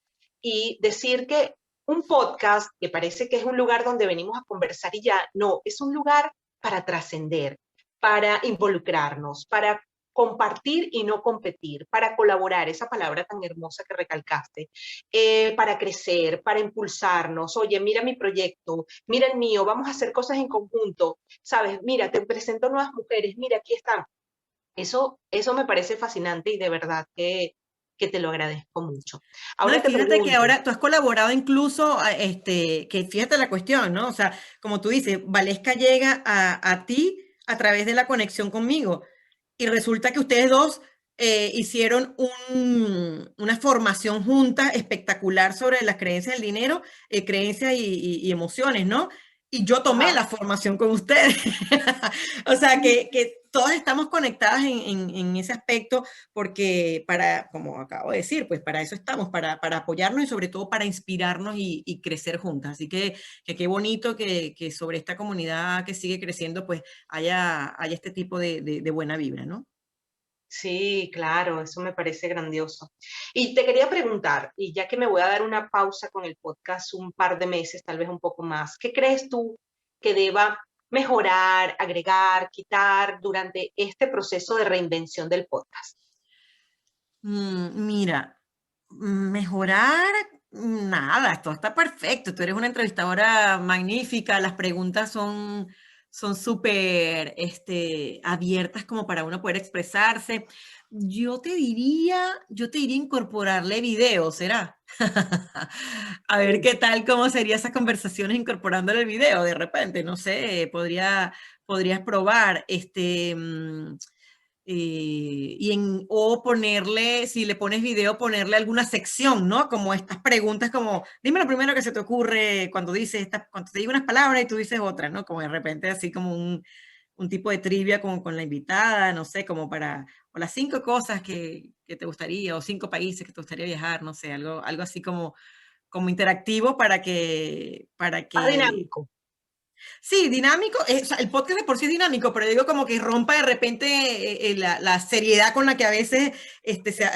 y decir que un podcast que parece que es un lugar donde venimos a conversar y ya, no, es un lugar para trascender, para involucrarnos, para compartir y no competir, para colaborar, esa palabra tan hermosa que recalcaste, para crecer, para impulsarnos. Oye, mira mi proyecto, mira el mío, vamos a hacer cosas en conjunto, ¿sabes? Mira, te presento nuevas mujeres, mira, aquí están. Eso me parece fascinante y de verdad que te lo agradezco mucho. No, y Ahora te fíjate que pregunto, ahora tú has colaborado incluso, que fíjate la cuestión, ¿no? O sea, como tú dices, Valesca llega a ti a través de la conexión conmigo y resulta que ustedes dos hicieron una formación junta espectacular sobre las creencias del dinero, creencias y emociones, ¿no? Y yo tomé ajá, la formación con ustedes. O sea, que todas estamos conectadas en ese aspecto porque como acabo de decir, pues para eso estamos, para apoyarnos y sobre todo para inspirarnos y crecer juntas. Así que qué bonito que sobre esta comunidad que sigue creciendo, pues haya este tipo de buena vibra, ¿no? sí, claro, eso me parece grandioso. Y te quería preguntar, y ya que me voy a dar una pausa con el podcast un par de meses, tal vez un poco más, ¿qué crees tú que deba mejorar, agregar, quitar durante este proceso de reinvención del podcast? Mira, mejorar, nada, todo está perfecto. Tú eres una entrevistadora magnífica, las preguntas son súper abiertas como para uno poder expresarse. Yo te diría incorporarle video, ¿será? A ver qué tal, cómo serían esas conversaciones incorporándole el video de repente, no sé, podrías probar, o ponerle, si le pones video, ponerle alguna sección, ¿no? Como estas preguntas, como, dime lo primero que se te ocurre cuando cuando te digo unas palabras y tú dices otras, ¿no? Como de repente así como un tipo de trivia con la invitada, no sé, o las 5 cosas que te gustaría, o 5 países que te gustaría viajar, no sé, algo así como interactivo para Más que dinámico. Sí, dinámico, o sea, el podcast de por sí es dinámico, pero digo como que rompa de repente la seriedad con la que a veces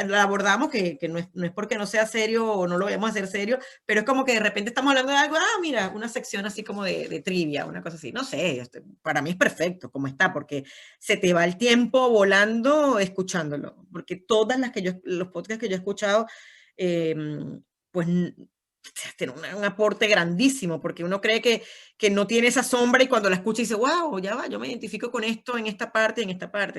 la abordamos, que no es porque no sea serio o no lo vayamos a hacer serio, pero es como que de repente estamos hablando de algo, mira, una sección así como de trivia, una cosa así, no sé, para mí es perfecto como está, porque se te va el tiempo volando escuchándolo, porque todas los podcasts que yo he escuchado, eh, pues tiene un aporte grandísimo, porque uno cree que no tiene esa sombra y cuando la escucha dice, wow, ya va, yo me identifico con esto en esta parte,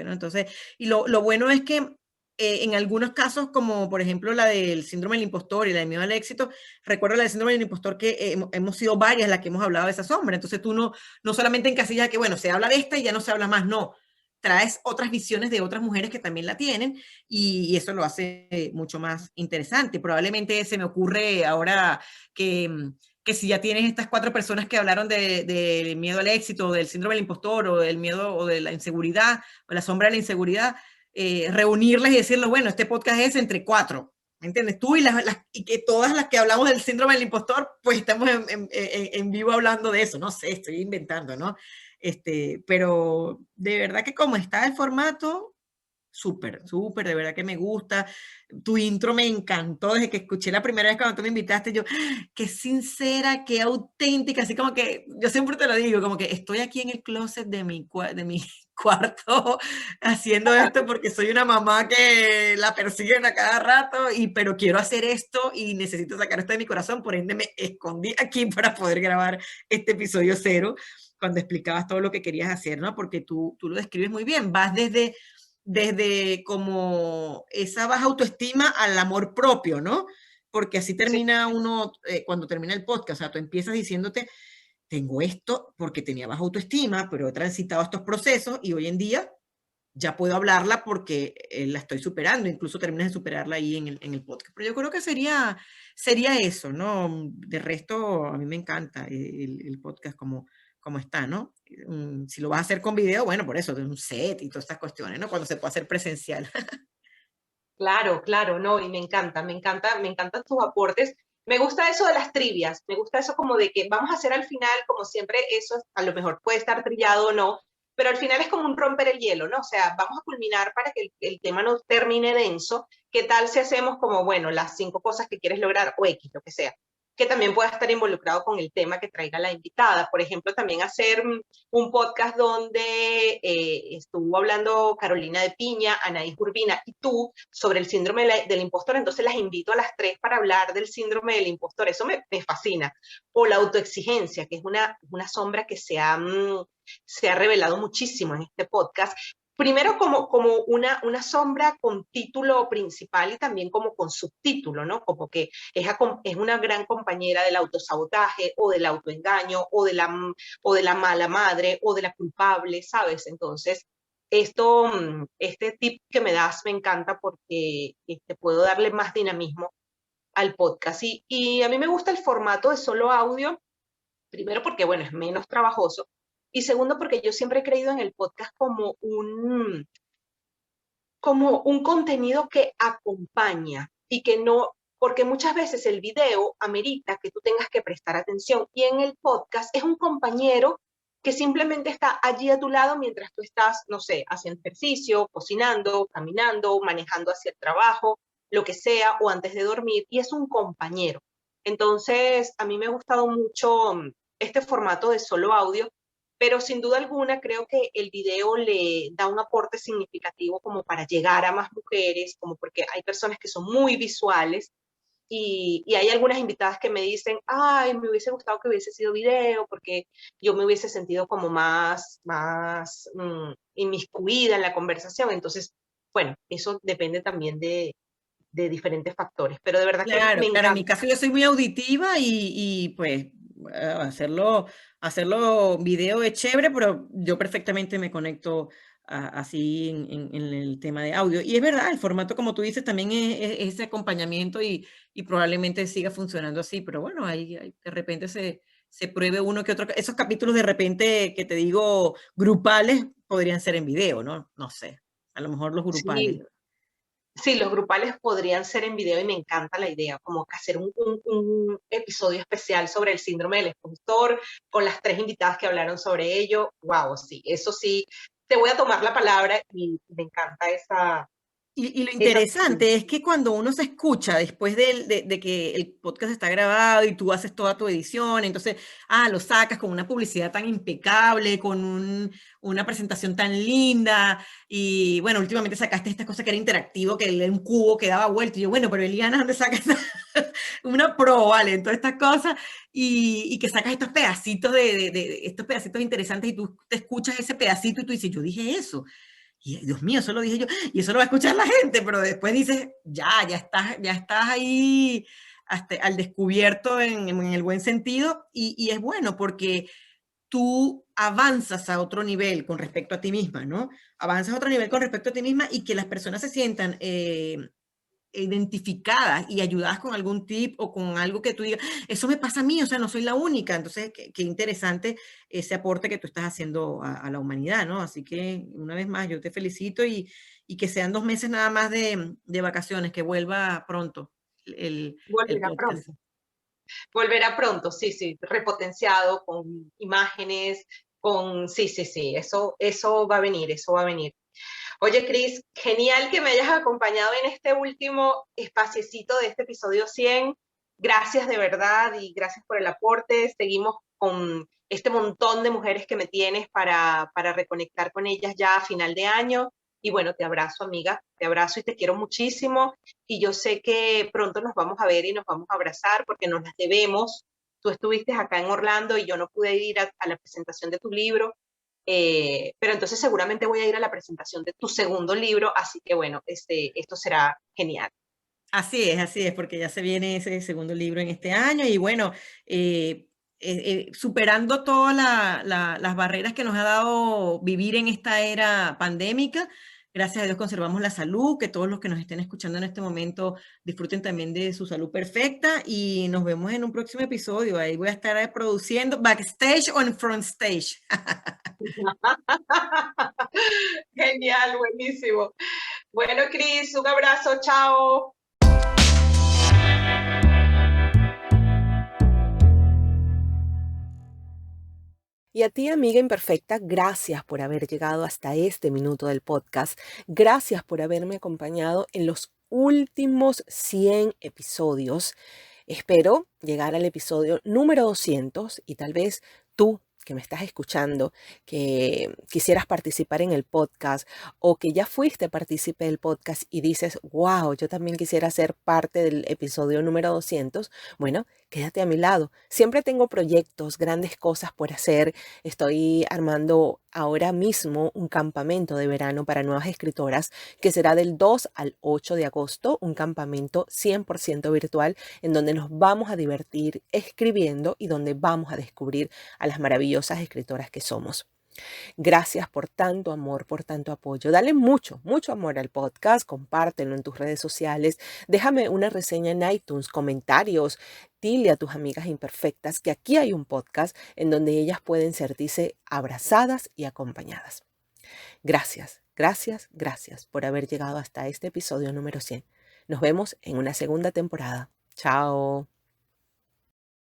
¿no? Entonces, y lo bueno es que en algunos casos, como por ejemplo la del síndrome del impostor y la del miedo al éxito, recuerdo la del síndrome del impostor que hemos sido varias las que hemos hablado de esa sombra, entonces tú no solamente encasillas que, bueno, se habla de esta y ya no se habla más, no, traes otras visiones de otras mujeres que también la tienen y eso lo hace mucho más interesante. Probablemente se me ocurre ahora que si ya tienes estas 4 personas que hablaron del miedo al éxito, del síndrome del impostor o del miedo o de la inseguridad o la sombra de la inseguridad, reunirlas y decirles, bueno, este podcast es entre 4, ¿me entiendes? Tú y que todas las que hablamos del síndrome del impostor, pues estamos en vivo hablando de eso, no sé, estoy inventando, ¿no? Pero de verdad que como está el formato, súper, súper, de verdad que me gusta. Tu intro me encantó desde que escuché la primera vez cuando tú me invitaste. Yo, qué sincera, qué auténtica, así como que yo siempre te lo digo, como que estoy aquí en el closet de mi cuarto haciendo esto porque soy una mamá que la persiguen a cada rato, pero quiero hacer esto y necesito sacar esto de mi corazón, por ende me escondí aquí para poder grabar este episodio 0 cuando explicabas todo lo que querías hacer, ¿no? Porque tú lo describes muy bien, vas desde como esa baja autoestima al amor propio, ¿no? Porque así Sí. termina uno, cuando termina el podcast, o sea, tú empiezas diciéndote, tengo esto porque tenía baja autoestima, pero he transitado estos procesos y hoy en día ya puedo hablarla porque la estoy superando, incluso terminas de superarla ahí en el podcast. Pero yo creo que sería eso, ¿no? De resto, a mí me encanta el podcast como está, ¿no? Si lo vas a hacer con video, bueno, por eso, de un set y todas estas cuestiones, ¿no? Cuando se puede hacer presencial. Claro, claro, no, y me encantan tus aportes. Me gusta eso de las trivias, me gusta eso como de que vamos a hacer al final, como siempre, eso a lo mejor puede estar trillado o no, pero al final es como un romper el hielo, ¿no? O sea, vamos a culminar para que el tema no termine denso. ¿Qué tal si hacemos como, bueno, las 5 cosas que quieres lograr o X, lo que sea? que también pueda estar involucrado con el tema que traiga la invitada. Por ejemplo, también hacer un podcast donde estuvo hablando Carolina de Piña, Anaís Urbina y tú sobre el síndrome del impostor. Entonces las invito a las tres para hablar del síndrome del impostor. Eso me fascina. O la autoexigencia, que es una sombra que se ha revelado muchísimo en este podcast. Primero como una sombra con título principal y también como con subtítulo, ¿no? Como que es una gran compañera del autosabotaje o del autoengaño o de la mala madre o de la culpable, ¿sabes? Entonces, este tip que me das me encanta porque puedo darle más dinamismo al podcast. Y a mí me gusta el formato de solo audio, primero porque, bueno, es menos trabajoso, y segundo, porque yo siempre he creído en el podcast como un contenido que acompaña y que no, porque muchas veces el video amerita que tú tengas que prestar atención y en el podcast es un compañero que simplemente está allí a tu lado mientras tú estás, no sé, haciendo ejercicio, cocinando, caminando, manejando hacia el trabajo, lo que sea, o antes de dormir, y es un compañero. Entonces, a mí me ha gustado mucho este formato de solo audio, pero sin duda alguna creo que el video le da un aporte significativo como para llegar a más mujeres, como porque hay personas que son muy visuales y hay algunas invitadas que me dicen, ay, me hubiese gustado que hubiese sido video porque yo me hubiese sentido como más inmiscuida en la conversación. Entonces, bueno, eso depende también de diferentes factores, pero de verdad que Claro, me claro, en mi encanta. caso yo soy muy auditiva y pues hacerlo video es chévere, pero yo perfectamente me conecto así en el tema de audio. Y es verdad, el formato, como tú dices, también es ese acompañamiento y probablemente siga funcionando así, pero bueno, ahí de repente se pruebe uno que otro. Esos capítulos de repente que te digo grupales podrían ser en video, ¿no? No sé, a lo mejor los grupales. Sí. Sí, los grupales podrían ser en video y me encanta la idea, como que hacer un episodio especial sobre el síndrome del impostor con las tres invitadas que hablaron sobre ello. Wow, sí, eso sí, te voy a tomar la palabra y me encanta esa Y lo actitud. interesante es que cuando uno se escucha después de que el podcast está grabado y tú haces toda tu edición, entonces, lo sacas con una publicidad tan impecable, con una presentación tan linda, y bueno, últimamente sacaste esta cosa que era interactivo, que era un cubo que daba vuelta, y yo, bueno, pero Eliana, ¿dónde sacas una pro, vale, en todas estas cosas, y que sacas estos pedacitos estos pedacitos interesantes, y tú te escuchas ese pedacito y tú dices, yo dije eso. Y Dios mío, eso lo dije yo, y eso lo va a escuchar la gente, pero después dices, ya estás ahí hasta al descubierto en el buen sentido, y es bueno porque tú avanzas a otro nivel con respecto a ti misma, ¿no? Avanzas a otro nivel con respecto a ti misma y que las personas se sientan identificadas y ayudadas con algún tip o con algo que tú digas, eso me pasa a mí, o sea, no soy la única. Entonces, qué interesante ese aporte que tú estás haciendo a la humanidad, ¿no? Así que, una vez más, yo te felicito y que sean 2 meses nada más de vacaciones, que vuelva pronto el Volverá podcast. pronto. Volverá pronto, sí, sí, repotenciado, con imágenes, sí, eso va a venir, eso va a venir. Oye, Cris, genial que me hayas acompañado en este último espaciecito de este episodio 100. Gracias de verdad y gracias por el aporte. Seguimos con este montón de mujeres que me tienes para reconectar con ellas ya a final de año. Y bueno, te abrazo, amiga, te abrazo y te quiero muchísimo. Y yo sé que pronto nos vamos a ver y nos vamos a abrazar porque nos las debemos. Tú estuviste acá en Orlando y yo no pude ir a la presentación de tu libro. Pero entonces seguramente voy a ir a la presentación de tu segundo libro, así que bueno, esto será genial. Así es, porque ya se viene ese segundo libro en este año y bueno, superando todas las barreras que nos ha dado vivir en esta era pandémica, gracias a Dios conservamos la salud, que todos los que nos estén escuchando en este momento disfruten también de su salud perfecta y nos vemos en un próximo episodio. Ahí voy a estar produciendo backstage o en front stage. Genial, buenísimo. Bueno, Cris, un abrazo, chao. Y a ti, amiga imperfecta, gracias por haber llegado hasta este minuto del podcast. Gracias por haberme acompañado en los últimos 100 episodios. Espero llegar al episodio número 200 y tal vez tú que me estás escuchando, que quisieras participar en el podcast o que ya fuiste partícipe del podcast y dices, wow, yo también quisiera ser parte del episodio número 200, bueno, quédate a mi lado. Siempre tengo proyectos, grandes cosas por hacer. Estoy armando ahora mismo un campamento de verano para nuevas escritoras que será del 2 al 8 de agosto, un campamento 100% virtual en donde nos vamos a divertir escribiendo y donde vamos a descubrir a las maravillosas escritoras que somos. Gracias por tanto amor, por tanto apoyo. Dale mucho, mucho amor al podcast, compártelo en tus redes sociales, déjame una reseña en iTunes, comentarios, dile a tus amigas imperfectas que aquí hay un podcast en donde ellas pueden sentirse abrazadas y acompañadas. Gracias, gracias, gracias por haber llegado hasta este episodio número 100. Nos vemos en una segunda temporada. Chao.